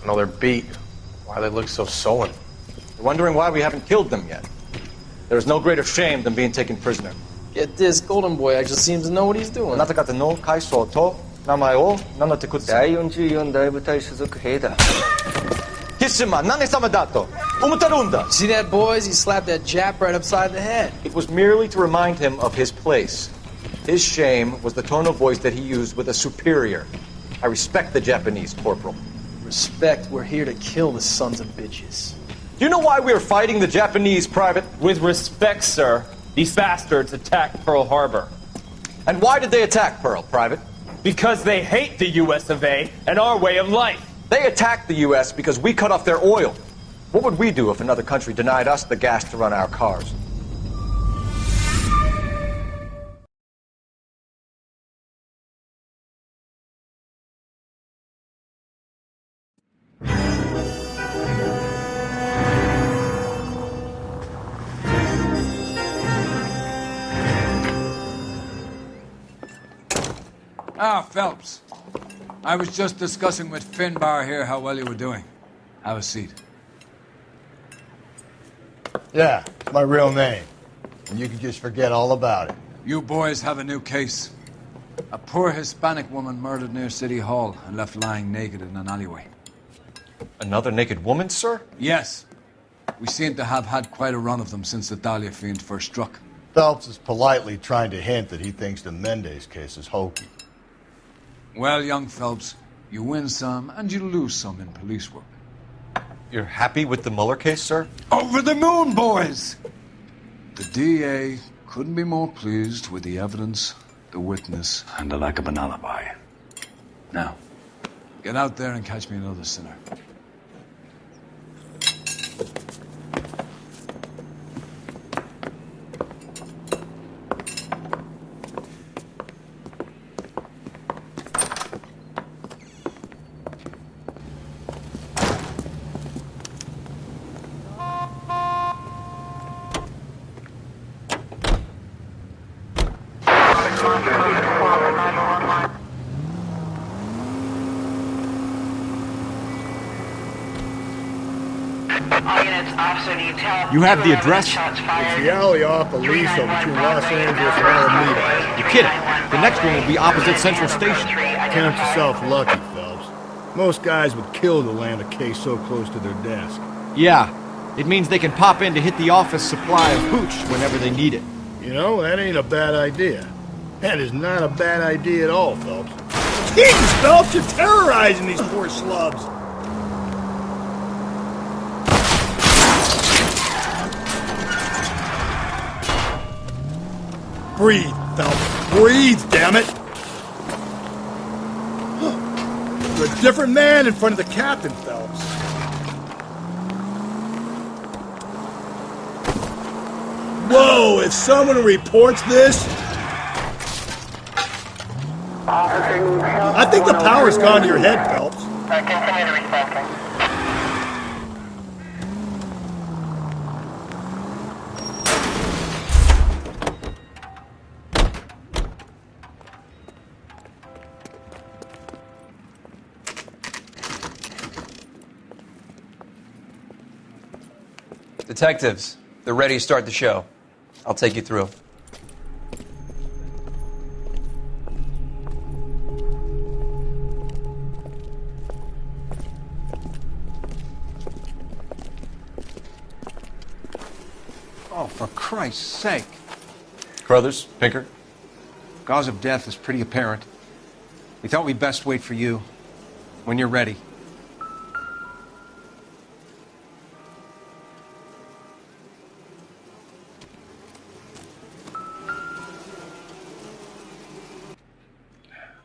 Q: No, they're beat. Why they look so sullen?
F: You're wondering why we haven't killed them yet. There is no greater shame than being taken prisoner.
A: Yet this golden boy actually seems to know what he's doing.
F: あなた方の階層と名前を名乗ってください。
A: 第44大部隊所属兵だ。
F: See
A: that, boys? He slapped that Jap right upside the head.
F: It was merely to remind him of his place. His shame was the tone of voice that he used with a superior. I respect the Japanese, Corporal.
A: Respect, we're here to kill the sons of bitches.
F: Do you know why we are fighting the Japanese, Private?
O: With respect, sir, these bastards attacked Pearl Harbor.
F: And why did they attack Pearl, Private?
O: Because they hate the US of A and our way of life.
F: They attacked the U.S. because we cut off their oil. What would we do if another country denied us the gas to run our cars?
K: Ah, Phelps. I was just discussing with Finbar here how well you were doing. Have a seat.
X: Yeah, it's my real name. And you can just forget all about it.
K: You boys have a new case. A poor Hispanic woman murdered near City Hall and left lying naked in an alleyway.
F: Another naked woman, sir?
K: Yes. We seem to have had quite a run of them since the Dahlia fiend first struck.
X: Phelps is politely trying to hint that he thinks the Mendez case is hokey.
K: Well, young Phelps, you win some and you lose some in police work.
F: You're happy with the Mueller case, sir?
K: Over the moon, boys! The DA couldn't be more pleased with the evidence, the witness, and the lack of an alibi. Now, get out there and catch me another sinner.
N: All units, officer detail.
L: You have the address?
N: Shots
H: It's
N: fired.
H: the alley off Aliso between Los Angeles and Alameda.
L: You're kidding. The next one will be opposite Central Station.
H: Count yourself lucky, Phelps. Most guys would kill to land a case so close to their desk.
L: Yeah. It means they can pop in to hit the office supply of hooch whenever they need it.
H: You know, that ain't a bad idea. That is not a bad idea at all, Phelps. Jesus, Phelps, you're terrorizing these poor slubs. Breathe, Phelps. Breathe, damn it. You're a different man in front of the captain, Phelps. Whoa, if someone reports this... I think the power's gone to your head, Phelps.
N: Continue to respond.
E: Detectives, they're ready to start the show. I'll take you through.
Q: Oh, for Christ's sake.
F: Crothers, Pinker.
Q: Cause of death is pretty apparent. We thought we'd best wait for you. When you're ready.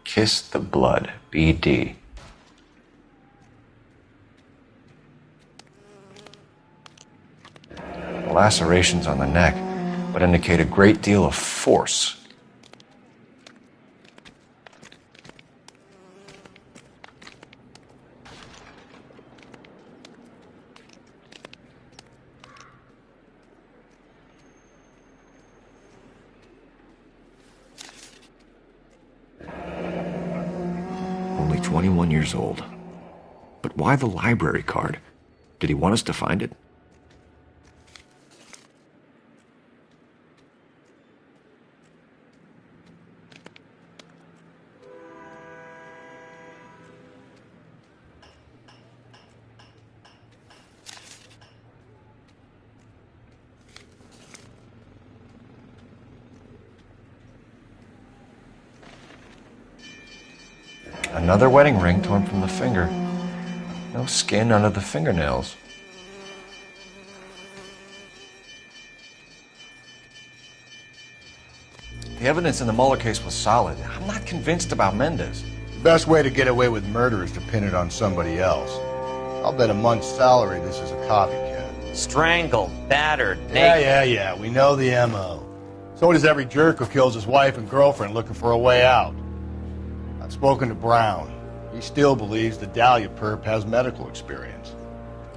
F: Kiss the blood, BD. The lacerations on the neck would indicate a great deal of force. Only 21 years old. But why the library card? Did he want us to find it? Another wedding ring torn from the finger. No skin under the fingernails. The evidence in the Mueller case was solid. I'm not convinced about Mendez.
X: The best way to get away with murder is to pin it on somebody else. I'll bet a month's salary this is a copycat.
O: Strangled, battered, naked.
X: Yeah. We know the M.O. So does every jerk who kills his wife and girlfriend looking for a way out. I've spoken to Brown. He still believes the Dahlia perp has medical experience.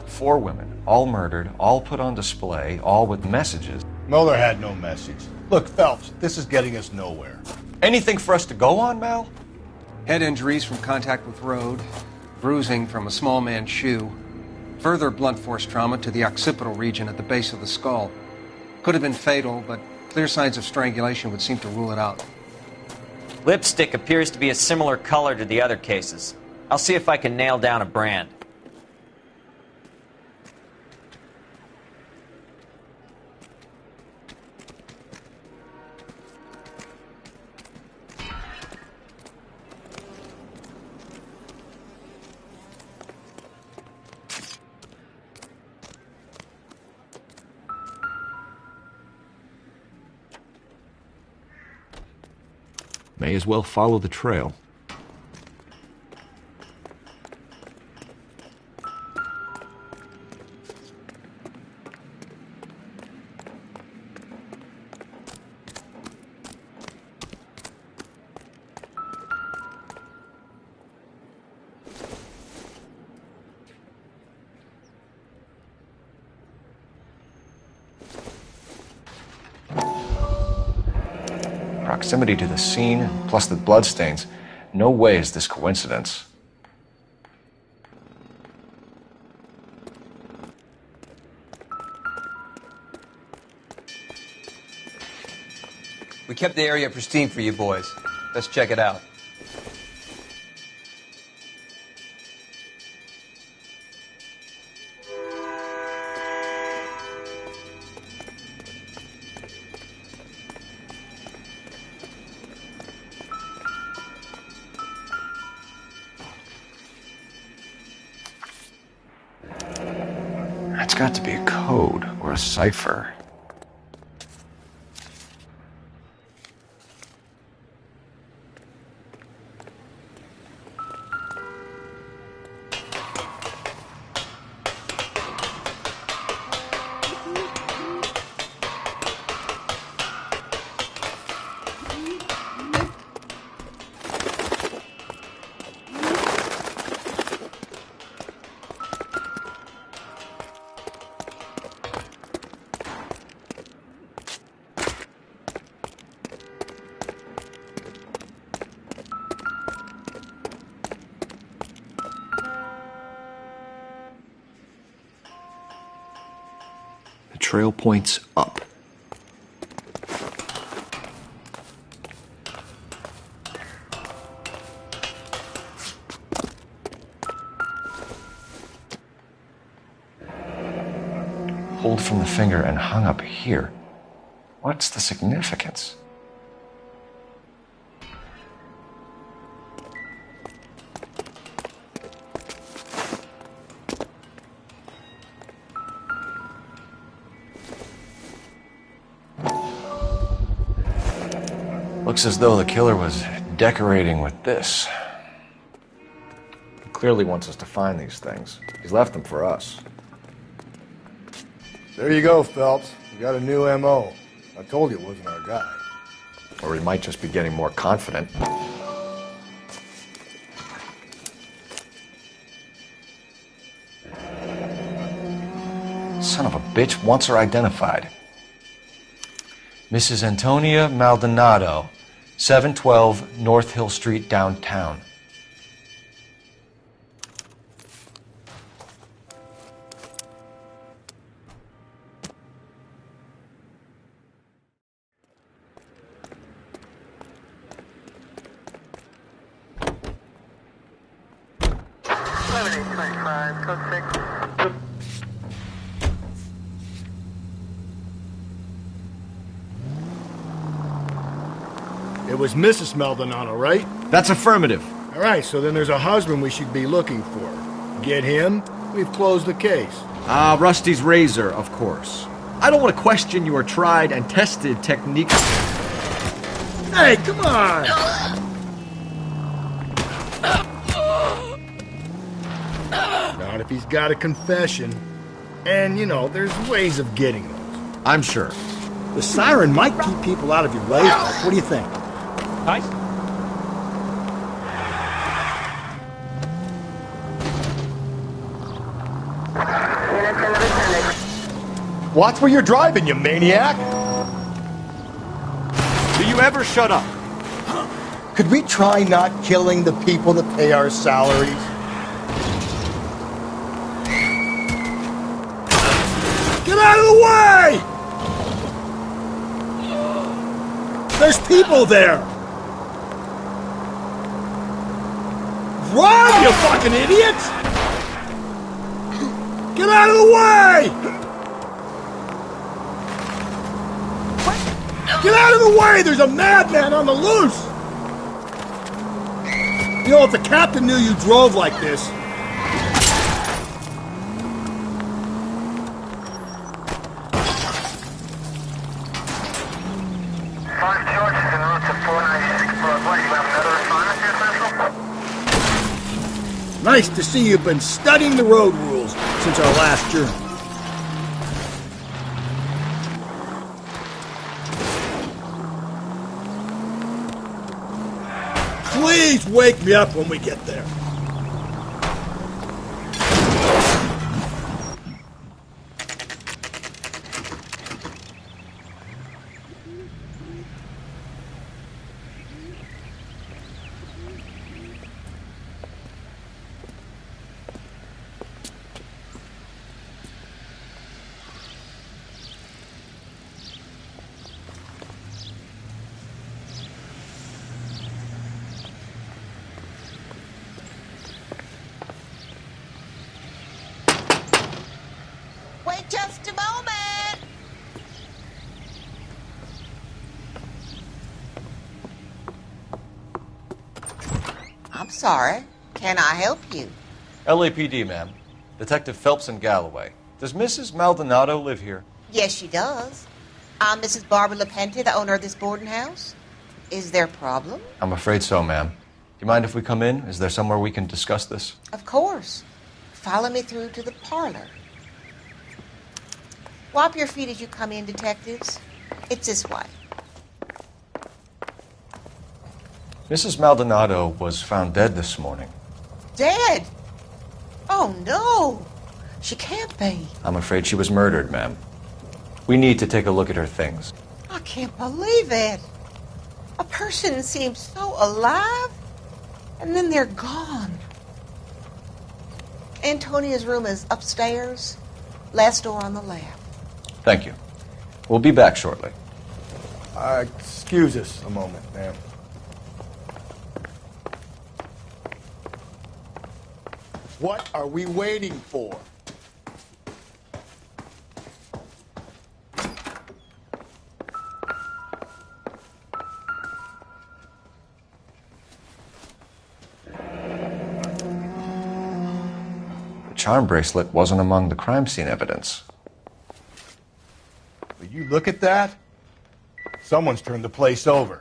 F: 4 women, all murdered, all put on display, all with messages.
X: Mueller had no message. Look, Phelps, this is getting us nowhere.
F: Anything for us to go on, Mal?
Q: Head injuries from contact with road, bruising from a small man's shoe, further blunt force trauma to the occipital region at the base of the skull. Could have been fatal, but clear signs of strangulation would seem to rule it out.
O: Lipstick appears to be a similar color to the other cases. I'll see if I can nail down a brand.
F: May as well follow the trail. Proximity to the scene, plus the bloodstains. No way is this coincidence.
E: We kept the area pristine for you boys. Let's check it out.
F: That's got to be a code or a cipher. The trail points up. Pulled from the finger and hung up here. What's the significance? Looks as though the killer was decorating with this. He clearly wants us to find these things. He's left them for us.
X: There you go, Phelps. You got a new M.O. I told you it wasn't our guy.
F: Or he might just be getting more confident. Son of a bitch wants her identified. Mrs. Antonia Maldonado, 712 North Hill Street, downtown.
X: It was Mrs. Maldonado, right?
L: That's affirmative.
X: All right, so then there's a husband we should be looking for. Get him, we've closed the case.
L: Rusty's razor, of course. I don't want to question your tried and tested techniques.
X: Hey, come on! Not if he's got a confession. And, you know, there's ways of getting those.
L: I'm sure.
X: The siren might keep people out of your way, Buck. What do you think?
D: Nice.
X: Watch where you're driving, you maniac!
L: Do you ever shut up?
X: Could we try not killing the people that pay our salaries? Get out of the way! There's people there! Run, you fucking idiots! Get out of the way! Get out of the way! There's a madman on the loose! You know, if the captain knew you drove like this... Nice to see you've been studying the road rules since our last journey. Please wake me up when we get there.
J: sorry. Can I help you?
F: LAPD, ma'am. Detective Phelps and Galloway. Does Mrs. Maldonado live here?
J: Yes, she does. I'm Mrs. Barbara LaPente, the owner of this boarding house. Is there a problem?
F: I'm afraid so, ma'am. Do you mind if we come in? Is there somewhere we can discuss this?
J: Of course. Follow me through to the parlor. Wipe your feet as you come in, detectives. It's this way.
F: Mrs. Maldonado was found dead this morning.
J: Dead? Oh, no. She can't be.
F: I'm afraid she was murdered, ma'am. We need to take a look at her things.
J: I can't believe it. A person seems so alive, and then they're gone. Antonia's room is upstairs, last door on the left.
F: Thank you. We'll be back shortly.
X: Excuse us a moment, ma'am. What are we waiting for?
F: The charm bracelet wasn't among the crime scene evidence.
X: Will you look at that? Someone's turned the place over.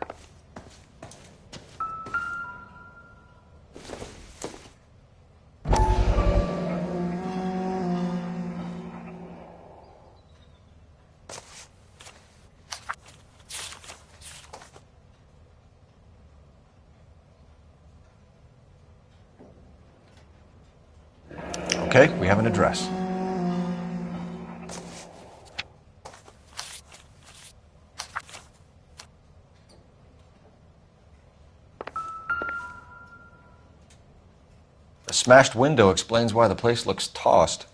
F: Okay, we have an address. The smashed window explains why the place looks tossed.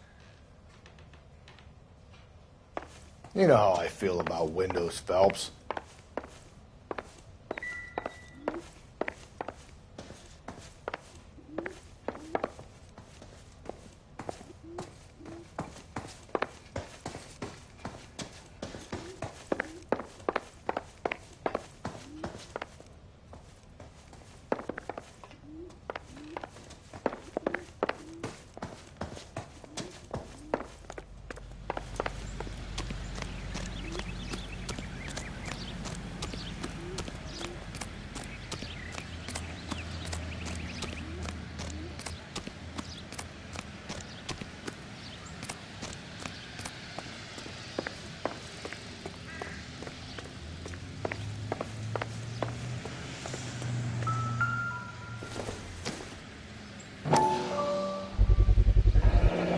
X: You know how I feel about windows, Phelps.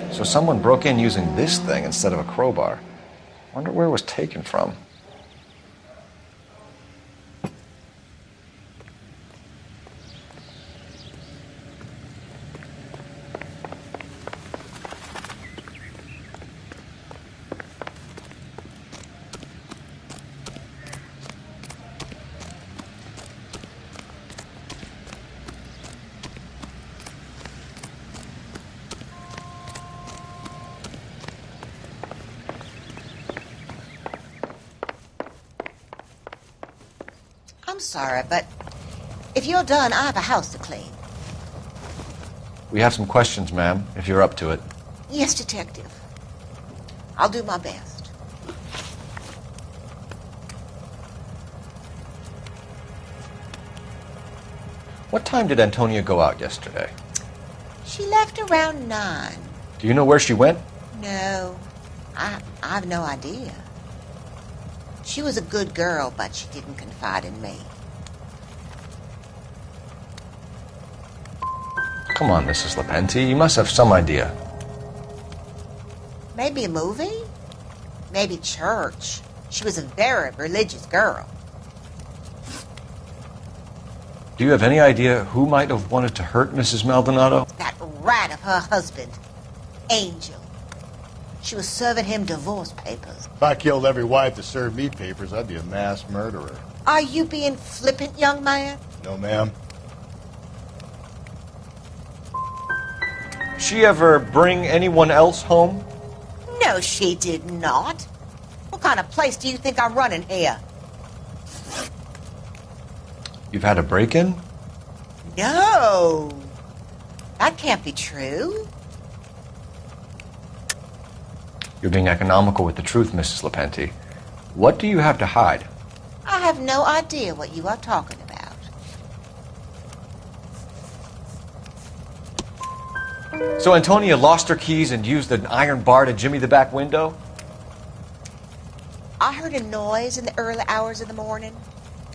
F: So someone broke in using this thing instead of a crowbar. Wonder where it was taken from.
J: I'm sorry, but if you're done, I have a house to clean.
F: We have some questions, ma'am, if you're up to it.
J: Yes, detective. I'll do my best.
F: What time did Antonia go out yesterday?
J: She left around 9.
F: Do you know where she went?
J: No, I've no idea. She was a good girl, but she didn't confide in me.
F: Come on, Mrs. LaPente, you must have some idea.
J: Maybe a movie? Maybe church. She was a very religious girl.
F: Do you have any idea who might have wanted to hurt Mrs. Maldonado?
J: That rat of her husband, Angel. She was serving him divorce papers.
X: If I killed every wife to serve me papers, I'd be a mass murderer.
J: Are you being flippant, young man?
X: No, ma'am.
F: She ever bring anyone else home?
J: No, she did not. What kind of place do you think I'm running here?
F: You've had a break-in?
J: No. That can't be true.
F: You're being economical with the truth, Mrs. Lepenti. What do you have to hide?
J: I have no idea what you are talking about.
F: So Antonia lost her keys and used an iron bar to jimmy the back window?
J: I heard a noise in the early hours of the morning.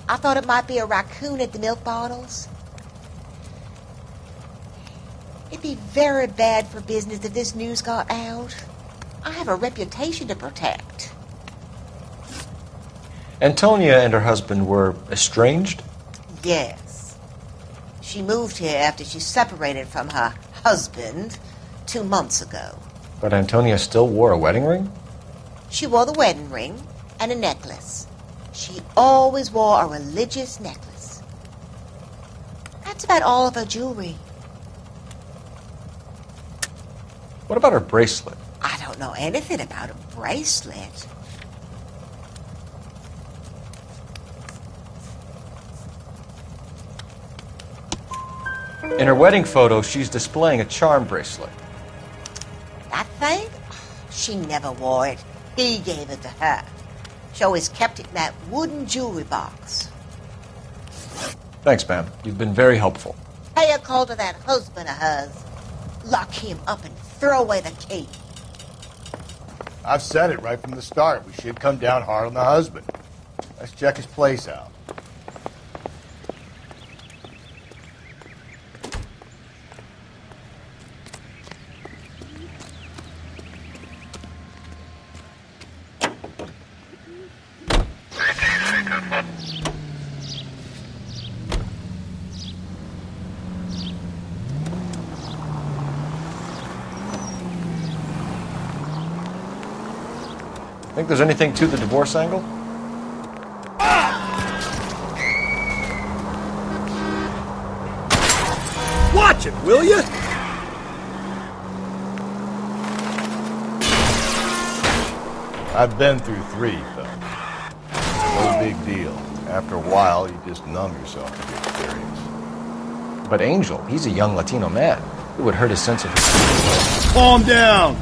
J: I thought it might be a raccoon at the milk bottles. It'd be very bad for business if this news got out. I have a reputation to protect.
F: Antonia and her husband were estranged?
J: Yes. She moved here after she separated from her husband 2 months ago.
F: But Antonia still wore a wedding ring?
J: She wore the wedding ring and a necklace. She always wore a religious necklace. That's about all of her jewelry.
F: What about her bracelet?
J: I don't know anything about a bracelet.
F: In her wedding photo, she's displaying a charm bracelet.
J: That thing? She never wore it. He gave it to her. She always kept it in that wooden jewelry box.
F: Thanks, ma'am. You've been very helpful.
J: Pay a call to that husband of hers. Lock him up and throw away the key.
X: I've said it right from the start. We should come down hard on the husband. Let's check his place out.
F: Think there's anything to the divorce angle?
H: Watch it, will you?
X: I've been through 3, Phil. No big deal. After a while, you just numb yourself to the experience.
F: But Angel, he's a young Latino man. It would hurt his sense of...
H: Calm down!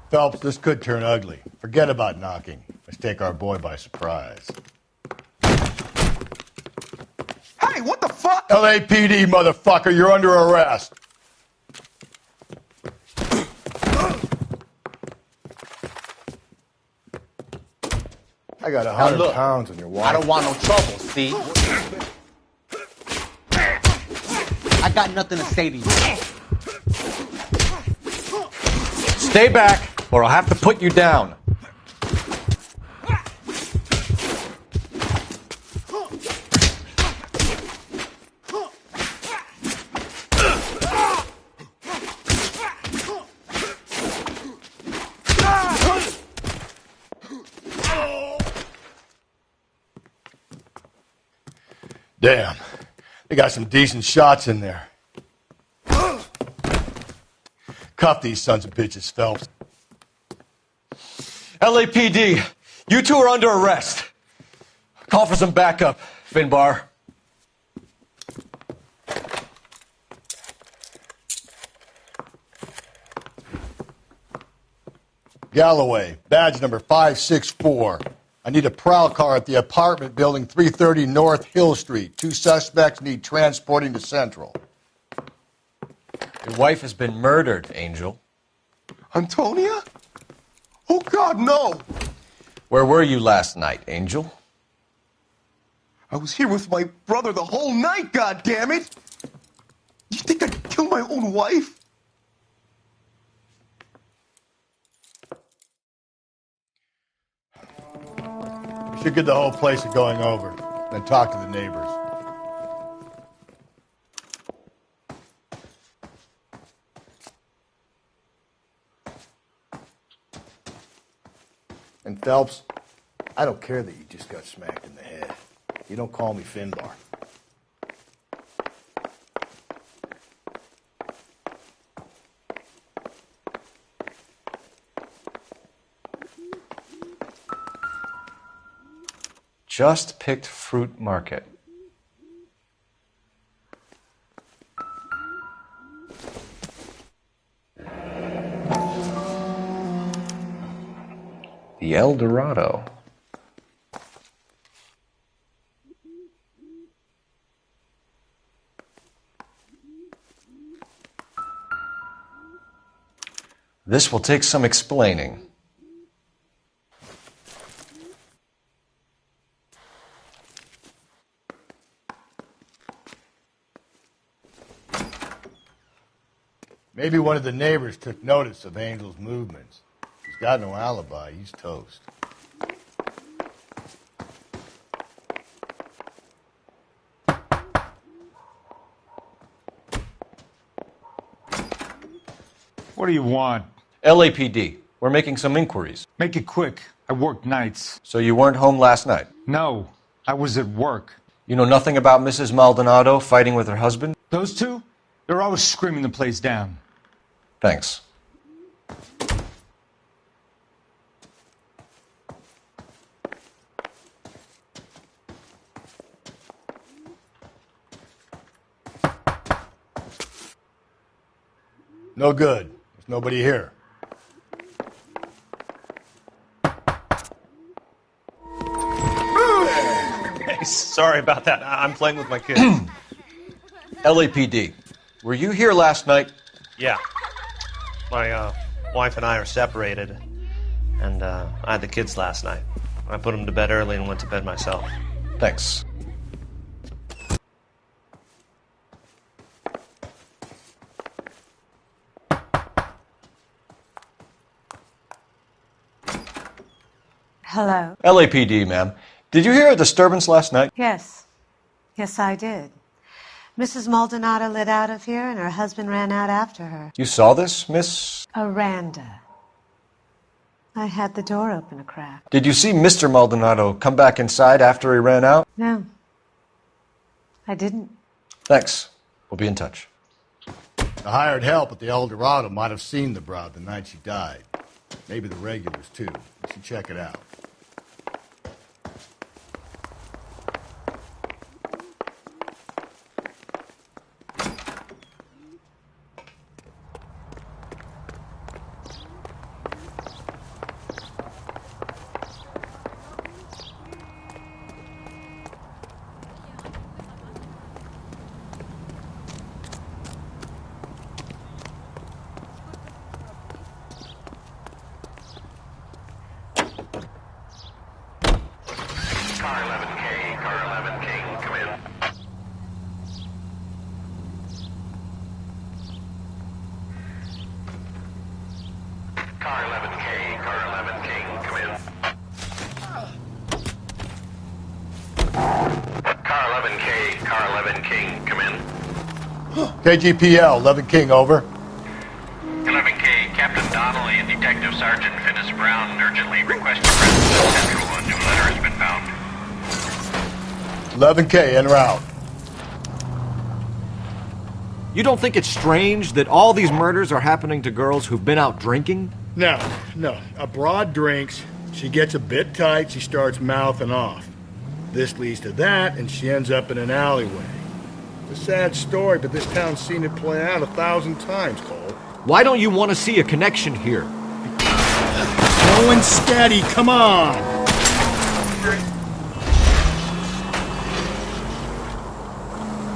X: Phelps, this could turn ugly. Forget about knocking. Let's take our boy by surprise.
P: Hey, what the fuck?
X: LAPD, motherfucker, you're under arrest. I got 100 pounds on your watch.
M: I don't want no trouble, see? I got nothing to say to you.
F: Stay back, or I'll have to put you down.
X: Damn. They got some decent shots in there. Cuff these sons of bitches, Phelps.
F: LAPD, you two are under arrest. Call for some backup, Finbar.
X: Galloway, badge number 564. I need a prowl car at the apartment building 330 North Hill Street. 2 suspects need transporting to Central.
F: Your wife has been murdered, Angel.
C: Antonia? Oh, God, no!
F: Where were you last night, Angel?
C: I was here with my brother the whole night, goddammit! You think I'd kill my own wife?
X: We should get the whole place going over, then talk to the neighbors. And Phelps, I don't care that you just got smacked in the head. You don't call me Finbar.
F: Just picked Fruit Market. The El Dorado. This will take some explaining.
X: Maybe one of the neighbors took notice of Angel's movements. He's got no alibi. He's toast.
K: What do you want?
F: LAPD. We're making some inquiries.
K: Make it quick. I work nights.
F: So you weren't home last night?
K: No, I was at work.
F: You know nothing about Mrs. Maldonado fighting with her husband?
K: Those two? They're always screaming the place down.
F: Thanks.
X: No good. There's nobody here.
R: Hey, sorry about that. I'm playing with my kids.
F: LAPD. Were you here last night?
R: Yeah. My wife and I are separated, and I had the kids last night. I put them to bed early and went to bed myself.
F: Thanks.
I: Hello.
F: LAPD, ma'am. Did you hear a disturbance last night?
I: Yes. Yes, I did. Mrs. Maldonado lit out of here, and her husband ran out after her.
F: You saw this, Miss?
I: Aranda. I had the door open a crack.
F: Did you see Mr. Maldonado come back inside after he ran out?
I: No. I didn't.
F: Thanks. We'll be in touch.
X: The hired help at the El Dorado might have seen the broad the night she died. Maybe the regulars, too. We should check it out. KGPL, 11 King, over.
S: 11K, Captain Donnelly and Detective Sergeant Finnis Brown urgently request presence at Central. A new letter has been found.
X: 11K, en route.
L: You don't think it's strange that all these murders are happening to girls who've been out drinking?
H: No. A broad drinks, she gets a bit tight, she starts mouthing off. This leads to that, and she ends up in an alleyway. It's a sad story, but this town's seen it play out 1,000 times, Cole.
L: Why don't you want to see a connection here?
H: Going steady, come on!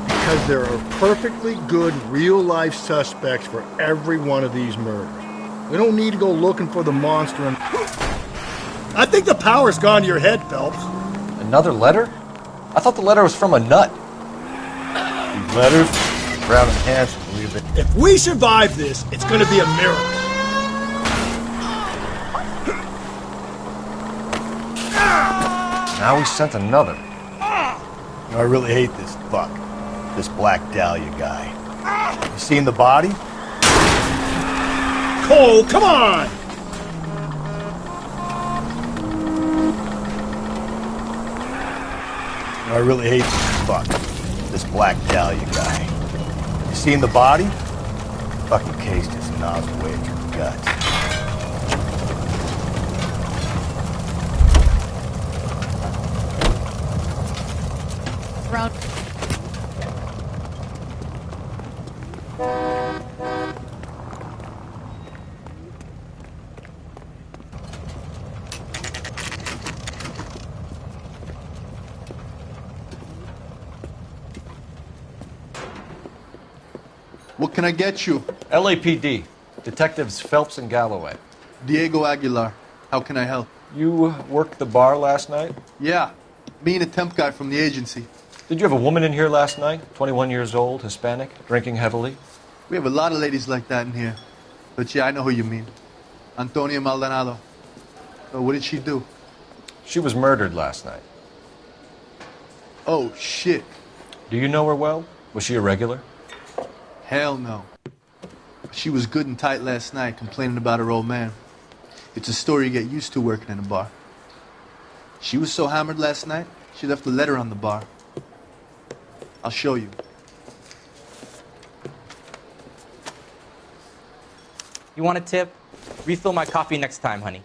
H: Because there are perfectly good real-life suspects for every one of these murders. We don't need to go looking for the monster and... I think the power's gone to your head, Phelps.
F: Another letter? I thought the letter was from a nut.
X: These letters, Brown and Hanson believe it.
H: If we survive this, it's gonna be a miracle.
F: Now he sent another.
X: You know, I really hate this fuck. This Black Dahlia guy. You seen the body?
H: Cole, come on!
X: You know, I really hate this fuck. This Black Dahlia guy. You seen the body? Fucking cased his nozzle way through the guts.
B: Round.
T: What can I get you?
F: LAPD. Detectives Phelps and Galloway.
T: Diego Aguilar. How can I help?
F: You worked the bar last night?
T: Yeah. Me and a temp guy from the agency.
F: Did you have a woman in here last night? 21 years old, Hispanic, drinking heavily?
T: We have a lot of ladies like that in here. But yeah, I know who you mean. Antonia Maldonado. So what did she do?
F: She was murdered last night.
T: Oh, shit.
F: Do you know her well? Was she a regular?
T: Hell no. She was good and tight last night, complaining about her old man. It's a story you get used to working in a bar. She was so hammered last night, she left a letter on the bar. I'll show you.
M: You want a tip? Refill my coffee next time, honey.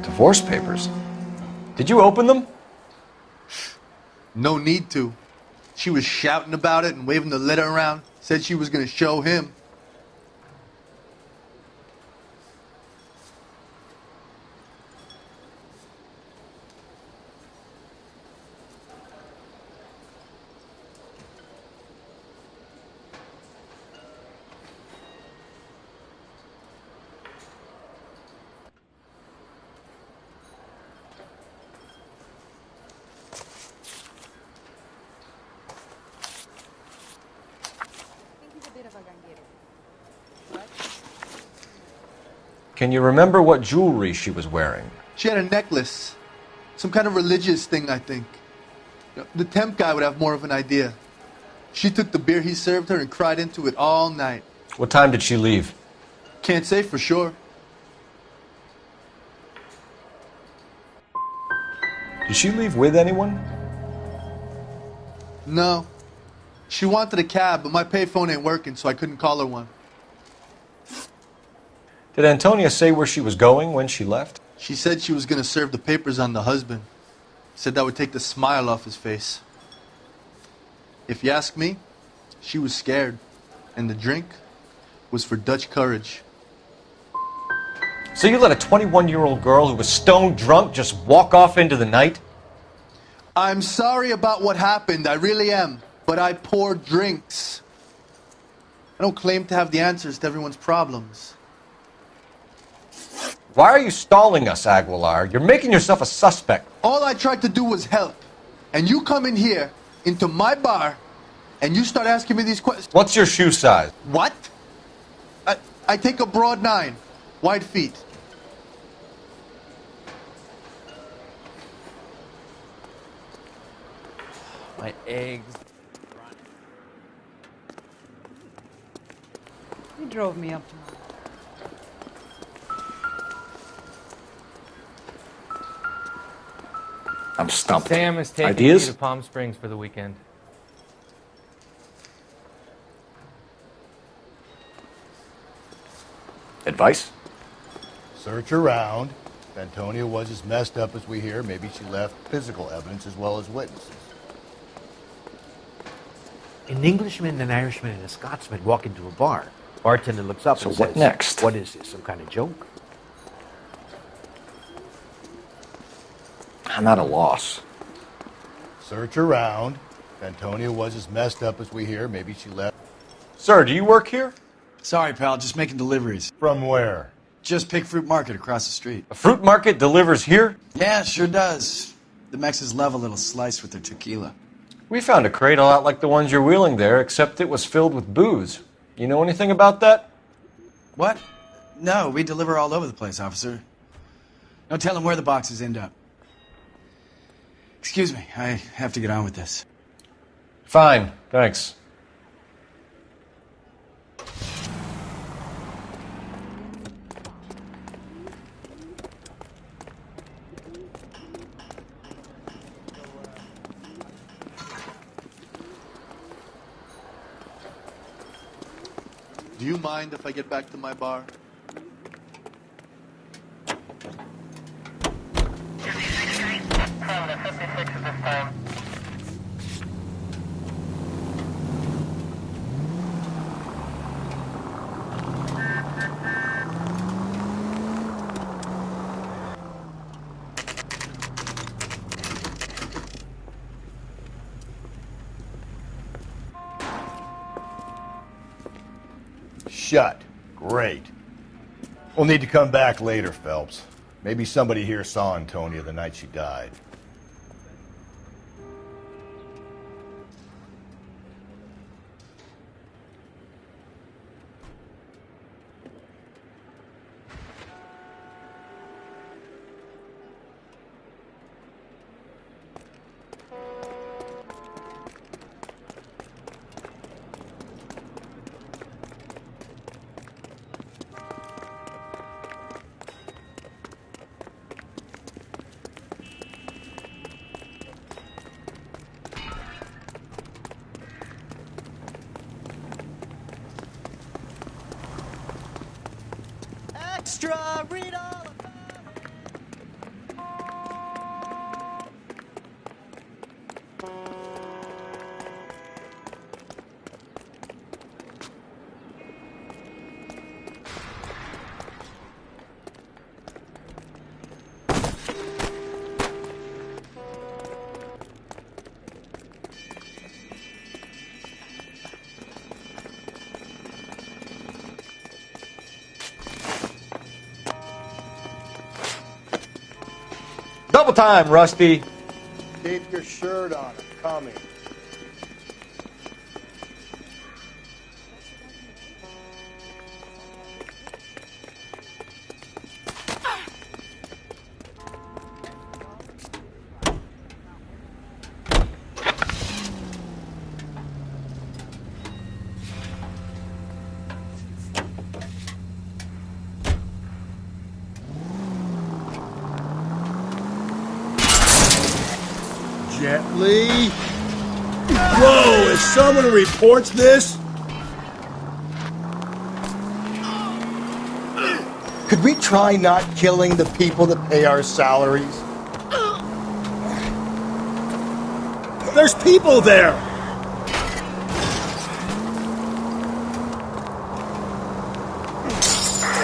F: Divorce papers. Did you open them?
T: No need to. She was shouting about it and waving the letter around. Said she was going to show him.
F: Can you remember what jewelry she was wearing?
T: She had a necklace. Some kind of religious thing, I think. The temp guy would have more of an idea. She took the beer he served her and cried into it all night.
F: What time did she leave?
T: Can't say for sure.
F: Did she leave with anyone?
T: No. She wanted a cab, but my payphone ain't working, so I couldn't call her one.
F: Did Antonia say where she was going when she left?
T: She said she was going to serve the papers on the husband. Said that would take the smile off his face. If you ask me, she was scared. And the drink was for Dutch courage.
F: So you let a 21-year-old girl who was stone drunk just walk off into the night?
T: I'm sorry about what happened, I really am. But I pour drinks. I don't claim to have the answers to everyone's problems.
F: Why are you stalling us, Aguilar? You're making yourself a suspect.
T: All I tried to do was help. And you come in here, into my bar, and you start asking me these questions.
F: What's your shoe size?
T: What? I take a broad 9. Wide feet.
M: My eggs.
B: drove me up to
L: I'm stumped.
M: Sam is taking
L: Ideas?
M: me to Palm Springs for the weekend.
L: Advice?
X: Search around. If Antonia was as messed up as we hear, maybe she left physical evidence as well as witnesses.
L: An Englishman, an Irishman, and a Scotsman walk into a bar. Bartender looks up and
F: what
L: says,
F: next?
L: What is this, some kind of joke?
F: I'm at a loss.
X: Search around. If Antonia was as messed up as we hear, maybe she left.
F: Sir, do you work here?
G: Sorry, pal, just making deliveries.
X: From where?
G: Just Pig Fruit Market across the street.
F: A fruit market delivers here?
G: Yeah, sure does. The Mexes love a little slice with their tequila.
F: We found a crate a lot like the ones you're wheeling there, except it was filled with booze. You know anything about that?
G: What? No, we deliver all over the place, officer. Don't tell them where the boxes end up. Excuse me, I have to get on with this.
F: Fine, thanks.
T: Do you mind if I get back to my bar?
X: Shut. Great. We'll need to come back later, Phelps. Maybe somebody here saw Antonia the night she died.
A: Extra, read all.
F: Double time, Rusty.
X: Keep your shirt on. I'm coming. Gently. Whoa, if someone reports this... Could we try not killing the people that pay our salaries? There's people there!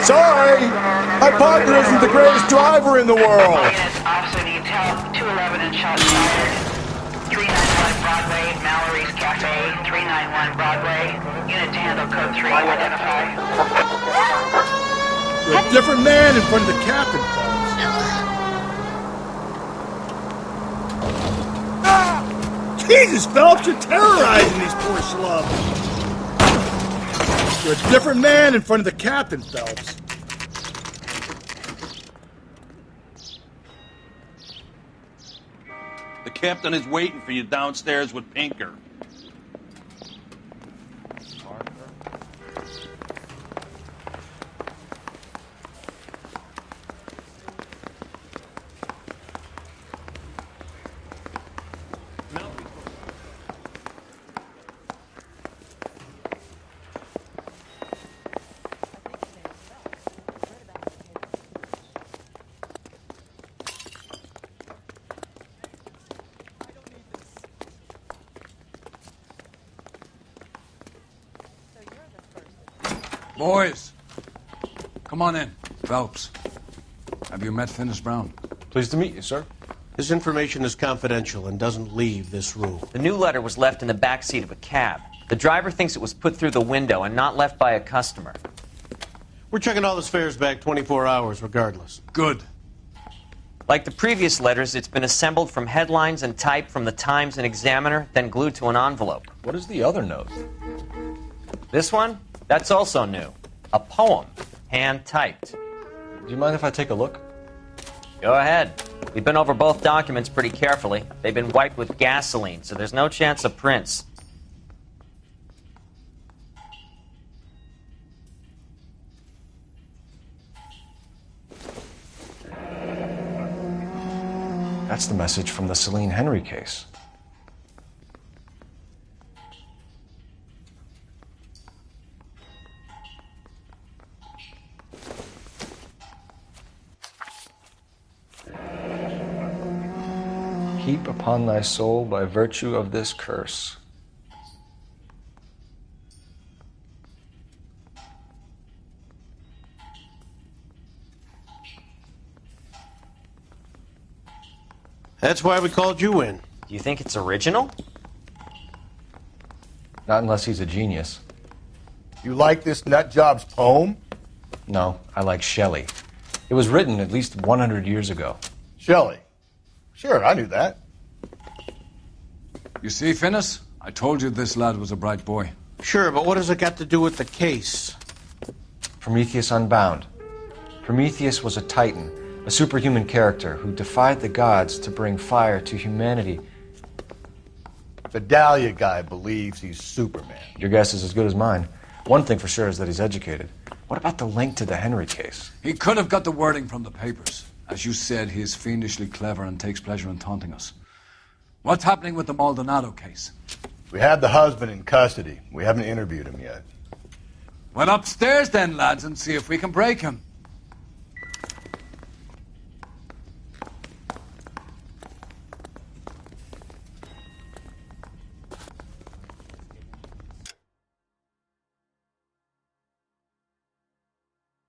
X: Sorry! My partner isn't the greatest driver in the world!
N: Officer detail 211 and shots fired. 391 Broadway, Mallory's Cafe, 391 Broadway. Unit to handle code 3, identify.
H: You're a different man in front of the captain, Phelps. Jesus, Phelps, you're terrorizing these poor slubs. You're a different man in front of the captain, Phelps.
U: The captain is waiting for you downstairs with Pinker.
K: Boys, come on in. Phelps, have you met Finis Brown?
O: Pleased to meet you, sir. His information is confidential and doesn't leave this room.
Q: The new letter was left in the back seat of a cab. The driver thinks it was put through the window and not left by a customer.
O: We're checking all his fares back 24 hours regardless.
K: Good.
Q: Like the previous letters, it's been assembled from headlines and type from the Times and Examiner, then glued to an envelope.
F: What is the other note?
Q: This one? That's also new. A poem, hand-typed.
F: Do you mind if I take a look?
Q: Go ahead. We've been over both documents pretty carefully. They've been wiped with gasoline, so there's no chance of prints.
F: That's the message from the Celine Henry case. Heap upon thy soul by virtue of this curse.
O: That's why we called you in.
Q: Do you think it's original?
F: Not unless he's a genius.
X: You like this nutjob's poem?
F: No, I like Shelley. It was written at least 100 years ago.
X: Shelley? Sure, I knew that.
K: You see, Finis? I told you this lad was a bright boy.
O: Sure, but what has it got to do with the case?
F: Prometheus Unbound. Prometheus was a titan, a superhuman character who defied the gods to bring fire to humanity.
X: The Dahlia guy believes he's Superman.
F: Your guess is as good as mine. One thing for sure is that he's educated. What about the link to the Henry case?
K: He could have got the wording from the papers. As you said, he is fiendishly clever and takes pleasure in taunting us. What's happening with the Maldonado case?
X: We have the husband in custody. We haven't interviewed him yet.
K: Well, upstairs then, lads, and see if we can break him.